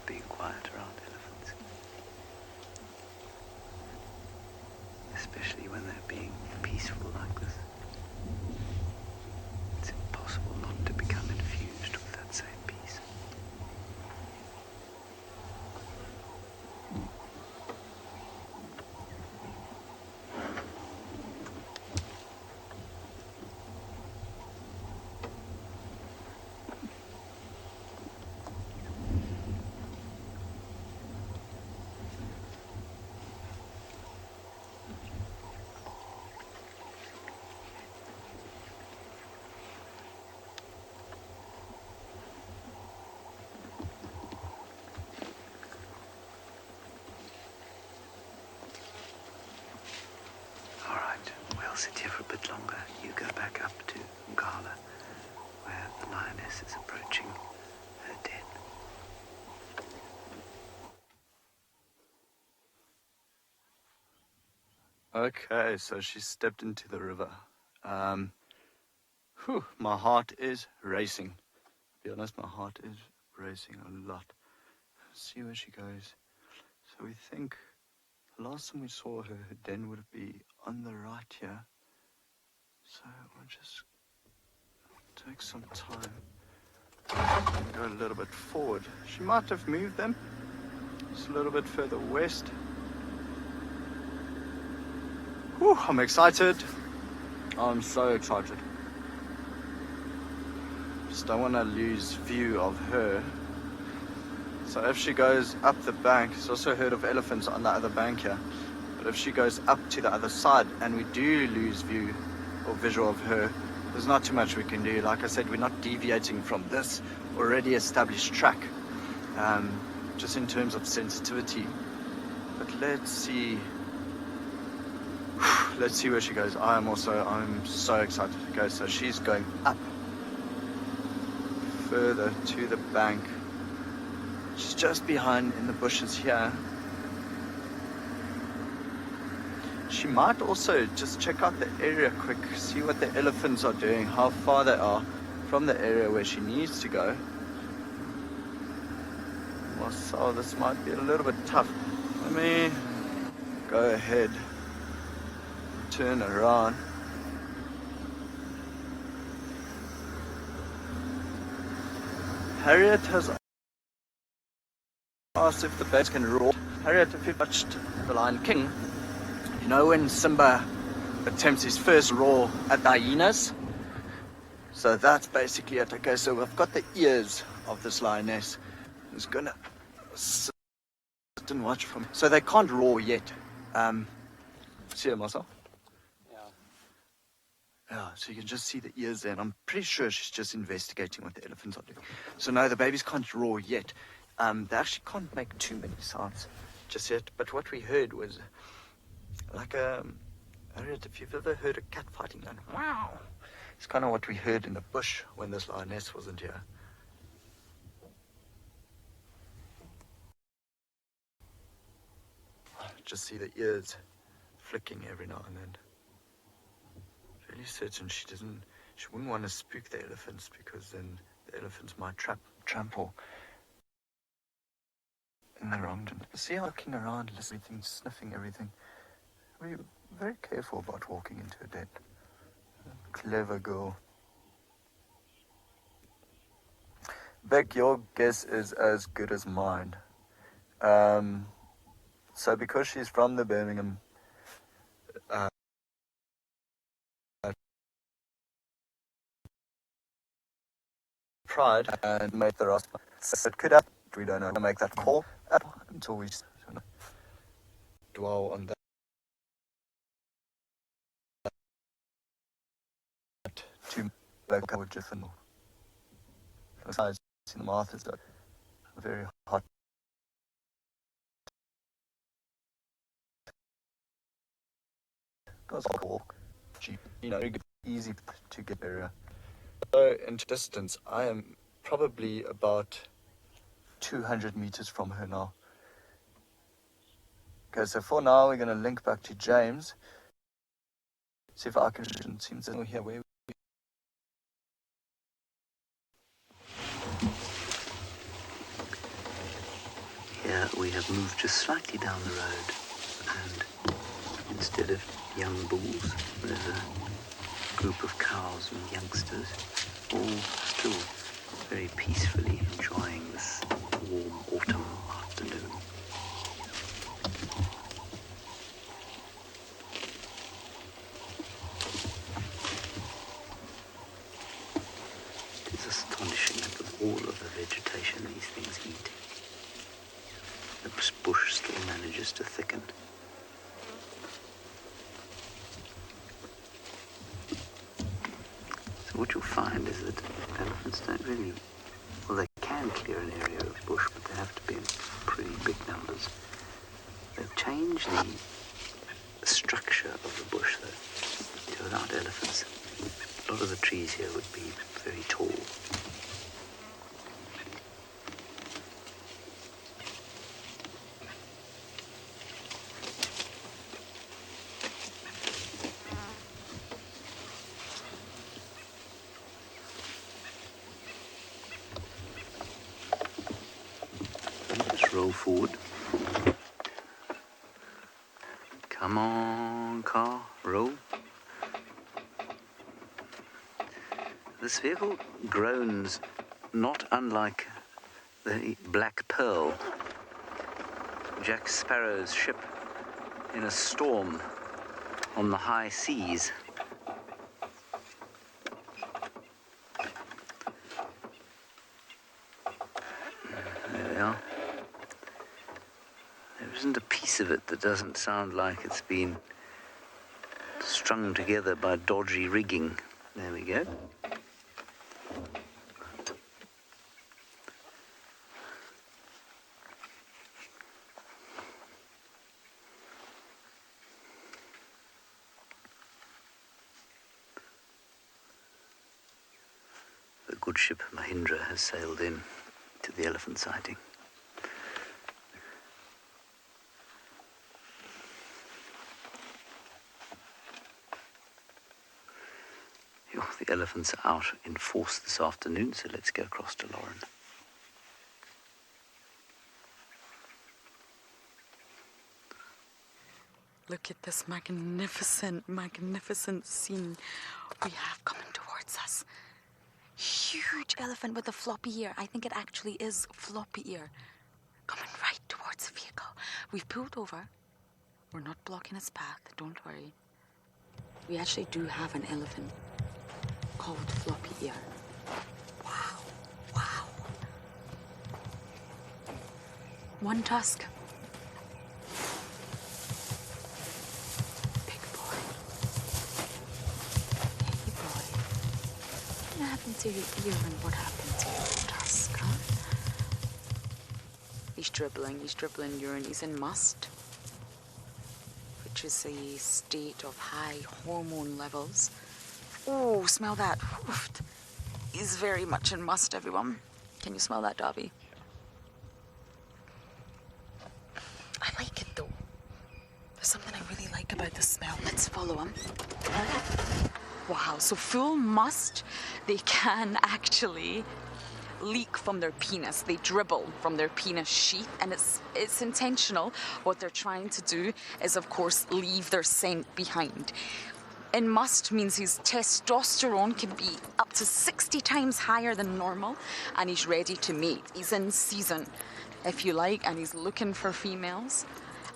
being quiet around elephants. Especially when they're being peaceful like this. It's impossible not to become infused with that same peace. Sit here for a bit longer. You go back up to Ngala, where the lioness is approaching her den. Okay, so she stepped into the river. My heart is racing. To be honest, my heart is racing a lot. Let's see where she goes. So we think the last time we saw her, her den would be on the right here. So we'll just take some time. Go a little bit forward. She might have moved them. Just a little bit further west. Whew, I'm excited. I'm so excited. Just don't want to lose view of her. So if she goes up the bank, it's also heard of elephants on the other bank here. But if she goes up to the other side and we do lose view or visual of her, there's not too much we can do. Like I said, we're not deviating from this already established track, just in terms of sensitivity. But let's see where she goes. I'm so excited to go. So she's going up further to the bank. She's just behind in the bushes here. She might also just check out the area quick, see what the elephants are doing, how far they are from the area where she needs to go. So this might be a little bit tough. Let me go ahead, turn around. Harriet has asked if the babes can roar. Harriet, if you've watched The Lion King, you know when Simba attempts his first roar at the hyenas? So that's basically it. Okay, so we've got the ears of this lioness. Who's gonna sit and watch from. So they can't roar yet. See her, Marcel? Yeah, so you can just see the ears there, and I'm pretty sure she's just investigating what the elephants are doing. So no, the babies can't roar yet. They actually can't make too many sounds just yet. But what we heard was like if you've ever heard a cat fighting, going wow, it's kind of what we heard in the bush when this lioness wasn't here. Just see the ears flicking every now and then. Really certain she wouldn't want to spook the elephants, because then the elephants might trample in the wrong. See her looking around, listening, sniffing everything. Be very careful about walking into a den. Clever girl. Beck, your guess is as good as mine. So because she's from the Birmingham Pride and made the rest. So it could happen. We don't know. We'll make that call until we dwell on that. To back up with Jiffin. Besides, the Musth is a very hot. Goes a walk. Cheap, easy to get area. So in distance, I am probably about 200 meters from her now. Okay, so for now, we're going to link back to James. See if I can seem to know here where we have moved just slightly down the road, and instead of young bulls, there's a group of cows and youngsters, all still very peacefully enjoying this warm autumn afternoon. It is astonishing that with all of the vegetation these things eat, the bush still manages to thicken. So what you'll find is that elephants don't really, well, they can clear an area of bush, but they have to be in pretty big numbers. They've changed the structure of the bush, though, to allow elephants. A lot of the trees here would be very tall. Roll forward. Come on, car, roll. This vehicle groans not unlike the Black Pearl, Jack Sparrow's ship in a storm on the high seas. There we are. There isn't a piece of it that doesn't sound like it's been strung together by dodgy rigging. There we go. The good ship Mahindra has sailed in to the elephant sighting. The elephants are out in force this afternoon, so let's go across to Lauren. Look at this magnificent, magnificent scene we have coming towards us. Huge elephant with a floppy ear. I think it actually is floppy ear. Coming right towards the vehicle. We've pulled over. We're not blocking his path, don't worry. We actually do have an elephant called floppy ear. Wow, wow. One tusk. Big boy. Hey boy. What happened to your ear and what happened to your tusk, huh? He's dribbling urine. He's in Musth, which is a state of high hormone levels. Oh, smell that. Oof. He's very much in Musth, everyone. Can you smell that, Darby? I like it, though. There's something I really like about the smell. Let's follow him. Wow, so full Musth, they can actually leak from their penis. They dribble from their penis sheath, and it's intentional. What they're trying to do is, of course, leave their scent behind. In Musth means his testosterone can be up to 60 times higher than normal, and he's ready to mate. He's in season, if you like, and he's looking for females.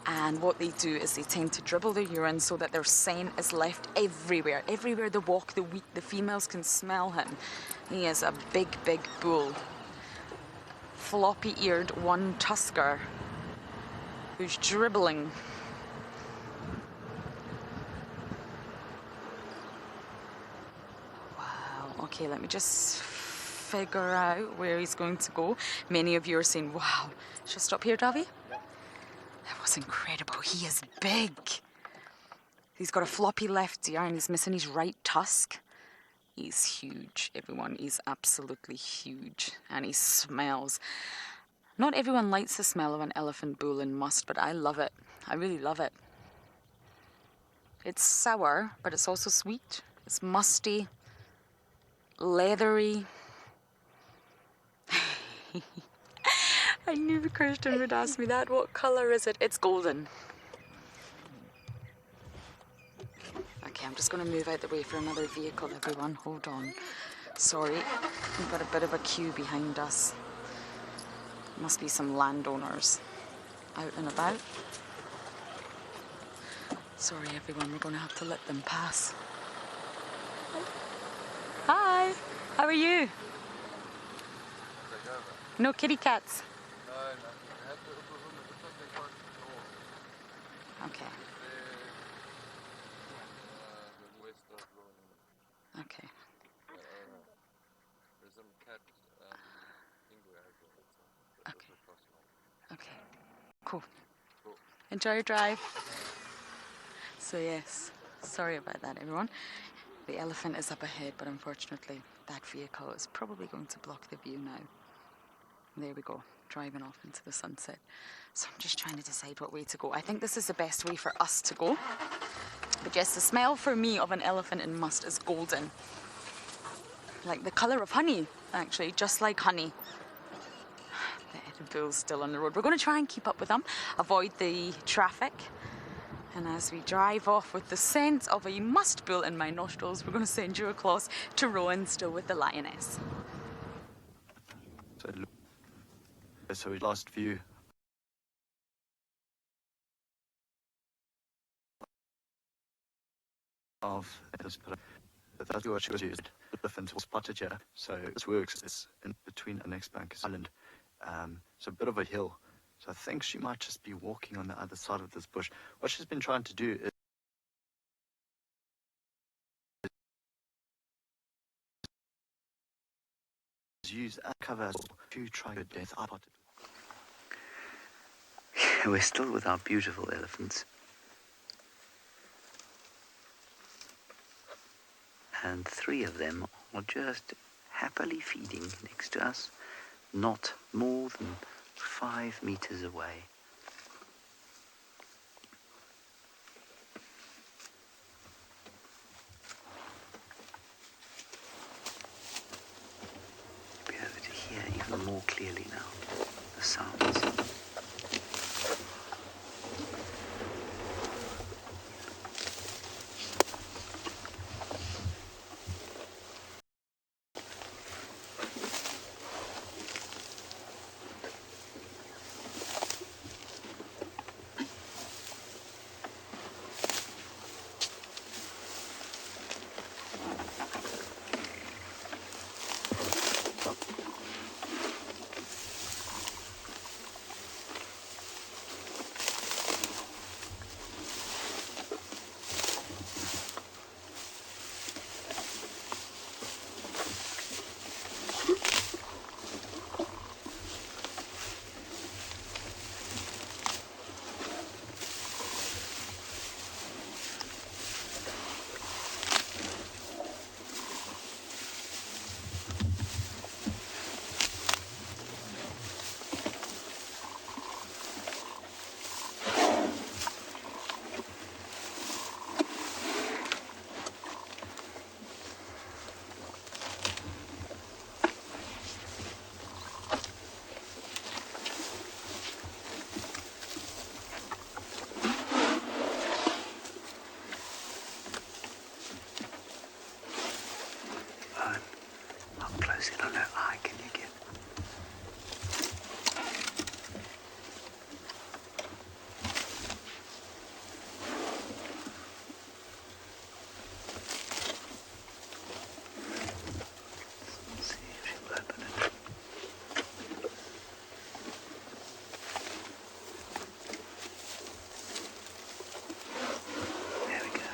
And what they do is they tend to dribble their urine so that their scent is left everywhere. Everywhere they walk, the females can smell him. He is a big, big bull. Floppy-eared one-tusker who's dribbling. Okay, let me just figure out where he's going to go. Many of you are saying, wow. Should I stop here, Davy? That was incredible. He is big. He's got a floppy left ear and he's missing his right tusk. He's huge, everyone. He's absolutely huge. And he smells. Not everyone likes the smell of an elephant bull in Musth, but I love it. I really love it. It's sour, but it's also sweet. It's musty. Leathery. I knew Christian would ask me that. What colour is it? It's golden. Okay, I'm just going to move out the way for another vehicle, everyone. Hold on. Sorry, we've got a bit of a queue behind us. Must be some landowners out and about. Sorry, everyone, we're going to have to let them pass. Hi, how are you? No kitty cats? Okay. Okay. Okay. Okay. Cool. Enjoy your drive. So yes, sorry about that, everyone. The elephant is up ahead, but unfortunately that vehicle is probably going to block the view now. There we go, driving off into the sunset. So I'm just trying to decide what way to go. I think this is the best way for us to go. But yes, the smell for me of an elephant in Musth is golden. Like the colour of honey, actually, just like honey. The bull's still on the road. We're going to try and keep up with them, avoid the traffic. And as we drive off with the scent of a Musth bull in my nostrils, we're going to send you across to Rowan, still with the lioness. So we lost view of this, but that's what she was used. Elephant was spotted here, so this works. It's in between the next bank is island, so a bit of a hill. So I think she might just be walking on the other side of this bush. What she's been trying to do is use cover to try to death. We're still with our beautiful elephants. And 3 of them are just happily feeding next to us, not more than 5 meters away. Be able to hear even more clearly now the sounds. How high can you get? Let's see if she'll open it. There we go.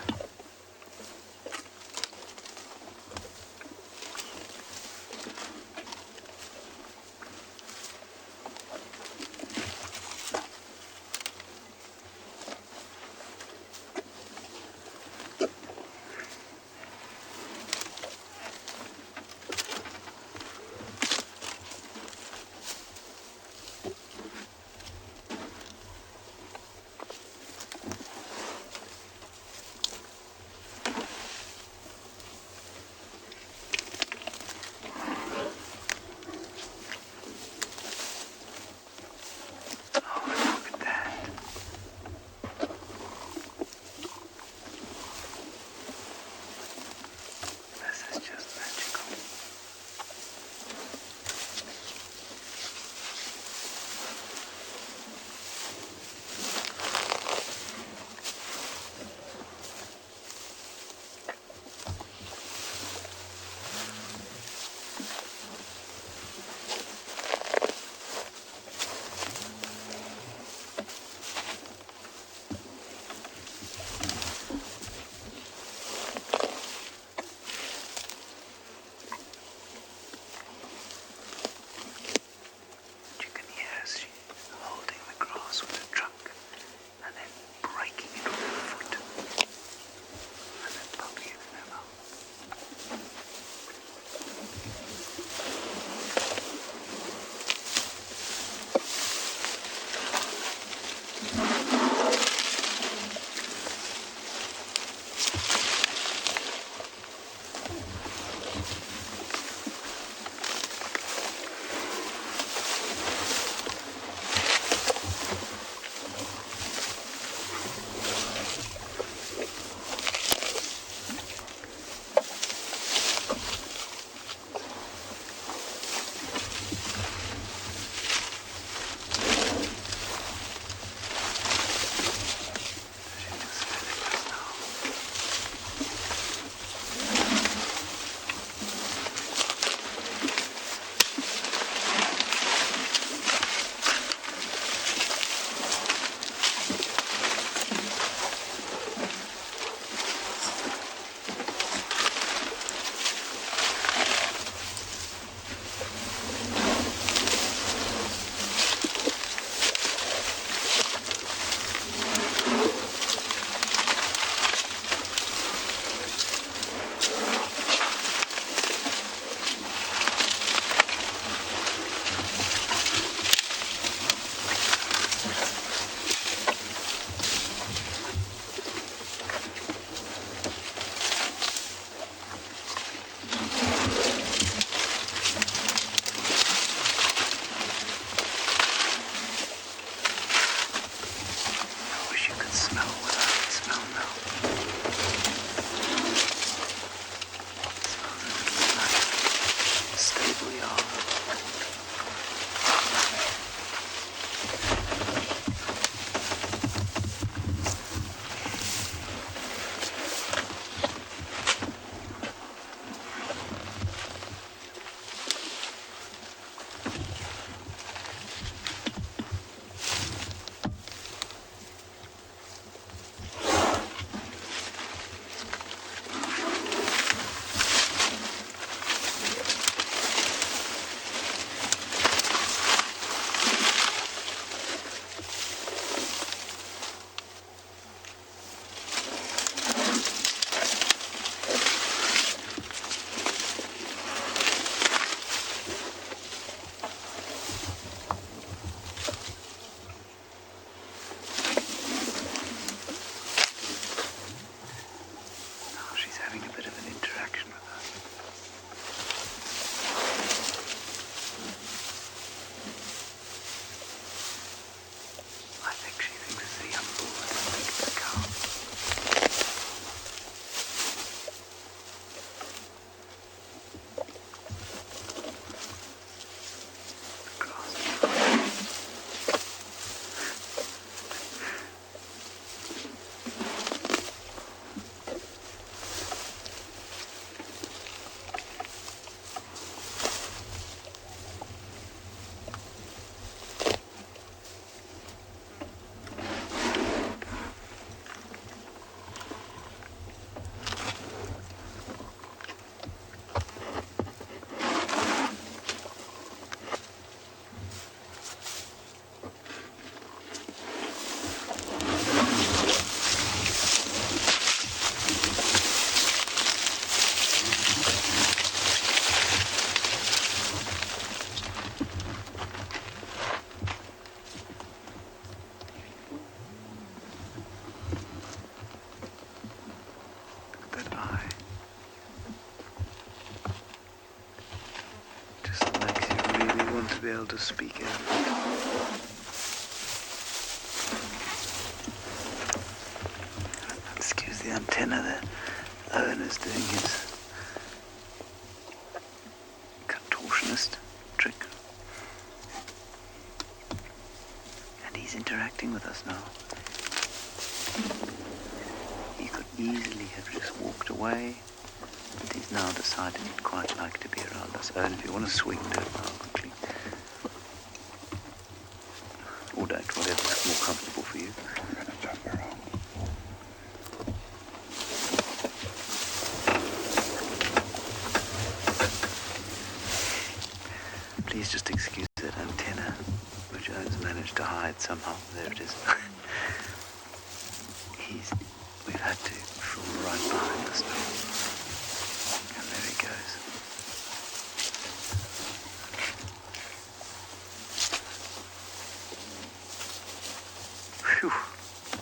we are. To be able to speak out. Excuse the antenna there. Owen is doing his contortionist trick. And he's interacting with us now. He could easily have just walked away, but he's now decided he'd quite like to be around us. Owen, if you want to swing, do it now quickly. Or don't, whatever's more comfortable for you. Please just excuse that antenna, which Owen's managed to hide somehow. There it is. We've had to fall right behind us now. And there he goes. Phew,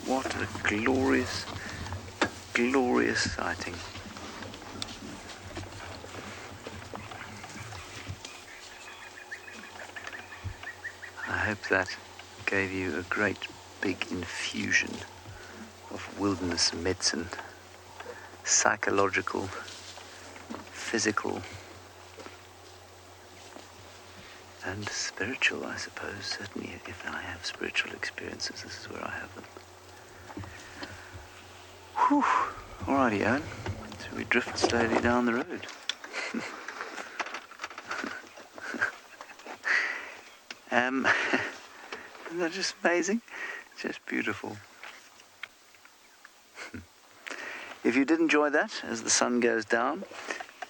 what a glorious, glorious sighting. I hope that gave you a great big infusion of wilderness medicine, psychological, physical, and spiritual, I suppose. Certainly, if I have spiritual experiences, this is where I have them. Whew. Alrighty, Owen. So we drift slowly down the road. Isn't that just amazing? Just beautiful. If you did enjoy that, as the sun goes down,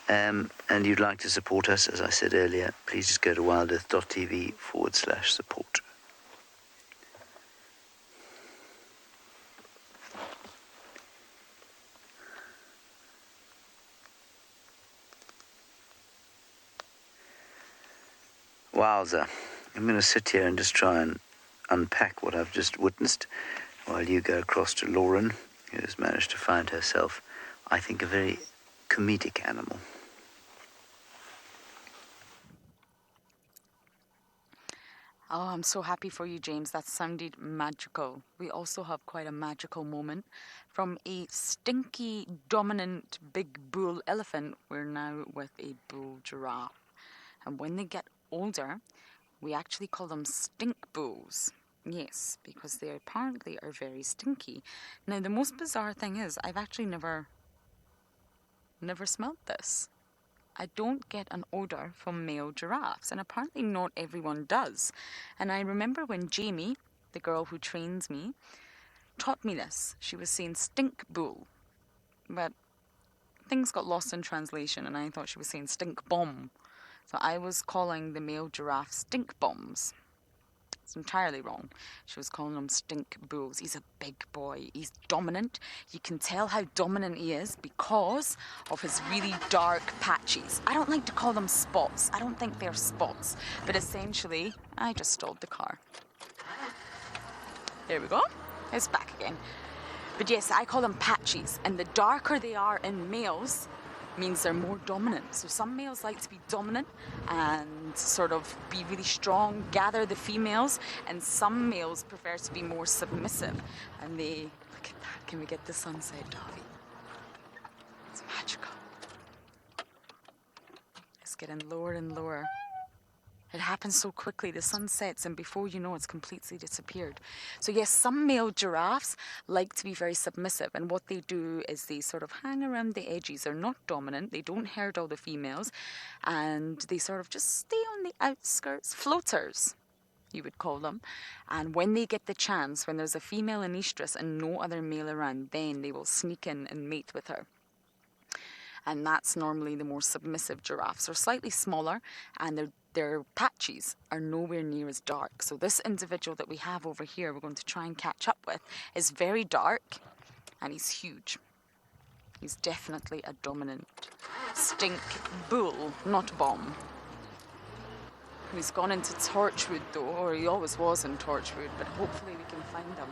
and you'd like to support us, as I said earlier, please just go to wildearth.tv/support. Wowza. I'm going to sit here and just try and unpack what I've just witnessed while you go across to Lauren, who has managed to find herself, I think, a very comedic animal. Oh, I'm so happy for you, James. That sounded magical. We also have quite a magical moment. From a stinky, dominant, big bull elephant, we're now with a bull giraffe. And when they get older, we actually call them stink bulls. Yes, because they apparently are very stinky. Now, the most bizarre thing is I've actually never smelled this. I don't get an odour from male giraffes, and apparently not everyone does. And I remember when Jamie, the girl who trains me, taught me this. She was saying stink bull, but things got lost in translation and I thought she was saying stink bomb. So I was calling the male giraffe stink bombs. It's entirely wrong. She was calling him stink bulls. He's a big boy. He's dominant. You can tell how dominant he is because of his really dark patches. I don't like to call them spots. I don't think they're spots. But essentially, I just stalled the car. There we go. It's back again. But yes, I call them patches. And the darker they are in males means they're more dominant. So some males like to be dominant and sort of be really strong, gather the females, and some males prefer to be more submissive. And they, look at that, can we get the sunset, Davy? It's magical. It's getting lower and lower. It happens so quickly, the sun sets, and before you know it's completely disappeared. So yes, some male giraffes like to be very submissive, and what they do is they sort of hang around the edges. They're not dominant, they don't herd all the females, and they sort of just stay on the outskirts, floaters, you would call them. And when they get the chance, when there's a female in estrus and no other male around, then they will sneak in and mate with her. And that's normally the more submissive giraffes. They're slightly smaller, and their patches are nowhere near as dark. So this individual that we have over here, we're going to try and catch up with, is very dark, and he's huge. He's definitely a dominant stink bull, not bomb. He's gone into Torchwood though, or he always was in Torchwood, but hopefully we can find him.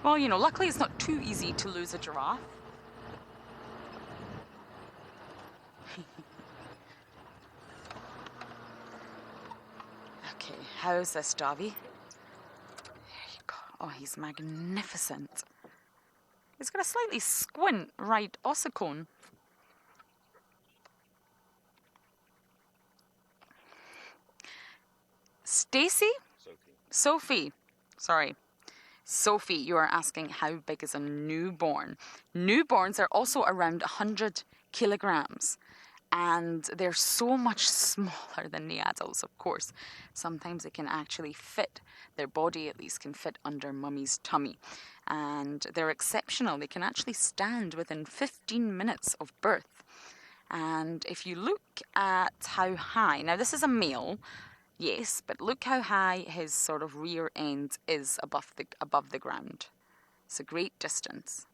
Well, you know, luckily it's not too easy to lose a giraffe. Okay, how's this, Davy? There you go. Oh, he's magnificent. He's got a slightly squint right ossicone. Stacy? Sophie. Sorry. Sophie, you are asking how big is a newborn. Newborns are also around 100 kilograms, and they're so much smaller than the adults, of course. Sometimes they can actually fit, their body at least can fit under mummy's tummy. And they're exceptional. They can actually stand within 15 minutes of birth. And if you look at how high, now this is a male, yes, but look how high his sort of rear end is above the ground. It's a great distance.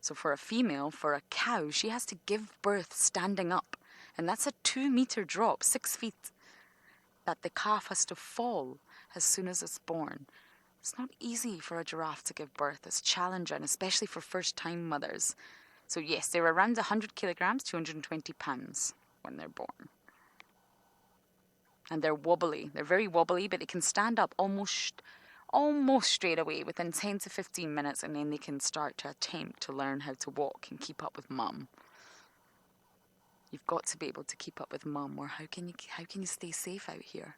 So for a female, for a cow, she has to give birth standing up. And that's a 2-meter drop, 6 feet, that the calf has to fall as soon as it's born. It's not easy for a giraffe to give birth. It's challenging, especially for first-time mothers. So yes, they're around 100 kilograms, 220 pounds when they're born. And they're wobbly. They're very wobbly, but they can stand up almost straight away within 10 to 15 minutes, and then they can start to attempt to learn how to walk and keep up with mum. You've got to be able to keep up with mum, or how can you stay safe out here?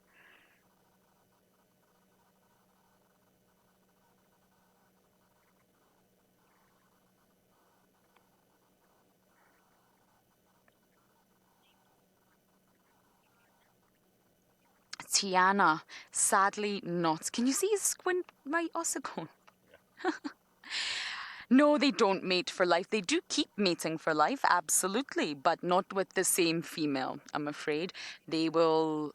Tiana, sadly not. Can you see his squint right ossicone? Yeah. No, they don't mate for life. They do keep mating for life, absolutely, but not with the same female, I'm afraid. They will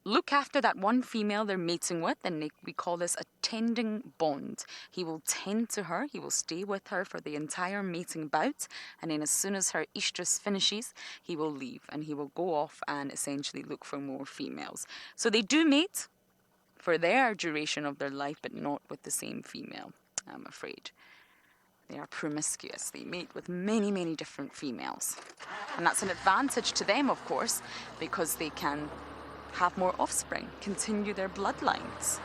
look after that one female they're mating with, and we call this a tending bond. He will tend to her, he will stay with her for the entire mating bout, and then as soon as her estrus finishes, he will leave, and he will go off and essentially look for more females. So they do mate for their duration of their life, but not with the same female, I'm afraid. They are promiscuous. They mate with many, many different females. And that's an advantage to them, of course, because they can have more offspring, continue their bloodlines.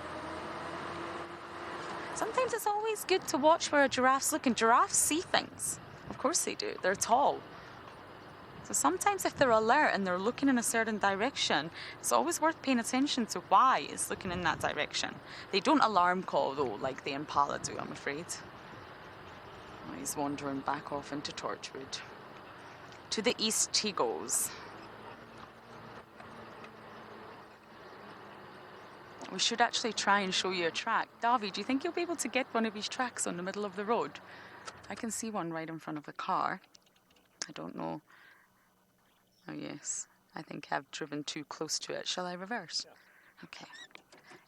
Sometimes it's always good to watch where a giraffe's looking. Giraffes see things. Of course they do. They're tall. So sometimes if they're alert and they're looking in a certain direction, it's always worth paying attention to why it's looking in that direction. They don't alarm call though, like the impala do, I'm afraid. Oh, he's wandering back off into Torchwood. To the east he goes. We should actually try and show you a track. Davy, do you think you'll be able to get one of these tracks on the middle of the road? I can see one right in front of the car. I don't know. Oh, yes. I think I've driven too close to it. Shall I reverse? Yeah. Okay.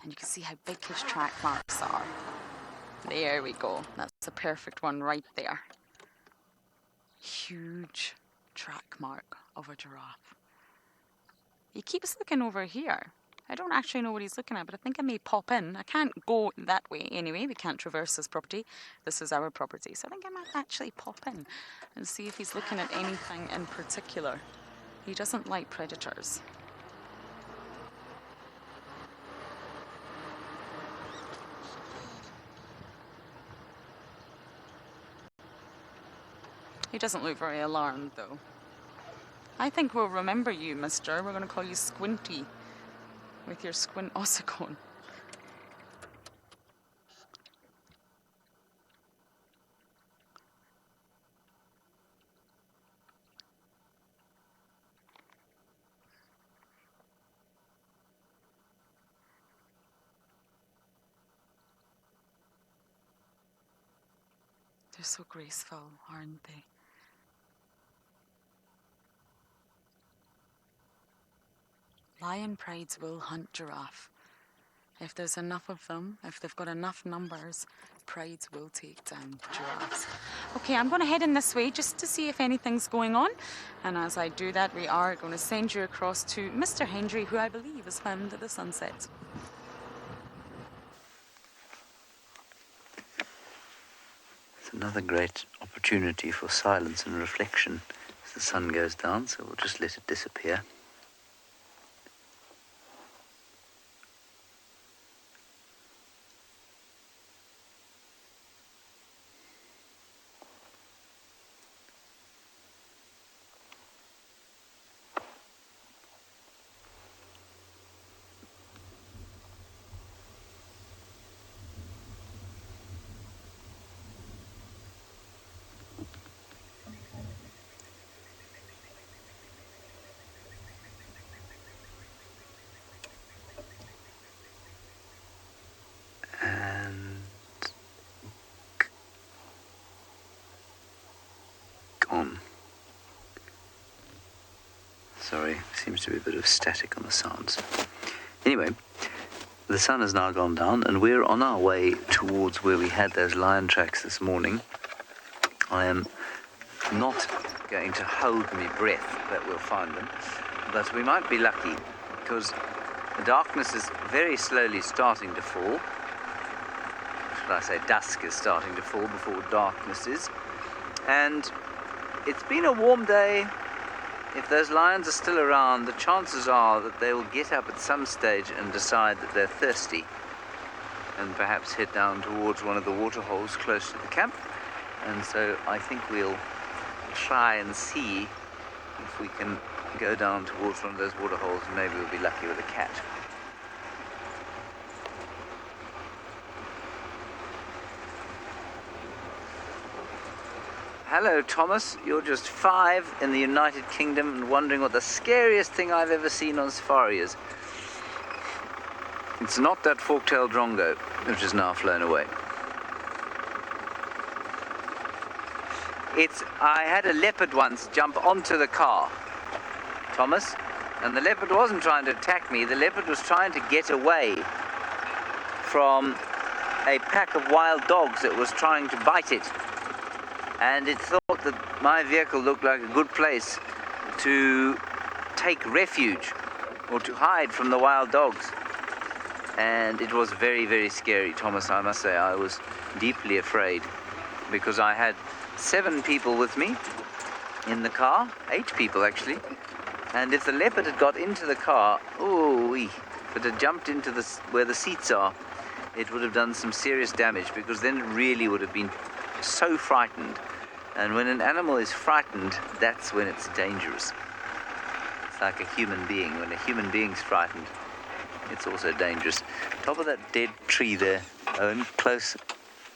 And you can see how big his track marks are. There we go. That's the perfect one right there. Huge track mark of a giraffe. He keeps looking over here. I don't actually know what he's looking at, but I think I may pop in. I can't go that way anyway. We can't traverse this property. This is our property. So I think I might actually pop in and see if he's looking at anything in particular. He doesn't like predators. He doesn't look very alarmed, though. I think we'll remember you, mister. We're going to call you Squinty. With your squint ossicone. They're so graceful, aren't they? Lion prides will hunt giraffe. If there's enough of them, if they've got enough numbers, prides will take down giraffes. Okay, I'm going to head in this way just to see if anything's going on. And as I do that, we are going to send you across to Mr. Hendry, who I believe is found at the sunset. It's another great opportunity for silence and reflection as the sun goes down, so we'll just let it disappear. Sorry, seems to be a bit of static on the sounds. Anyway, the sun has now gone down and we're on our way towards where we had those lion tracks this morning. I am not going to hold my breath that we'll find them, but we might be lucky because the darkness is very slowly starting to fall. Should I say dusk is starting to fall before darkness is. And it's been a warm day. If those lions are still around, the chances are that they will get up at some stage and decide that they're thirsty and perhaps head down towards one of the waterholes close to the camp. And so I think we'll try and see if we can go down towards one of those waterholes and maybe we'll be lucky with a cat. Hello, Thomas. You're just 5 in the United Kingdom and wondering what the scariest thing I've ever seen on safari is. It's not that fork-tailed drongo, which is now flown away. I had a leopard once jump onto the car, Thomas, and the leopard wasn't trying to attack me. The leopard was trying to get away from a pack of wild dogs that was trying to bite it. And it thought that my vehicle looked like a good place to take refuge or to hide from the wild dogs. And it was very, very scary, Thomas, I must say. I was deeply afraid because I had 7 people with me in the car, 8 people actually. And if the leopard had got into the car, if it had jumped into where the seats are, it would have done some serious damage because then it really would have been so frightened And when an animal is frightened, that's when it's dangerous. It's like a human being. When a human being's frightened, it's also dangerous. Top of that dead tree there, Owen, close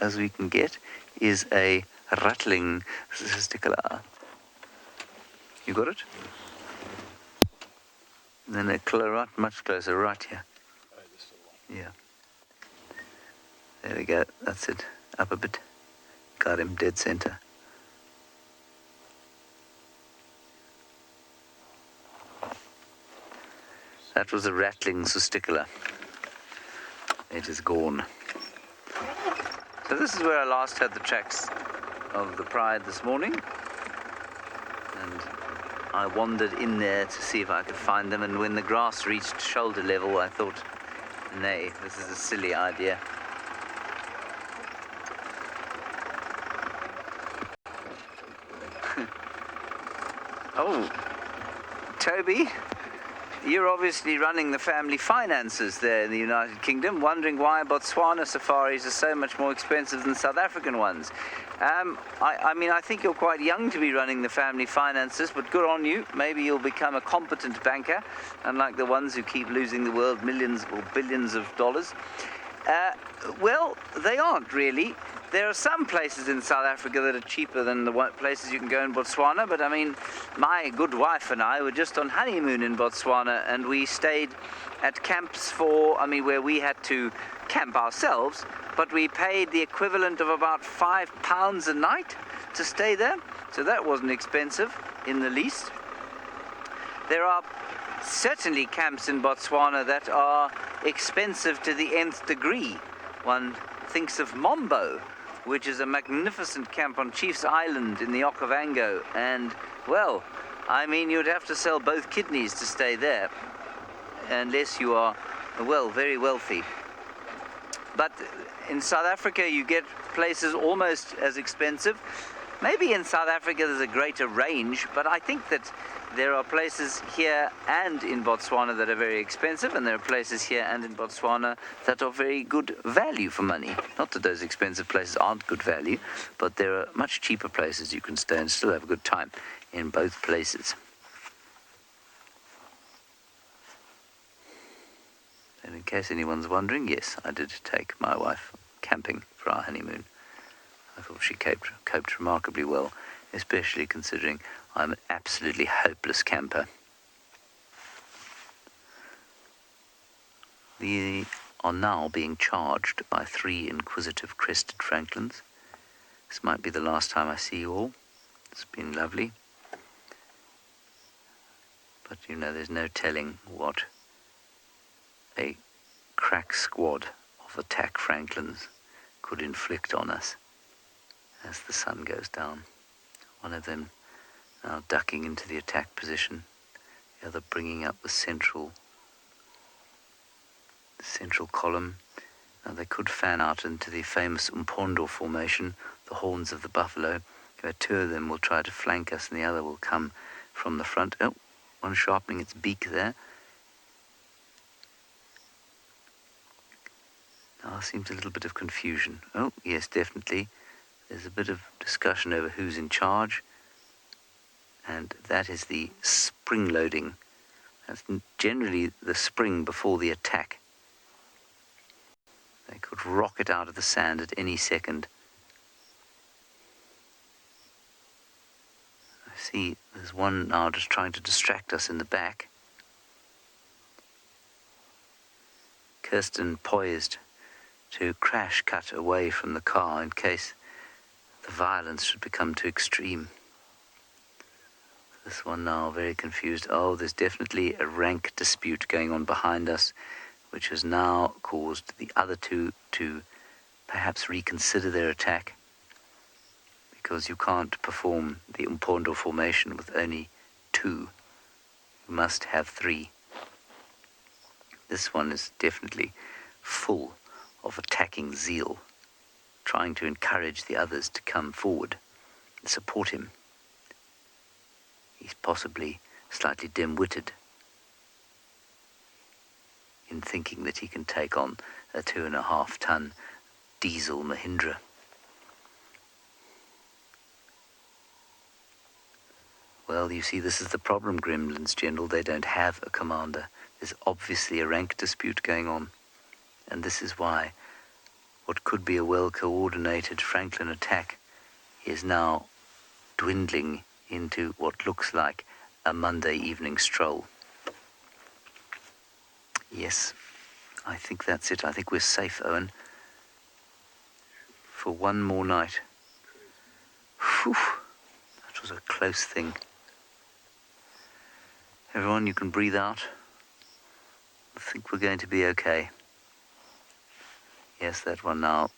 as we can get, is a rattling stickler. You got it? Then a much closer, right here. Yeah. There we go. That's it. Up a bit. Got him dead center. That was a rattling susticola. It is gone. So this is where I last had the tracks of the pride this morning. And I wandered in there to see if I could find them. And when the grass reached shoulder level, I thought, nay, this is a silly idea. Oh, Toby, you're obviously running the family finances there in the United Kingdom, wondering why Botswana safaris are so much more expensive than South African ones. I mean, I think you're quite young to be running the family finances, but good on you. Maybe you'll become a competent banker, unlike the ones who keep losing the world millions or billions of dollars. Well, they aren't really. There are some places in South Africa that are cheaper than the places you can go in Botswana, but I mean, my good wife and I were just on honeymoon in Botswana, and we stayed at camps where we had to camp ourselves, but we paid the equivalent of about £5 a night to stay there, so that wasn't expensive in the least. There are certainly camps in Botswana that are expensive to the nth degree. One thinks of Mombo, which is a magnificent camp on Chief's Island in the Okavango, and, well, I mean, you'd have to sell both kidneys to stay there, unless you are, well, very wealthy. But in South Africa, you get places almost as expensive. Maybe in South Africa there's a greater range, but I think that there are places here and in Botswana that are very expensive, and there are places here and in Botswana that are very good value for money. Not that those expensive places aren't good value, but there are much cheaper places you can stay and still have a good time in both places. And in case anyone's wondering, yes, I did take my wife camping for our honeymoon. I thought she coped remarkably well, especially considering I'm an absolutely hopeless camper. They are now being charged by 3 inquisitive crested franklins. This might be the last time I see you all. It's been lovely. But, you know, there's no telling what a crack squad of attack franklins could inflict on us as the sun goes down. One of them now ducking into the attack position, the other bringing up the central column. Now they could fan out into the famous Umpondo formation, the horns of the buffalo, where 2 of them will try to flank us and the other will come from the front. Oh, one sharpening its beak there. Now there seems a little bit of confusion. Oh, yes, definitely. There's a bit of discussion over who's in charge, and that is the spring loading. That's generally the spring before the attack. They could rocket out of the sand at any second. I see there's one now just trying to distract us in the back. Kirsten poised to crash cut away from the car in case the violence should become too extreme. This one now very confused. Oh, there's definitely a rank dispute going on behind us, which has now caused the other 2 to perhaps reconsider their attack, because you can't perform the Umpondo formation with only 2. You must have 3. This one is definitely full of attacking zeal, trying to encourage the others to come forward and support him. He's possibly slightly dim-witted in thinking that he can take on a 2.5-ton diesel Mahindra. Well, you see, this is the problem, Gremlins General. They don't have a commander. There's obviously a rank dispute going on. And this is why what could be a well-coordinated Franklin attack is now dwindling into what looks like a Monday evening stroll. Yes, I think that's it. I think we're safe, Owen, for one more night. Whew, that was a close thing. Everyone, you can breathe out. I think we're going to be okay. Yes, that one now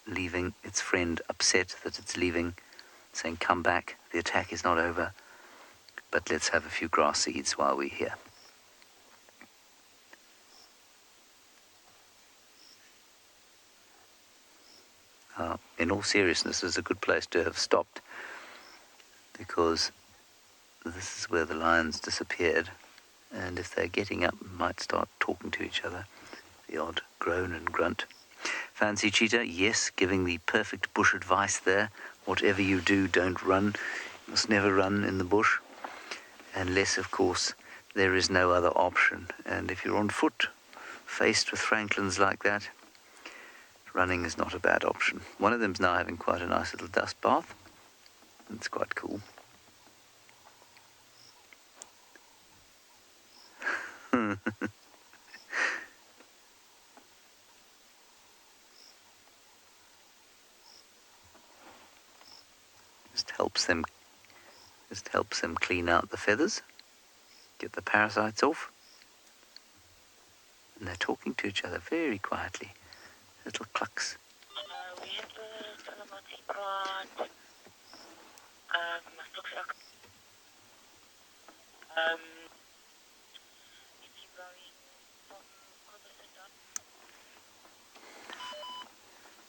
leaving its friend, upset that it's leaving, saying, come back, the attack is not over, but let's have a few grass seeds while we're here. In all seriousness, this is a good place to have stopped, because this is where the lions disappeared, and if they're getting up, might start talking to each other, the odd groan and grunt. Fancy Cheetah, yes, giving the perfect bush advice there. Whatever you do, don't run. You must never run in the bush, unless, of course, there is no other option. And if you're on foot, faced with Franklins like that, running is not a bad option. One of them's now having quite a nice little dust bath. It's quite cool. Just helps them clean out the feathers, get the parasites off. And they're talking to each other very quietly. Little clucks.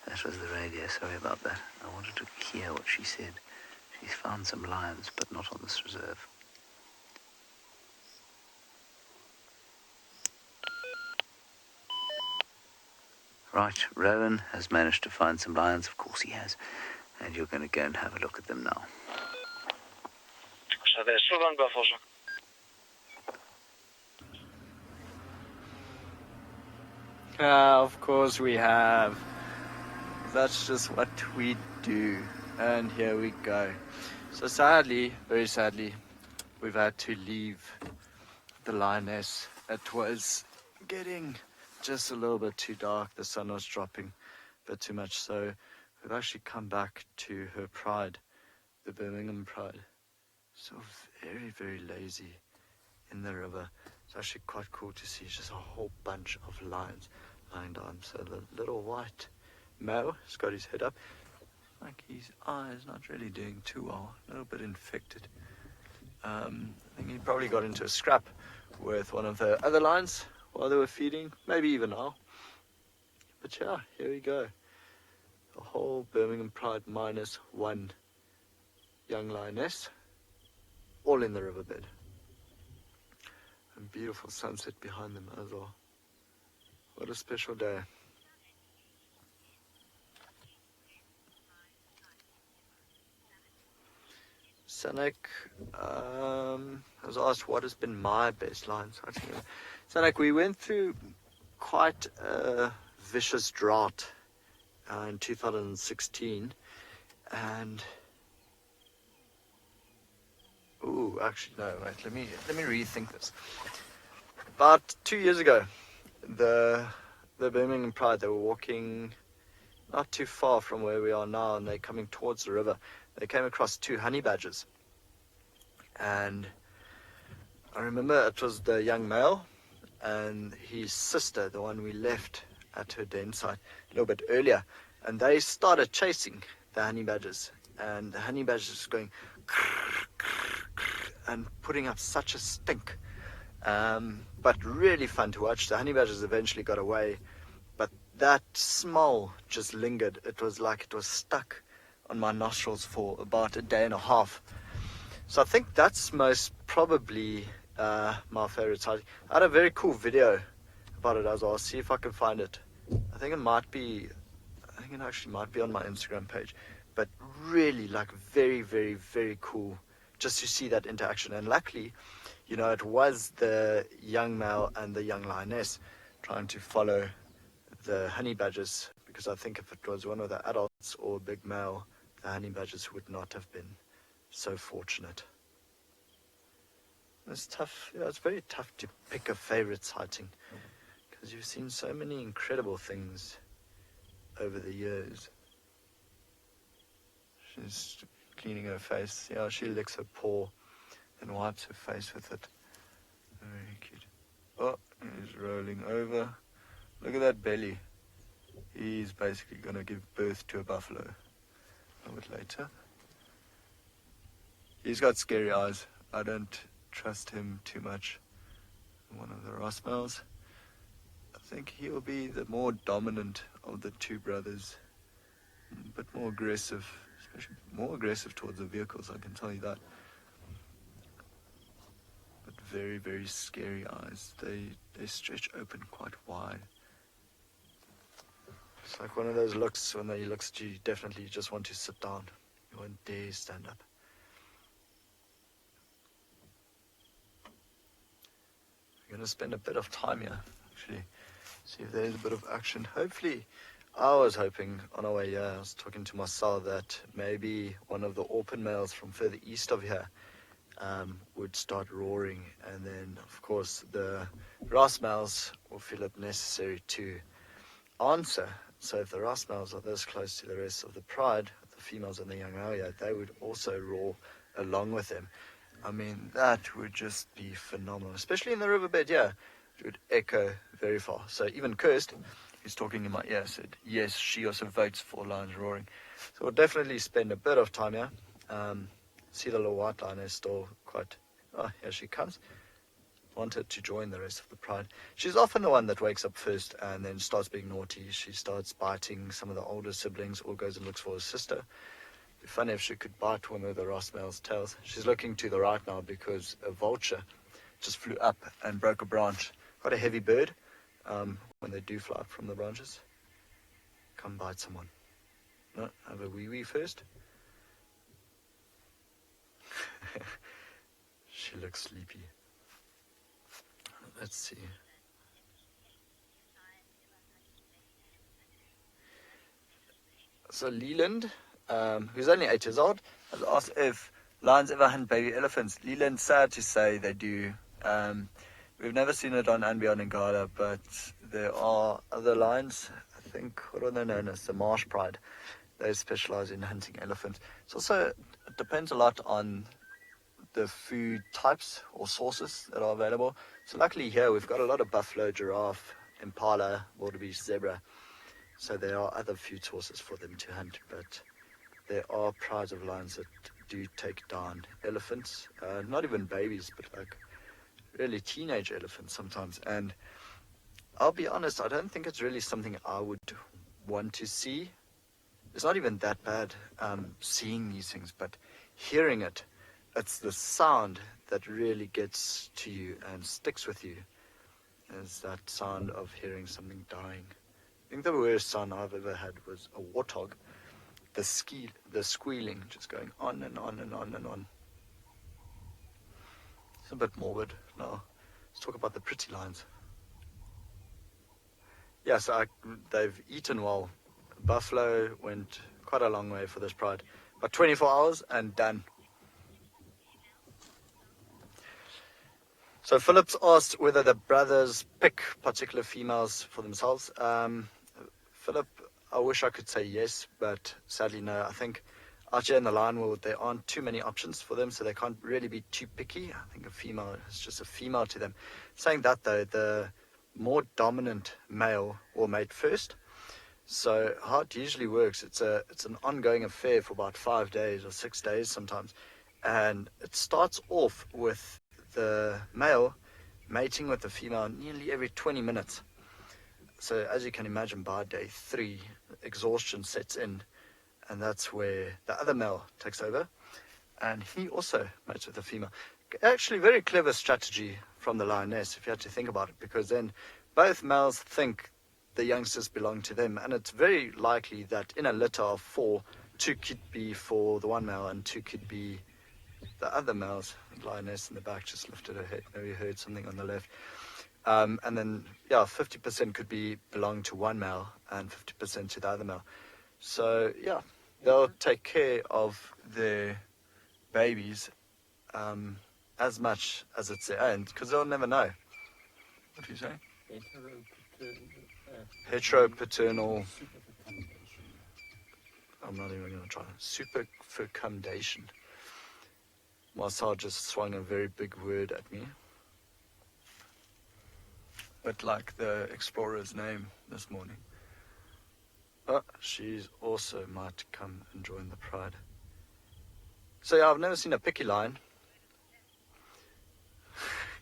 That was the radio, sorry about that. I wanted to hear what she said. She's found some lions, but not on this reserve. Right, Rowan has managed to find some lions, of course he has, and you're going to go and have a look at them now. Of course we have. That's just what we do. And here we go. So sadly, very sadly, we've had to leave the lioness. It was getting just a little bit too dark. The sun was dropping a bit too much. So we've actually come back to her pride, the Birmingham pride. So very, very lazy in the river. It's actually quite cool to see just a whole bunch of lions lying down. So the little white male has got his head up. Like his eyes not really doing too well, a little bit infected. I think he probably got into a scrap with one of the other lions while they were feeding, maybe even now. But yeah, here we go. The whole Birmingham Pride minus one young lioness, all in the riverbed. And beautiful sunset behind them as well. What a special day. Sanek has asked what has been my best lines. Sanek, we went through quite a vicious drought in 2016, and actually no, wait, let me rethink this. About 2 years ago, the Birmingham Pride, they were walking not too far from where we are now, and they're coming towards the river. They came across 2 honey badgers, and I remember it was the young male and his sister, the one we left at her den site a little bit earlier, and they started chasing the honey badgers, and the honey badgers going and putting up such a stink, but really fun to watch. The honey badgers eventually got away, but that smell just lingered. It was like it was stuck on my nostrils for about a day and a half. So I think that's most probably my favorite sighting. I had a very cool video about it as well. I'll see if I can find it. I think it actually might be on my Instagram page. But really, like, very, very, very cool just to see that interaction. And luckily, it was the young male and the young lioness trying to follow the honey badgers, because I think if it was one of the adults or a big male, the honey badgers would not have been so fortunate. It's tough. It's very tough to pick a favorite sighting, because you've seen so many incredible things over the years. She's cleaning her face. Yeah, she licks her paw and wipes her face with it. Very cute. Oh, he's rolling over. Look at that belly. He's basically going to give birth to a buffalo a bit later. He's got scary eyes. I don't trust him too much. One of the Ross males. I think he'll be the more dominant of the two brothers. A bit more aggressive, especially more aggressive towards the vehicles, I can tell you that. But very, very scary eyes. They stretch open quite wide. It's like one of those looks when he looks at you, definitely you just want to sit down. You won't dare stand up. We're going to spend a bit of time here, actually, see if there's a bit of action. Hopefully, I was hoping on our way here, I was talking to Marcel, that maybe one of the Orpin males from further east of here would start roaring, and then, of course, the Ross males will feel it necessary to answer. So if the Ross males are this close to the rest of the pride, the females and the young male here, they would also roar along with them. I mean, that would just be phenomenal, especially in the riverbed, yeah. It would echo very far. So even Kirst, who's talking in my ear, said, yes, she also votes for lions roaring. So we'll definitely spend a bit of time here. See the little white lioness still quite, oh, here she comes. Wanted to join the rest of the pride. She's often the one that wakes up first and then starts being naughty. She starts biting some of the older siblings, or goes and looks for her sister. It'd be funny if she could bite one of the Ross males' tails. She's looking to the right now because a vulture just flew up and broke a branch. Quite a heavy bird when they do fly up from the branches. Come bite someone. No, have a wee first. She looks sleepy. Let's see. So Leland, who's only 8 years old, has asked if lions ever hunt baby elephants. Leland, sad to say, they do. We've never seen it on andBeyond in Ngala, but there are other lions, I think, what are they known as? The marsh pride. They specialize in hunting elephants. It also depends a lot on the food types or sources that are available. So luckily here we've got a lot of buffalo, giraffe, impala, wildebeest, zebra. So there are other food sources for them to hunt, but there are prides of lions that do take down elephants, not even babies, but like really teenage elephants sometimes. And I'll be honest, I don't think it's really something I would want to see. It's not even that bad seeing these things, but hearing it, it's the sound that really gets to you and sticks with you, is that sound of hearing something dying. I think the worst sound I've ever had was a warthog, the squealing, just going on and on and on and on. It's a bit morbid now. Let's talk about the pretty lions. Yeah, so they've eaten well. Buffalo went quite a long way for this pride. About 24 hours and done. So Philip's asked whether the brothers pick particular females for themselves. Philip, I wish I could say yes, but sadly no. I think out here in the lion world there aren't too many options for them, so they can't really be too picky. I think a female is just a female to them. Saying that though, the more dominant male will mate first. So how it usually works, it's an ongoing affair for about 5 days or 6 days sometimes, and it starts off with the male mating with the female nearly every 20 minutes. So as you can imagine, by day 3, exhaustion sets in, and that's where the other male takes over, and he also mates with the female. Actually, very clever strategy from the lioness, if you had to think about it, because then both males think the youngsters belong to them, and it's very likely that in a litter of 4, 2 could be for the one male and 2 could be the other males, lioness in the back, just lifted her head. Maybe heard something on the left. And then, yeah, 50% could belong to one male and 50% to the other male. So, yeah, they'll take care of their babies as much as it's their own, because they'll never know. What do you say? Heteropaternal. I'm not even going to try. Superfecundation. Marcel just swung a very big word at me. But like the explorer's name this morning. But she's also might come and join the pride. So yeah, I've never seen a picky lion.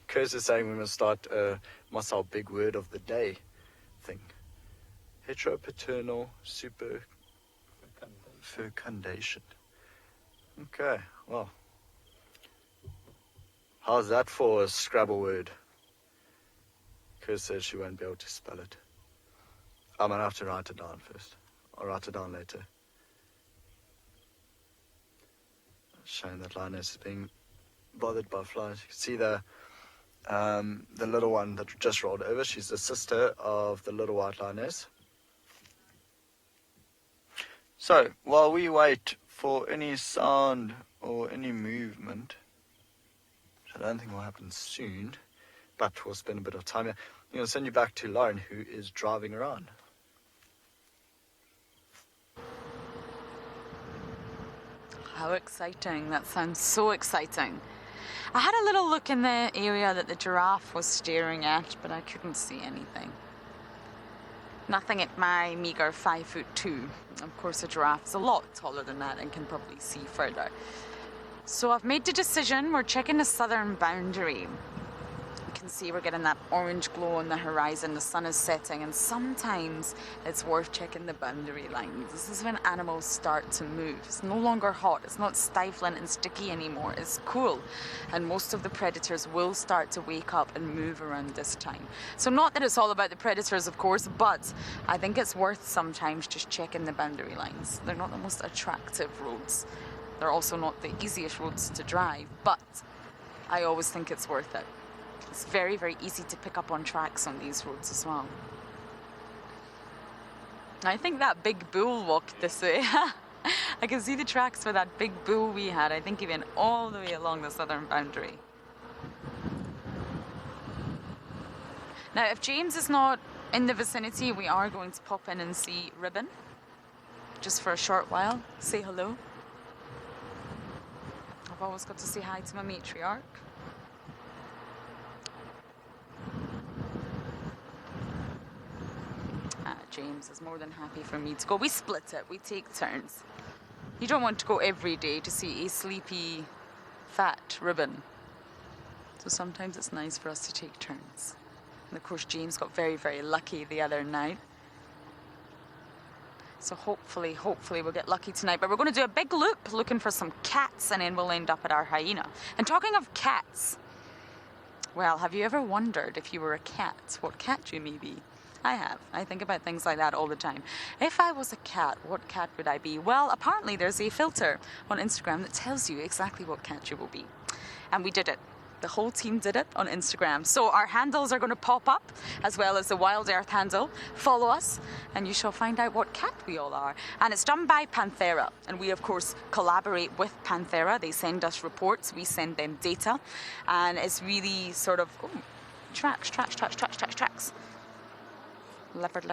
Curse is saying we must start a Marcel big word of the day thing. Heteropaternal superfecundation. Okay, well. How's that for a Scrabble word? Curse says she won't be able to spell it. I'm going to have to write it down first. I'll write it down later. Showing that lioness is being bothered by flies. You can see the little one that just rolled over. She's the sister of the little white lioness. So, while we wait for any sound or any movement, which I don't think will happen soon, but we'll spend a bit of time here, I'm going to send you back to Lauren, who is driving around. How exciting. That sounds so exciting. I had a little look in the area that the giraffe was staring at, but I couldn't see anything. Nothing at my meager 5'2". Of course, a giraffe's a lot taller than that and can probably see further. So I've made the decision. We're checking the southern boundary. You can see we're getting that orange glow on the horizon. The sun is setting, and sometimes it's worth checking the boundary lines. This is when animals start to move. It's no longer hot. It's not stifling and sticky anymore. It's cool, and most of the predators will start to wake up and move around this time. So not that it's all about the predators, of course, but I think it's worth sometimes just checking the boundary lines. They're not the most attractive roads. They're also not the easiest roads to drive, but I always think it's worth it. It's very, very easy to pick up on tracks on these roads as well. I think that big bull walked this way. I can see the tracks for that big bull we had. I think he went all the way along the southern boundary. Now, if James is not in the vicinity, we are going to pop in and see Ribbon. Just for a short while. Say hello. I've always got to say hi to my matriarch. James is more than happy for me to go. We split it. We take turns. You don't want to go every day to see a sleepy, fat Ribbon. So sometimes it's nice for us to take turns. And of course, James got very, very lucky the other night. So hopefully we'll get lucky tonight. But we're going to do a big loop looking for some cats, and then we'll end up at our hyena. And talking of cats, well, have you ever wondered if you were a cat, what cat you may be? I have. I think about things like that all the time. If I was a cat, what cat would I be? Well, apparently there's a filter on Instagram that tells you exactly what cat you will be. And we did it. The whole team did it on Instagram. So our handles are going to pop up, as well as the WildEarth handle. Follow us, and you shall find out what cat we all are. And it's done by Panthera. And we, of course, collaborate with Panthera. They send us reports. We send them data. And it's really sort of, ooh, tracks. Leopard.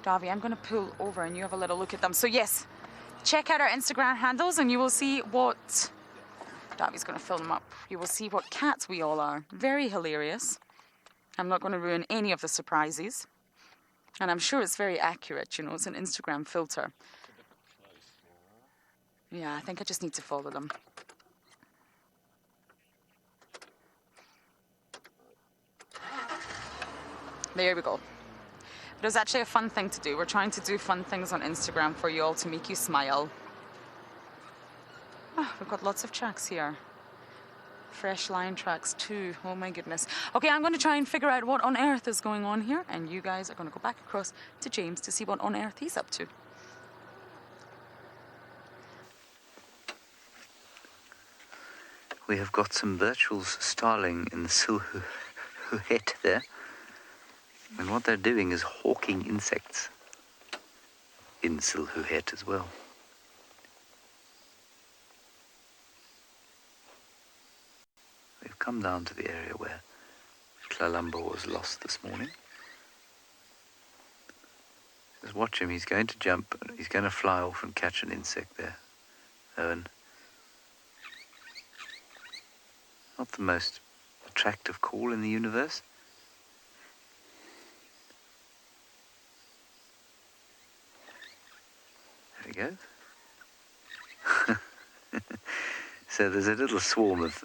Davy, I'm going to pull over and you have a little look at them. So yes, check out our Instagram handles and you will see what... Davy's going to fill them up. You will see what cats we all are. Very hilarious. I'm not going to ruin any of the surprises. And I'm sure it's very accurate, you know, it's an Instagram filter. Yeah, I think I just need to follow them. There we go. It was actually a fun thing to do. We're trying to do fun things on Instagram for you all to make you smile. Oh, we've got lots of tracks here. Fresh lion tracks too. Oh my goodness. Okay, I'm going to try and figure out what on earth is going on here, and you guys are going to go back across to James to see what on earth he's up to. we have got some virtual starling in the silhouette there. And what they're doing is hawking insects in silhouette as well. We've come down to the area where Columbo was lost this morning. Just watch him, he's going to jump, he's going to fly off and catch an insect there. Owen. Not the most attractive call in the universe. There he goes. So there's a little swarm of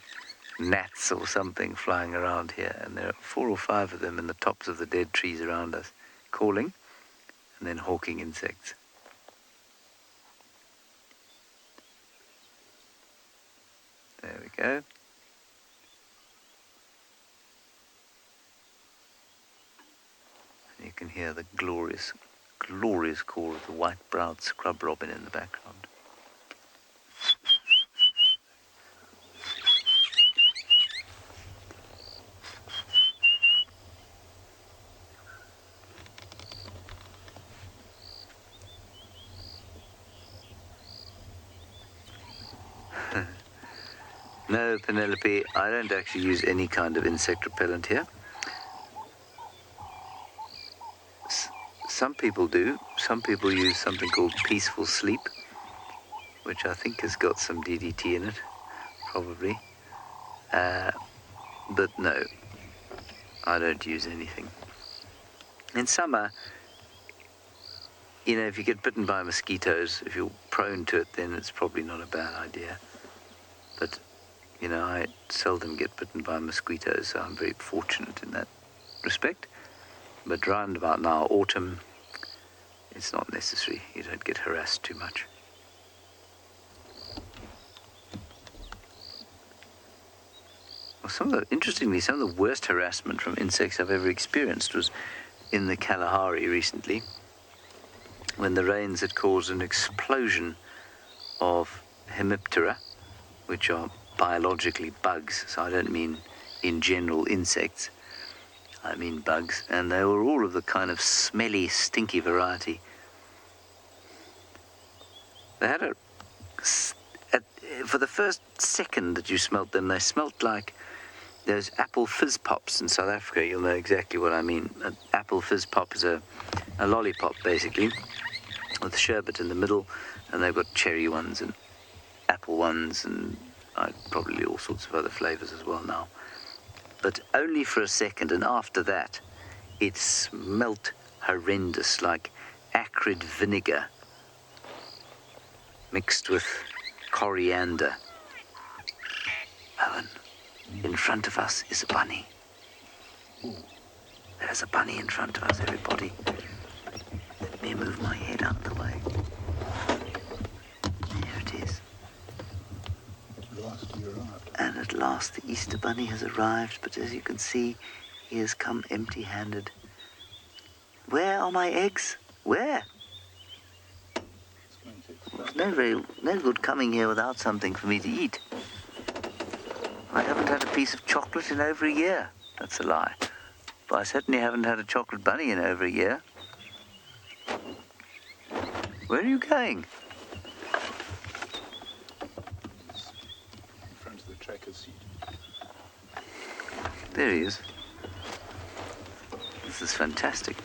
gnats or something flying around here, and there are 4 or 5 of them in the tops of the dead trees around us, calling and then hawking insects. There we go. And you can hear the glorious, glorious call of the white-browed scrub robin in the background. No, Penelope, I don't actually use any kind of insect repellent here. Some people do. Some people use something called Peaceful Sleep, which I think has got some DDT in it, probably. But no, I don't use anything. In summer, you know, if you get bitten by mosquitoes, if you're prone to it, then it's probably not a bad idea. But you know, I seldom get bitten by mosquitoes, so I'm very fortunate in that respect. But round about now, autumn, it's not necessary. You don't get harassed too much. Well, interestingly, some of the worst harassment from insects I've ever experienced was in the Kalahari recently, when the rains had caused an explosion of Hemiptera, which are biologically bugs, so I don't mean in general insects, I mean bugs, and they were all of the kind of smelly, stinky variety. They had for the first second that you smelt them, they smelt like those apple fizz pops in South Africa. You'll know exactly what I mean. An apple fizz pop is a lollipop, basically, with sherbet in the middle, and they've got cherry ones and apple ones and probably all sorts of other flavors as well now. But only for a second, and after that, it smelt horrendous, like acrid vinegar mixed with coriander. Owen, in front of us is a bunny. There's a bunny in front of us, everybody. Let me move my head out of the way. There it is. And at last the Easter Bunny has arrived, but as you can see, he has come empty-handed. Where are my eggs? Where? It's no good coming here without something for me to eat. I haven't had a piece of chocolate in over a year. That's a lie. But I certainly haven't had a chocolate bunny in over a year. Where are you going? There he is. This is fantastic.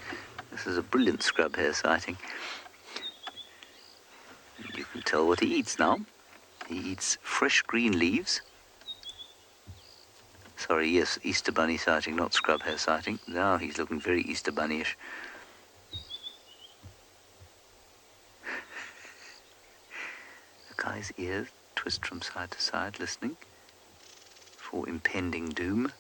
This is a brilliant scrub hare sighting. You can tell what he eats now. He eats fresh green leaves. Sorry, yes, Easter Bunny sighting, not scrub hare sighting. Now he's looking very Easter Bunny-ish. The guy's ears twist from side to side, listening for impending doom.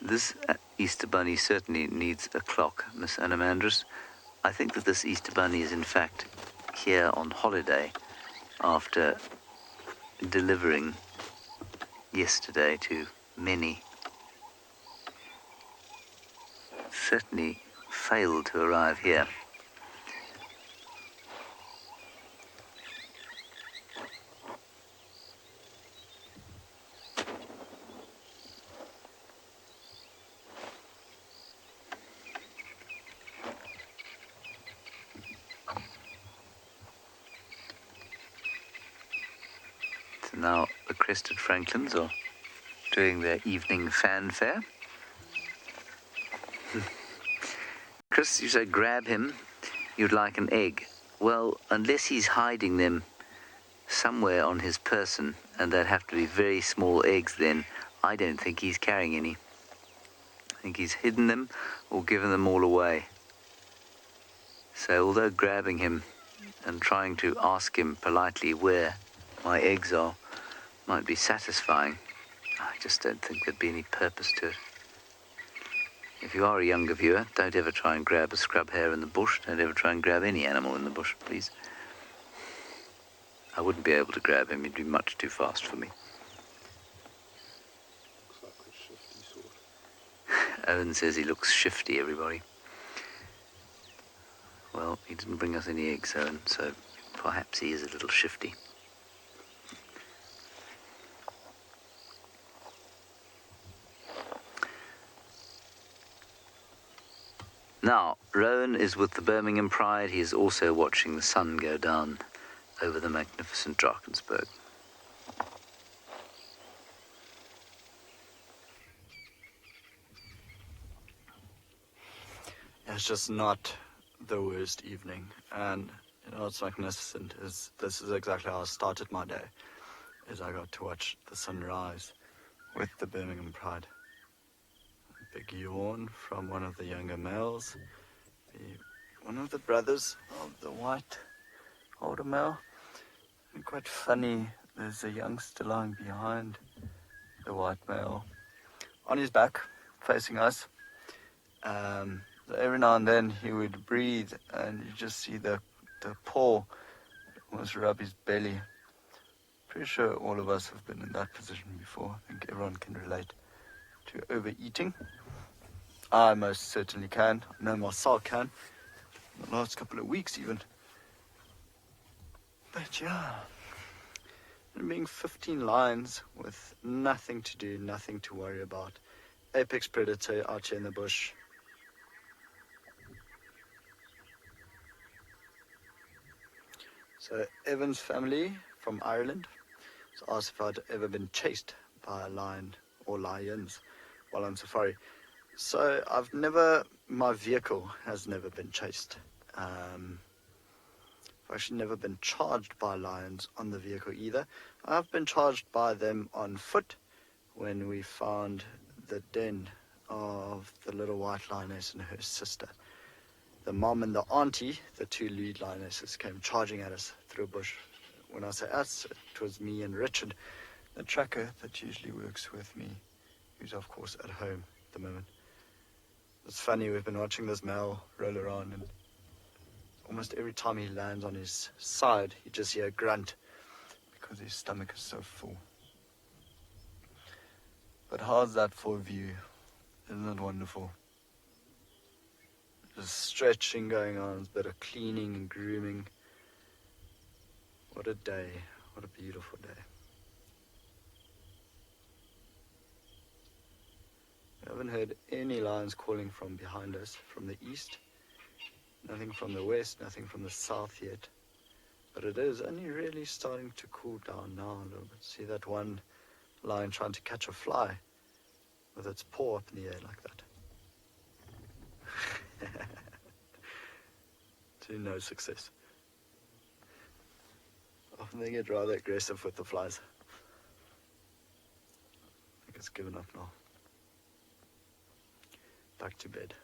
This Easter Bunny certainly needs a clock, Miss Anamandris. I think that this Easter Bunny is in fact here on holiday after delivering yesterday to many. Certainly failed to arrive here. So now the crested franklins are doing their evening fanfare. Chris, you say grab him, you'd like an egg. Well, unless he's hiding them somewhere on his person, and they'd have to be very small eggs then, I don't think he's carrying any. I think he's hidden them or given them all away. So although grabbing him and trying to ask him politely where my eggs are might be satisfying, I just don't think there'd be any purpose to it. If you are a younger viewer, don't ever try and grab a scrub hare in the bush. Don't ever try and grab any animal in the bush, please. I wouldn't be able to grab him. He'd be much too fast for me. Looks like a shifty sort. Owen says he looks shifty, everybody. Well, he didn't bring us any eggs, Owen, so perhaps he is a little shifty. Now, Rowan is with the Birmingham Pride. He is also watching the sun go down over the magnificent Drakensberg. It's just not the worst evening, and you know what's magnificent is this is exactly how I started my day, is I got to watch the sunrise with the Birmingham Pride. A big yawn from one of the younger males, one of the brothers of the white older male. And quite funny, there's a youngster lying behind the white male on his back facing us. So every now and then he would breathe and you just see the paw almost rub his belly. Pretty sure all of us have been in that position before. I think everyone can relate to overeating. I most certainly can. I know Marcel can. The last couple of weeks even. But yeah, and being 15 lions with nothing to do, nothing to worry about. Apex predator out here in the bush. So Evan's family from Ireland was asked if I'd ever been chased by a lion or lions while on safari. So my vehicle has never been chased. I've actually never been charged by lions on the vehicle either. I've been charged by them on foot when we found the den of the little white lioness and her sister. The mom and the auntie, the two lead lionesses, came charging at us through a bush. When I say us, it was me and Richard, the tracker that usually works with me, who's of course at home at the moment. It's funny, we've been watching this male roll around, and almost every time he lands on his side, you just hear a grunt because his stomach is so full. But how's that for a view? Isn't it wonderful? There's stretching going on, a bit of cleaning and grooming. What a day, what a beautiful day. I haven't heard any lions calling from behind us, from the east. Nothing from the west, nothing from the south yet. But it is only really starting to cool down now a little bit. See that one lion trying to catch a fly with its paw up in the air like that. To no success. Often they get rather aggressive with the flies. I think it's given up now. Back to bed.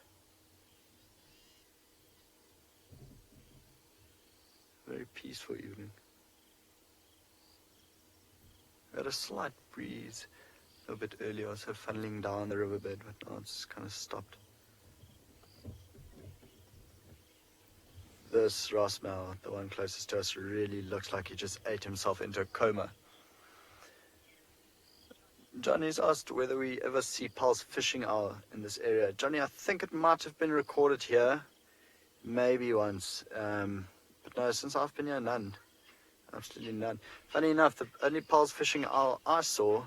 Very peaceful evening. We had a slight breeze a little bit earlier, also funneling down the riverbed, but now it's kind of stopped. This Rasmal, the one closest to us, really looks like he just ate himself into a coma. Johnny's asked whether we ever see Paul's fishing owl in this area. Johnny, I think it might have been recorded here, maybe once, but no, since I've been here, none. Absolutely none. Funny enough, the only Paul's fishing owl I saw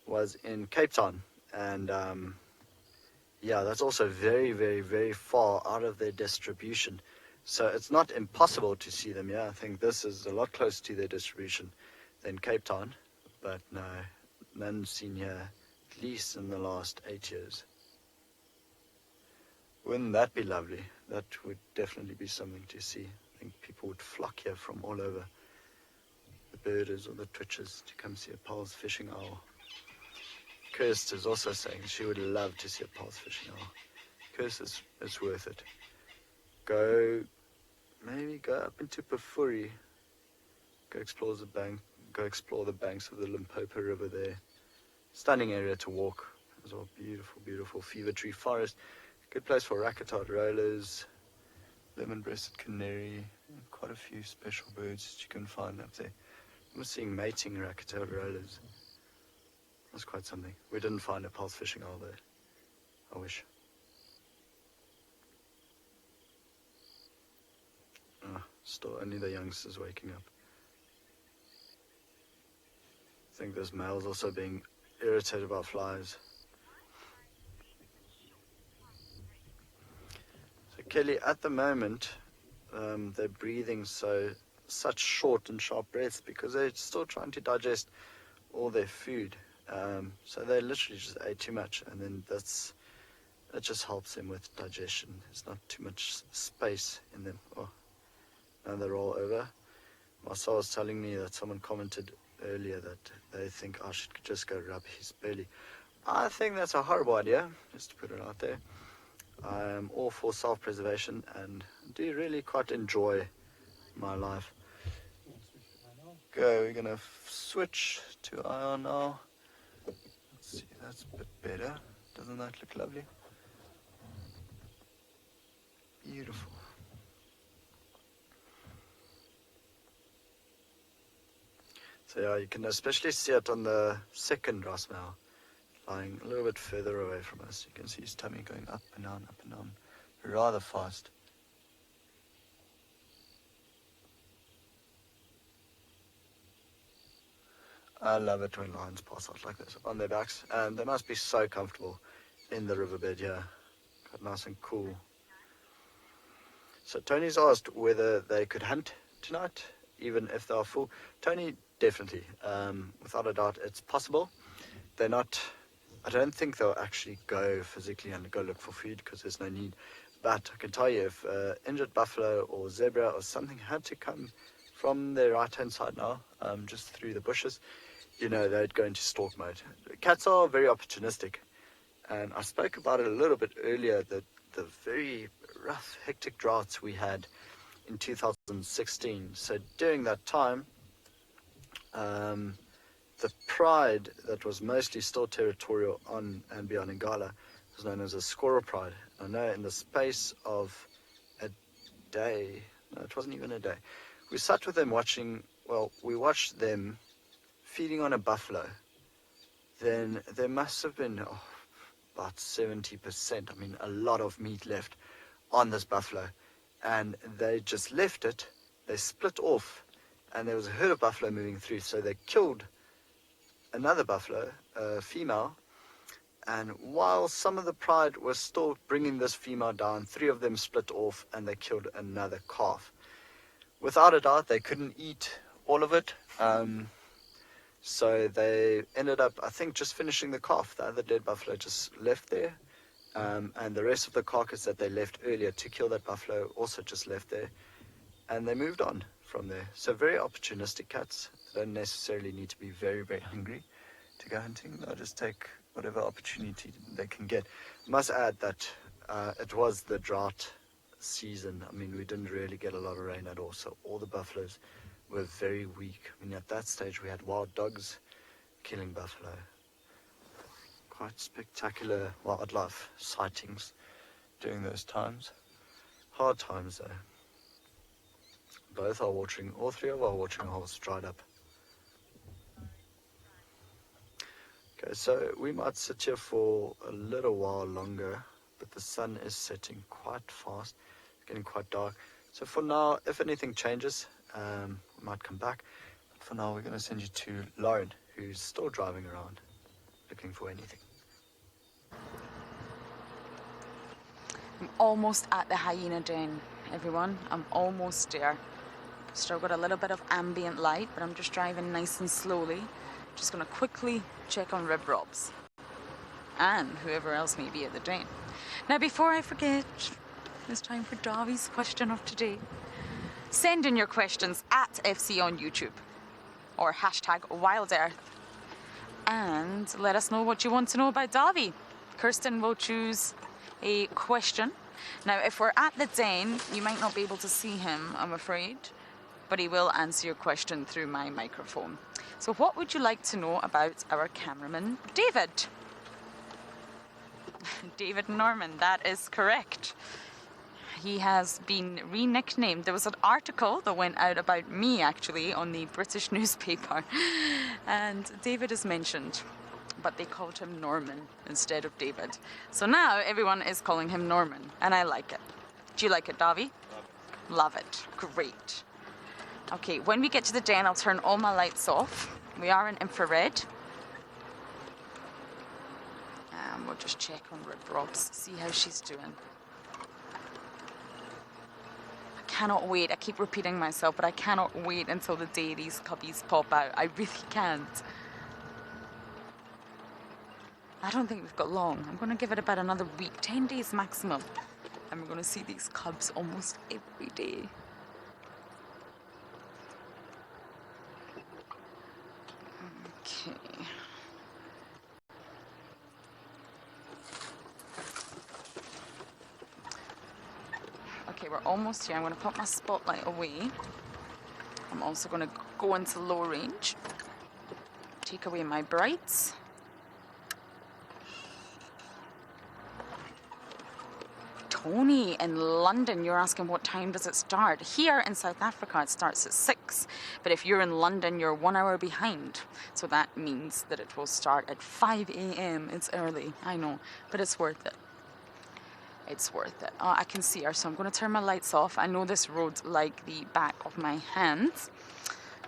was in Cape Town, and yeah, that's also very, very, very far out of their distribution. So it's not impossible to see them. Yeah, I think this is a lot closer to their distribution than Cape Town, but no, none seen here, at least in the last 8 years. Wouldn't that be lovely? That would definitely be something to see. I think people would flock here from all over, the birders or the twitchers, to come see a Paul's fishing owl. Kirst is also saying she would love to see a Paul's fishing owl. Kirst, it's worth it. Maybe go up into Pafuri, go explore the banks of the Limpopo River there. Stunning area to walk as well. Beautiful, beautiful fever tree forest. Good place for rackettard rollers, lemon-breasted canary, and quite a few special birds that you can find up there. I'm seeing mating rackettard rollers. That's quite something. We didn't find a pulse fishing owl there. I wish. Still only the youngsters waking up. I think this male's also being irritated by flies. So Kelly, at the moment, they're breathing such short and sharp breaths because they're still trying to digest all their food. So they literally just ate too much, and then that just helps them with digestion. There's not too much space in them. Oh, now they're all over. Marcel was telling me that someone commented earlier that they think I should just go rub his belly. I think that's a horrible idea, just to put it out there. I am all for self-preservation and do really quite enjoy my life. We're gonna switch to ion now. Let's see, that's a bit better. Doesn't that look lovely? Beautiful. So yeah, you can especially see it on the second Rasmel, lying a little bit further away from us. You can see his tummy going up and down, rather fast. I love it when lions pass out like this, on their backs, and they must be so comfortable in the riverbed here. Quite nice and cool. So Tony's asked whether they could hunt tonight, even if they are full. Tony, definitely. Without a doubt, it's possible. They're not... I don't think they'll actually go physically and go look for food because there's no need. But I can tell you, if injured buffalo or zebra or something had to come from their right-hand side now, just through the bushes, you know, they'd go into stalk mode. Cats are very opportunistic. And I spoke about it a little bit earlier, that the very rough, hectic droughts we had in 2016. So during that time, the pride that was mostly still territorial on andBeyond Ngala was known as a squirrel pride. I know in the space of a day, no, it wasn't even a day, we sat with them we watched them feeding on a buffalo. Then there must have been about 70%, I mean a lot of meat left on this buffalo. And they just left it, they split off, and there was a herd of buffalo moving through, so they killed another buffalo, a female, and while some of the pride was still bringing this female down, 3 of them split off and they killed another calf. Without a doubt, they couldn't eat all of it, so they ended up, I think, just finishing the calf. The other dead buffalo just left there, and the rest of the carcass that they left earlier to kill that buffalo also just left there, and they moved on from there. So very opportunistic cats. They don't necessarily need to be very, very hungry to go hunting. They'll just take whatever opportunity they can get. I must add that it was the drought season. I mean, we didn't really get a lot of rain at all, so all the buffaloes were very weak. I mean, at that stage we had wild dogs killing buffalo. Quite spectacular wildlife sightings during those times. Hard times though. All 3 of our watering holes dried up. Okay, so we might sit here for a little while longer, but the sun is setting quite fast. It's getting quite dark. So for now, if anything changes, we might come back. But for now, we're going to send you to Lauren, who's still driving around, looking for anything. I'm almost at the hyena den, everyone. I'm almost there. Still got a little bit of ambient light, but I'm just driving nice and slowly. Just going to quickly check on Rib Robs and whoever else may be at the den. Now, before I forget, it's time for Davi's question of today. Send in your questions at FC on YouTube or hashtag WildEarth and let us know what you want to know about Davi. Kirsten will choose a question. Now, if we're at the den, you might not be able to see him, I'm afraid, but he will answer your question through my microphone. So what would you like to know about our cameraman, David? David Norman, that is correct. He has been re-nicknamed. There was an article that went out about me, actually, on the British newspaper, and David is mentioned, but they called him Norman instead of David. So now everyone is calling him Norman, and I like it. Do you like it, Davi? Love it. Great. Okay, when we get to the den, I'll turn all my lights off. We are in infrared. And we'll just check on Rib Robs, see how she's doing. I cannot wait. I keep repeating myself, but I cannot wait until the day these cubbies pop out. I really can't. I don't think we've got long. I'm going to give it about another week, 10 days maximum. And we're going to see these cubs almost every day. Okay. Okay, we're almost here. I'm going to put my spotlight away. I'm also going to go into low range. Take away my brights. Tony in London, you're asking what time does it start? Here in South Africa it starts at 6, but if you're in London you're 1 hour behind, so that means that it will start at 5 a.m. It's early, I know, but it's worth it. It's worth it. Oh, I can see her, so I'm going to turn my lights off. I know this road like the back of my hand.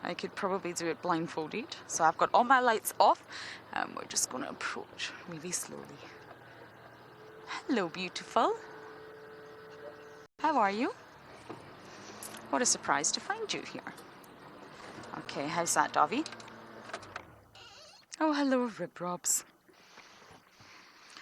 I could probably do it blindfolded, so I've got all my lights off and we're just going to approach really slowly. Hello, beautiful. How are you? What a surprise to find you here. Okay, how's that, Davi? Oh, hello, Rib Robs.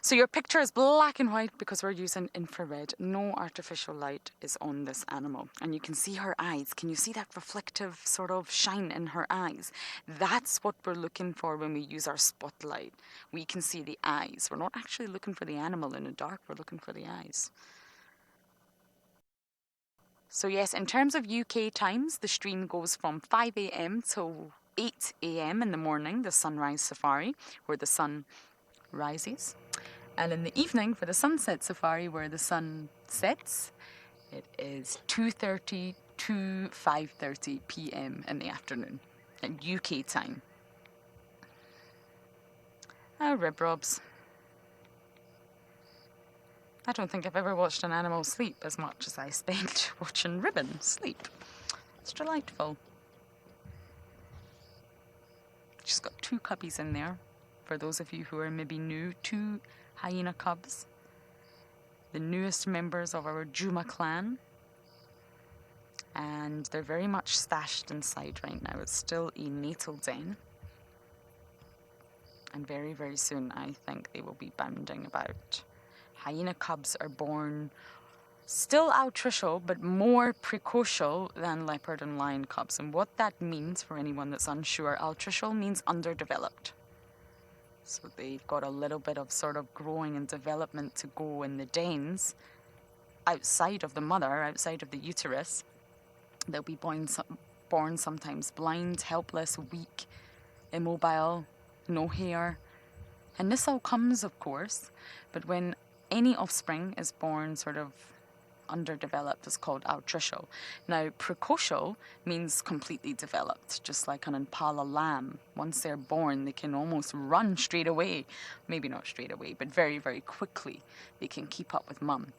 So your picture is black and white because we're using infrared. No artificial light is on this animal. And you can see her eyes. Can you see that reflective sort of shine in her eyes? That's what we're looking for when we use our spotlight. We can see the eyes. We're not actually looking for the animal in the dark. We're looking for the eyes. So yes, in terms of UK times, the stream goes from 5 a.m. till 8 a.m. in the morning, the sunrise safari, where the sun rises. And in the evening, for the sunset safari, where the sun sets, it is 2:30 to 5:30 p.m. in the afternoon, at UK time. Oh, Rib Robs. I don't think I've ever watched an animal sleep as much as I spent watching Ribbon sleep. It's delightful. She's got 2 cubbies in there. For those of you who are maybe new, 2 hyena cubs. The newest members of our Djuma clan. And they're very much stashed inside right now. It's still a natal den. And very, very soon I think they will be bounding about. Hyena cubs are born still altricial, but more precocial than leopard and lion cubs. And what that means, for anyone that's unsure, altricial means underdeveloped. So they've got a little bit of sort of growing and development to go in the dens outside of the mother, outside of the uterus. They'll be born sometimes blind, helpless, weak, immobile, no hair. And this all comes, of course, but when any offspring is born sort of underdeveloped, it's called altricial. Now, precocial means completely developed, just like an impala lamb. Once they're born, they can almost run straight away. Maybe not straight away, but very, very quickly. They can keep up with mum.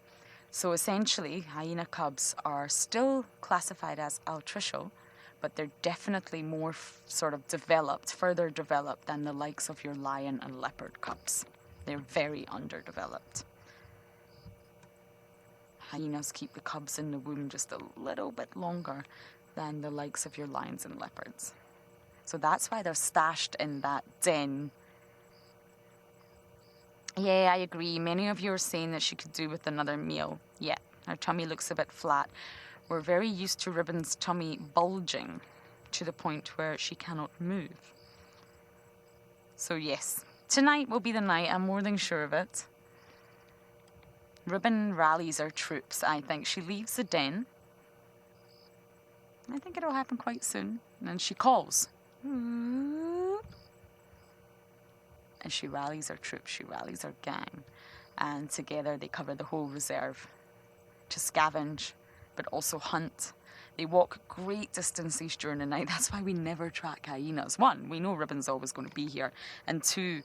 So essentially, hyena cubs are still classified as altricial, but they're definitely more sort of developed, further developed than the likes of your lion and leopard cubs. They're very underdeveloped. Hyenas keep the cubs in the womb just a little bit longer than the likes of your lions and leopards. So that's why they're stashed in that den. Yeah, I agree. Many of you are saying that she could do with another meal. Yeah, her tummy looks a bit flat. We're very used to Ribbon's tummy bulging to the point where she cannot move. So yes, tonight will be the night. I'm more than sure of it. Ribbon rallies her troops, I think. She leaves the den. I think it'll happen quite soon. And then she calls. And she rallies her troops, she rallies her gang. And together they cover the whole reserve to scavenge, but also hunt. They walk great distances during the night. That's why we never track hyenas. One, we know Ribbon's always going to be here. And two,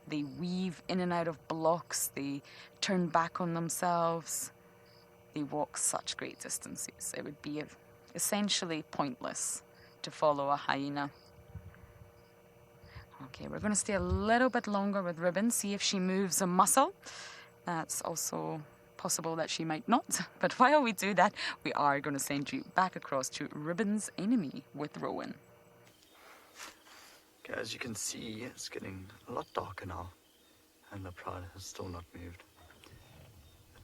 they weave in and out of blocks. They turn back on themselves. They walk such great distances. It would be essentially pointless to follow a hyena. Okay, we're going to stay a little bit longer with Ribbon, see if she moves a muscle. That's also possible that she might not. But while we do that, we are going to send you back across to Ribbon's enemy with Rowan. Okay, as you can see, it's getting a lot darker now, and the pride has still not moved.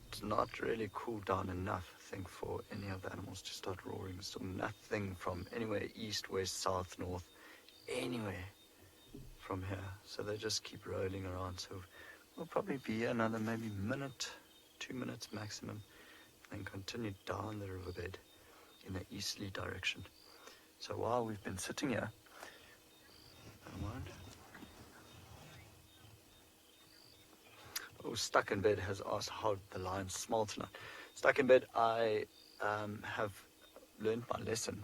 It's not really cooled down enough, I think, for any of the animals to start roaring. Still nothing from anywhere east, west, south, north, anywhere from here. So they just keep rolling around. So we'll probably be another maybe minute, 2 minutes maximum, and continue down the riverbed in the easterly direction. So while we've been sitting here, Stuck in Bed has asked how the lions smell tonight. Stuck in Bed, I have learned my lesson,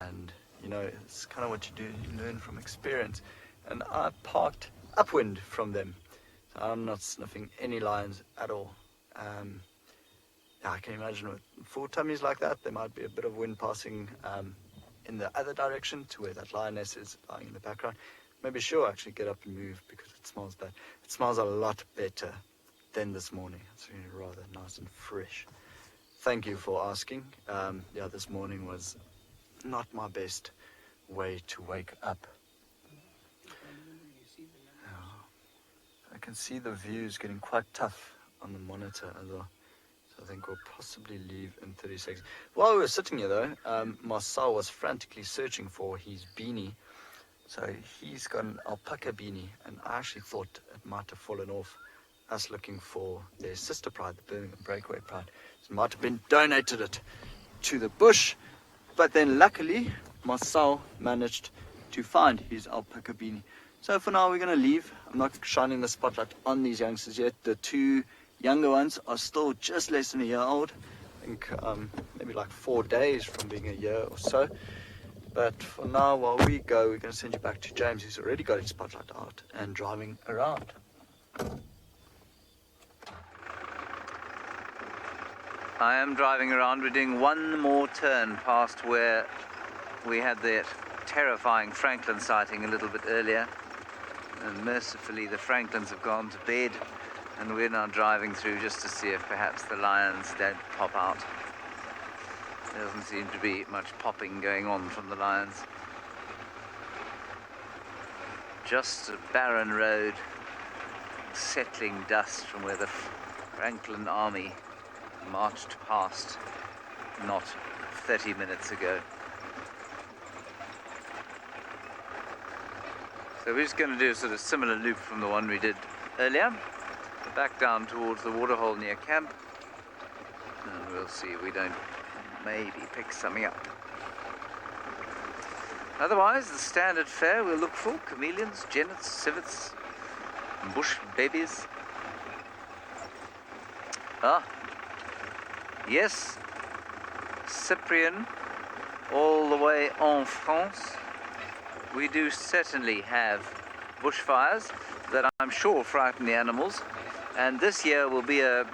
and you know, it's kind of what you do, you learn from experience, and I parked upwind from them, so I'm not sniffing any lions at all. I can imagine with full tummies like that, there might be a bit of wind passing in the other direction to where that lioness is lying in the background. Maybe she'll actually get up and move because it smells bad. It smells a lot better than this morning. It's really rather nice and fresh. Thank you for asking. This morning was not my best way to wake up. I can see the views getting quite tough on the monitor as well. So I think we'll possibly leave in 30 seconds. While we were sitting here though, Marcel was frantically searching for his beanie. So he's got an alpaca beanie, and I actually thought it might have fallen off us looking for their sister pride, the Birmingham Breakaway Pride. So it might have been donated it to the bush, but then luckily Marcel managed to find his alpaca beanie. So for now we're going to leave. I'm not shining the spotlight on these youngsters yet. The two younger ones are still just less than a year old. I think maybe like 4 days from being a year or so. But for now, while we go, we're going to send you back to James, who's already got his spotlight out and driving around. I am driving around. We're doing one more turn past where we had the terrifying Franklin sighting a little bit earlier. And mercifully, the Franklins have gone to bed, and we're now driving through just to see if perhaps the lions don't pop out. There doesn't seem to be much popping going on from the lions. Just a barren road, settling dust from where the Franklin army marched past not 30 minutes ago. So we're just going to do a sort of similar loop from the one we did earlier, back down towards the waterhole near camp, and we'll see if we don't maybe pick something up. Otherwise, the standard fare we'll look for: chameleons, genets, civets, bush babies. Yes, Cyprian, all the way en France. We do certainly have bushfires that I'm sure frighten the animals, and this year will be a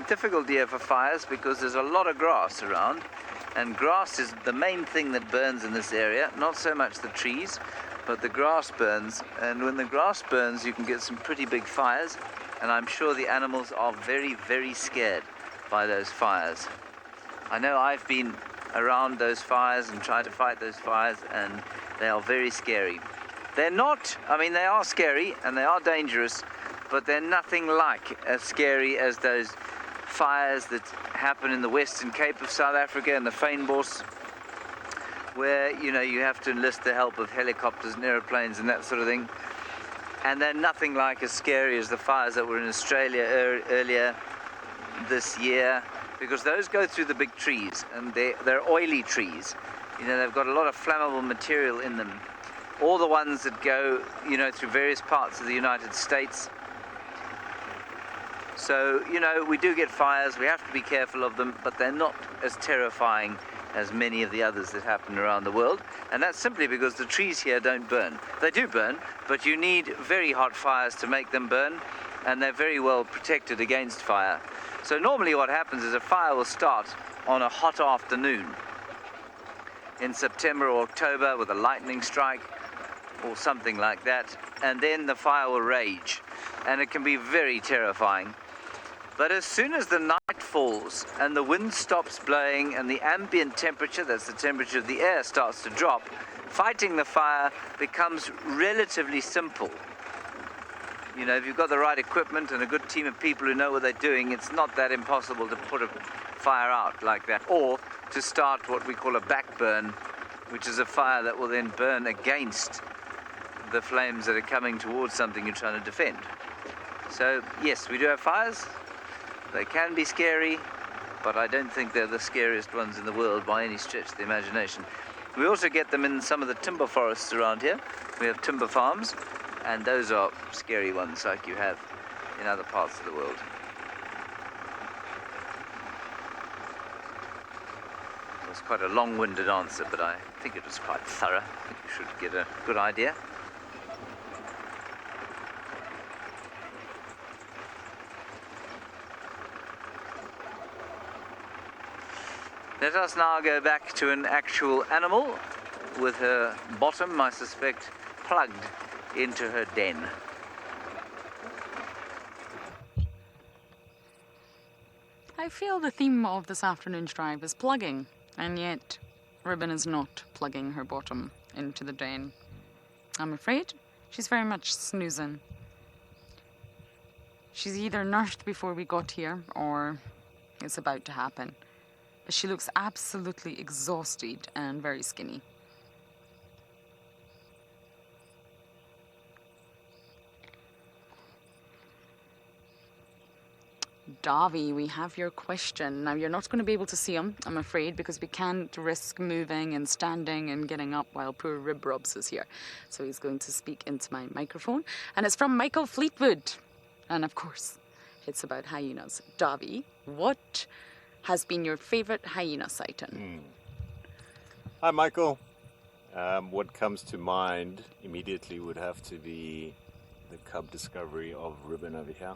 difficult year for fires because there's a lot of grass around, and grass is the main thing that burns in this area, not so much the trees, but the grass burns, and when the grass burns you can get some pretty big fires, and I'm sure the animals are very, very scared by those fires. I know I've been around those fires and tried to fight those fires, and they are very scary. They're not, I mean, they are scary and they are dangerous, but they're nothing like as scary as those fires that happen in the Western Cape of South Africa and the Fynbos, where, you know, you have to enlist the help of helicopters and aeroplanes and that sort of thing. And they're nothing like as scary as the fires that were in Australia earlier this year, because those go through the big trees, and they're oily trees. You know, they've got a lot of flammable material in them. All the ones that go, you know, through various parts of the United States. So, you know, we do get fires, we have to be careful of them, but they're not as terrifying as many of the others that happen around the world. And that's simply because the trees here don't burn. They do burn, but you need very hot fires to make them burn, and they're very well protected against fire. So normally what happens is a fire will start on a hot afternoon in September or October with a lightning strike or something like that, and then the fire will rage, and it can be very terrifying. But as soon as the night falls and the wind stops blowing and the ambient temperature, that's the temperature of the air, starts to drop, fighting the fire becomes relatively simple. You know, if you've got the right equipment and a good team of people who know what they're doing, it's not that impossible to put a fire out like that, or to start what we call a backburn, which is a fire that will then burn against the flames that are coming towards something you're trying to defend. So yes, we do have fires. They can be scary, but I don't think they're the scariest ones in the world by any stretch of the imagination. We also get them in some of the timber forests around here. We have timber farms, and those are scary ones like you have in other parts of the world. It was quite a long-winded answer, but I think it was quite thorough. I think you should get a good idea. Let us now go back to an actual animal with her bottom, I suspect, plugged into her den. I feel the theme of this afternoon's drive is plugging, and yet Ribbon is not plugging her bottom into the den. I'm afraid she's very much snoozing. She's either nursed before we got here, or it's about to happen. But she looks absolutely exhausted and very skinny. Davi, we have your question. Now, you're not going to be able to see him, I'm afraid, because we can't risk moving and standing and getting up while poor Rib Robs is here. So he's going to speak into my microphone. And it's from Michael Fleetwood. And of course, it's about hyenas. Davi, what has been your favourite hyena sighting? Hi, Michael. What comes to mind immediately would have to be the cub discovery of Ribbon over here.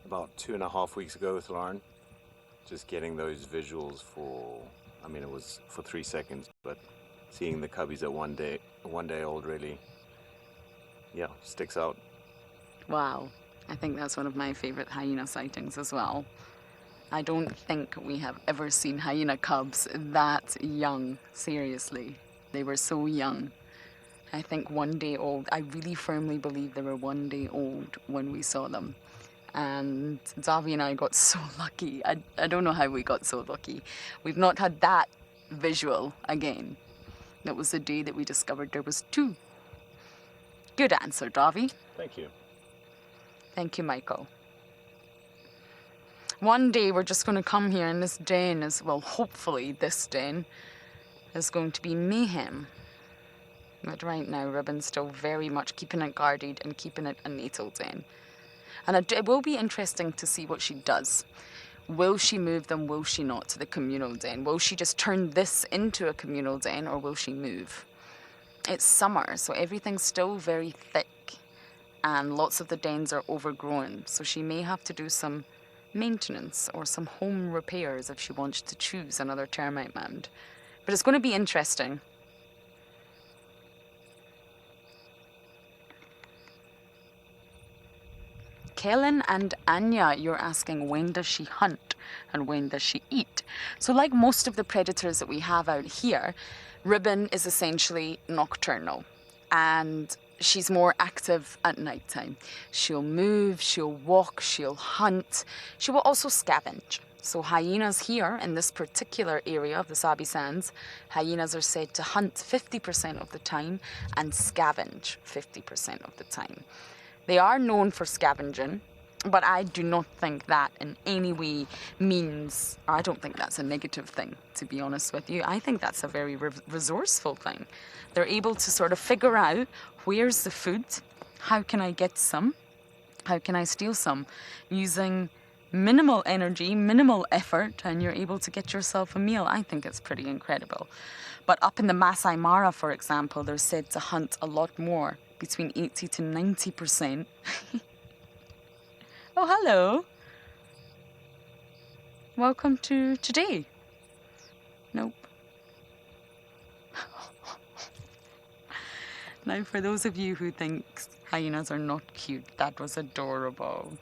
About 2.5 weeks ago with Lauren. Just getting those visuals for, I mean, it was for 3 seconds, but seeing the cubbies at one day old really, yeah, sticks out. Wow. I think that's one of my favourite hyena sightings as well. I don't think we have ever seen hyena cubs that young, seriously. They were so young. I think 1 day old. I really firmly believe they were 1 day old when we saw them. And Davi and I got so lucky. I don't know how we got so lucky. We've not had that visual again. That was the day that we discovered there was 2. Good answer, Davi. Thank you. Thank you, Michael. One day we're just going to come here and this den is, well, hopefully this den is going to be mayhem. But right now, Ribbon's still very much keeping it guarded and keeping it a natal den. And it will be interesting to see what she does. Will she move them, will she not, to the communal den? Will she just turn this into a communal den, or will she move? It's summer, so everything's still very thick, and lots of the dens are overgrown, so she may have to do some maintenance or some home repairs if she wants to choose another termite mound. But it's going to be interesting. Kellen and Anya, you're asking, when does she hunt? and when does she eat. So like most of the predators that we have out here, Ribbon is essentially nocturnal, and she's more active at nighttime. She'll move, she'll walk, she'll hunt. She will also scavenge. So hyenas here in this particular area of the Sabi Sands, hyenas are said to hunt 50% of the time and scavenge 50% of the time. They are known for scavenging, but I do not think that in any way means, or I don't think that's a negative thing, to be honest with you. I think that's a very resourceful thing. They're able to sort of figure out, where's the food? How can I get some? How can I steal some? Using minimal energy, minimal effort, and you're able to get yourself a meal. I think it's pretty incredible. But up in the Masai Mara, for example, they're said to hunt a lot more, between 80 to 90%. Oh, hello. Welcome to today. Nope. Now, for those of you who think hyenas are not cute, that was adorable.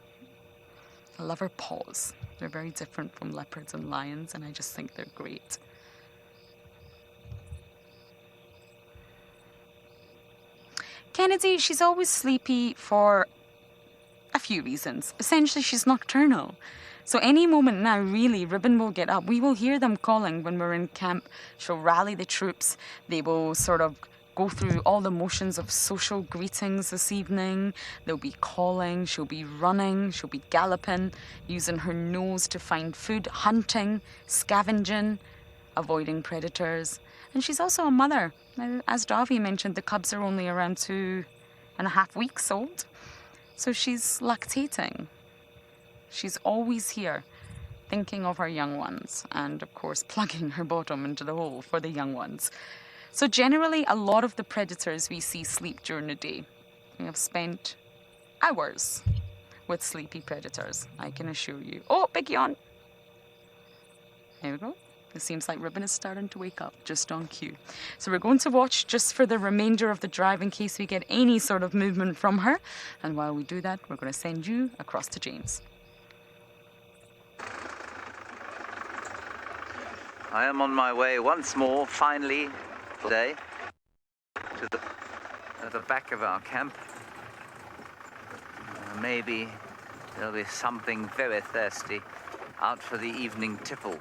I love her paws. They're very different from leopards and lions, and I just think they're great. Kennedy, she's always sleepy for a few reasons. Essentially, she's nocturnal. So any moment now, really, Ribbon will get up. We will hear them calling when we're in camp. She'll rally the troops. They will sort of go through all the motions of social greetings this evening. They'll be calling, she'll be running, she'll be galloping, using her nose to find food, hunting, scavenging, avoiding predators. And she's also a mother. Now, as Davi mentioned, the cubs are only around 2.5 weeks old. So she's lactating. She's always here, thinking of her young ones and, of course, plugging her bottom into the hole for the young ones. So generally, a lot of the predators we see sleep during the day. We have spent hours with sleepy predators, I can assure you. Oh, big yawn. There we go. It seems like Ribbon is starting to wake up just on cue. So we're going to watch just for the remainder of the drive in case we get any sort of movement from her. And while we do that, we're going to send you across to James. I am on my way once more, finally, today, to the back of our camp. Maybe there'll be something very thirsty out for the evening tipple.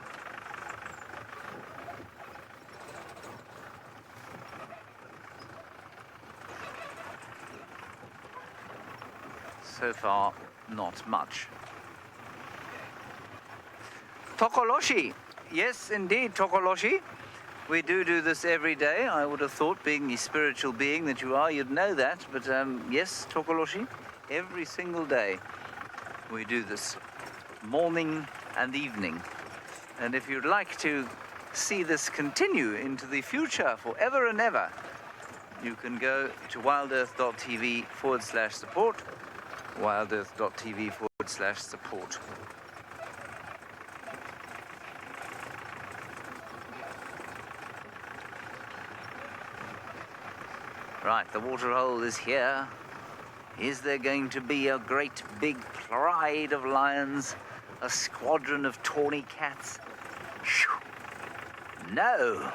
So far, not much. Tokoloshi. Yes, indeed, Tokoloshi. We do this every day. I would have thought, being the spiritual being that you are, you'd know that. But yes, Tokoloshi, every single day we do this, morning and evening. And if you'd like to see this continue into the future forever and ever, you can go to wildearth.tv/support, wildearth.tv/support. Right, the waterhole is here. Is there going to be a great big pride of lions? A squadron of tawny cats? No.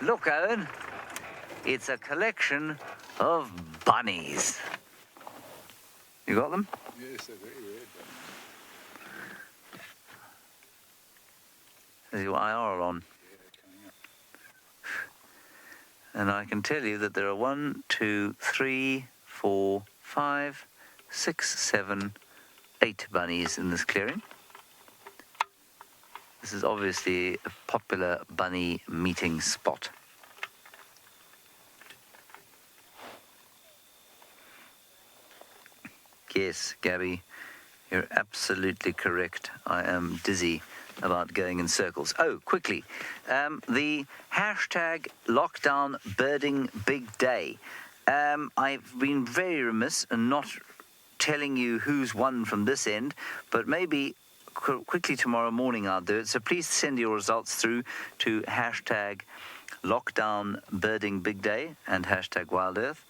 Look, Owen. It's a collection of bunnies. You got them? Yes, they're very red. There's your IR on. And I can tell you that there are 1, 2, 3, 4, 5, 6, 7, 8 bunnies in this clearing. This is obviously a popular bunny meeting spot. Yes, Gabby, you're absolutely correct. I am dizzy about going in circles. Oh, quickly, the hashtag lockdown birding big day. I've been very remiss in not telling you who's won from this end, but maybe quickly tomorrow morning I'll do it. So please send your results through to hashtag lockdown birding big day and hashtag WildEarth.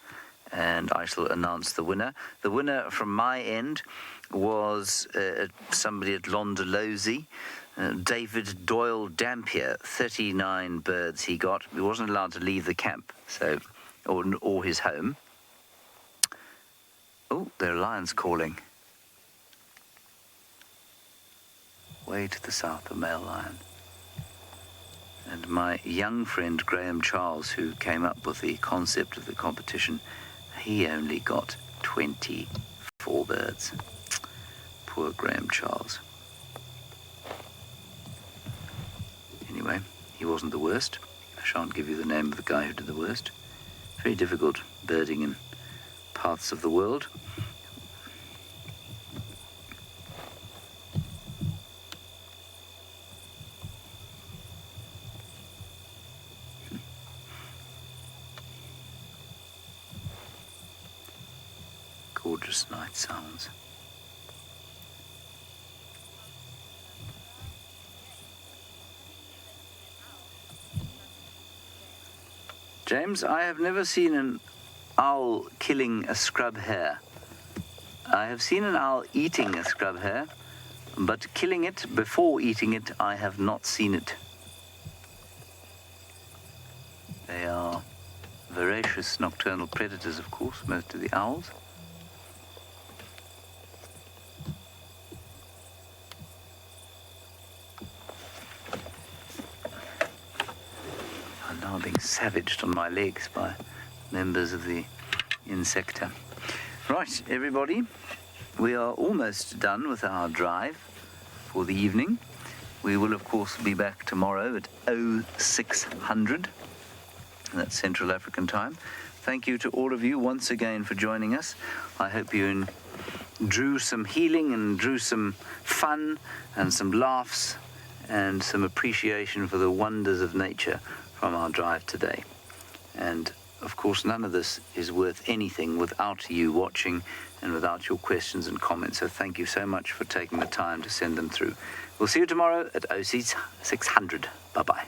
and I shall announce the winner. The winner from my end was somebody at Londolozy, David Doyle Dampier. 39 birds he got. He wasn't allowed to leave the camp, so or his home. Oh, there are lions calling. Way to the south, a male lion. And my young friend Graham Charles, who came up with the concept of the competition, he only got 24 birds. Poor Graham Charles. Anyway, he wasn't the worst. I shan't give you the name of the guy who did the worst. Very difficult birding in parts of the world. Gorgeous night sounds. James, I have never seen an owl killing a scrub hare. I have seen an owl eating a scrub hare, but killing it before eating it, I have not seen it. They are voracious nocturnal predators, of course, most of the owls. I'm now being savaged on my legs by members of the insecta. Right, everybody, we are almost done with our drive for the evening. We will, of course, be back tomorrow at 0600. That's Central African time. Thank you to all of you once again for joining us. I hope you drew some healing and drew some fun and some laughs and some appreciation for the wonders of nature from our drive today. And of course, none of this is worth anything without you watching and without your questions and comments. So thank you so much for taking the time to send them through. We'll see you tomorrow at 0600. Bye-bye.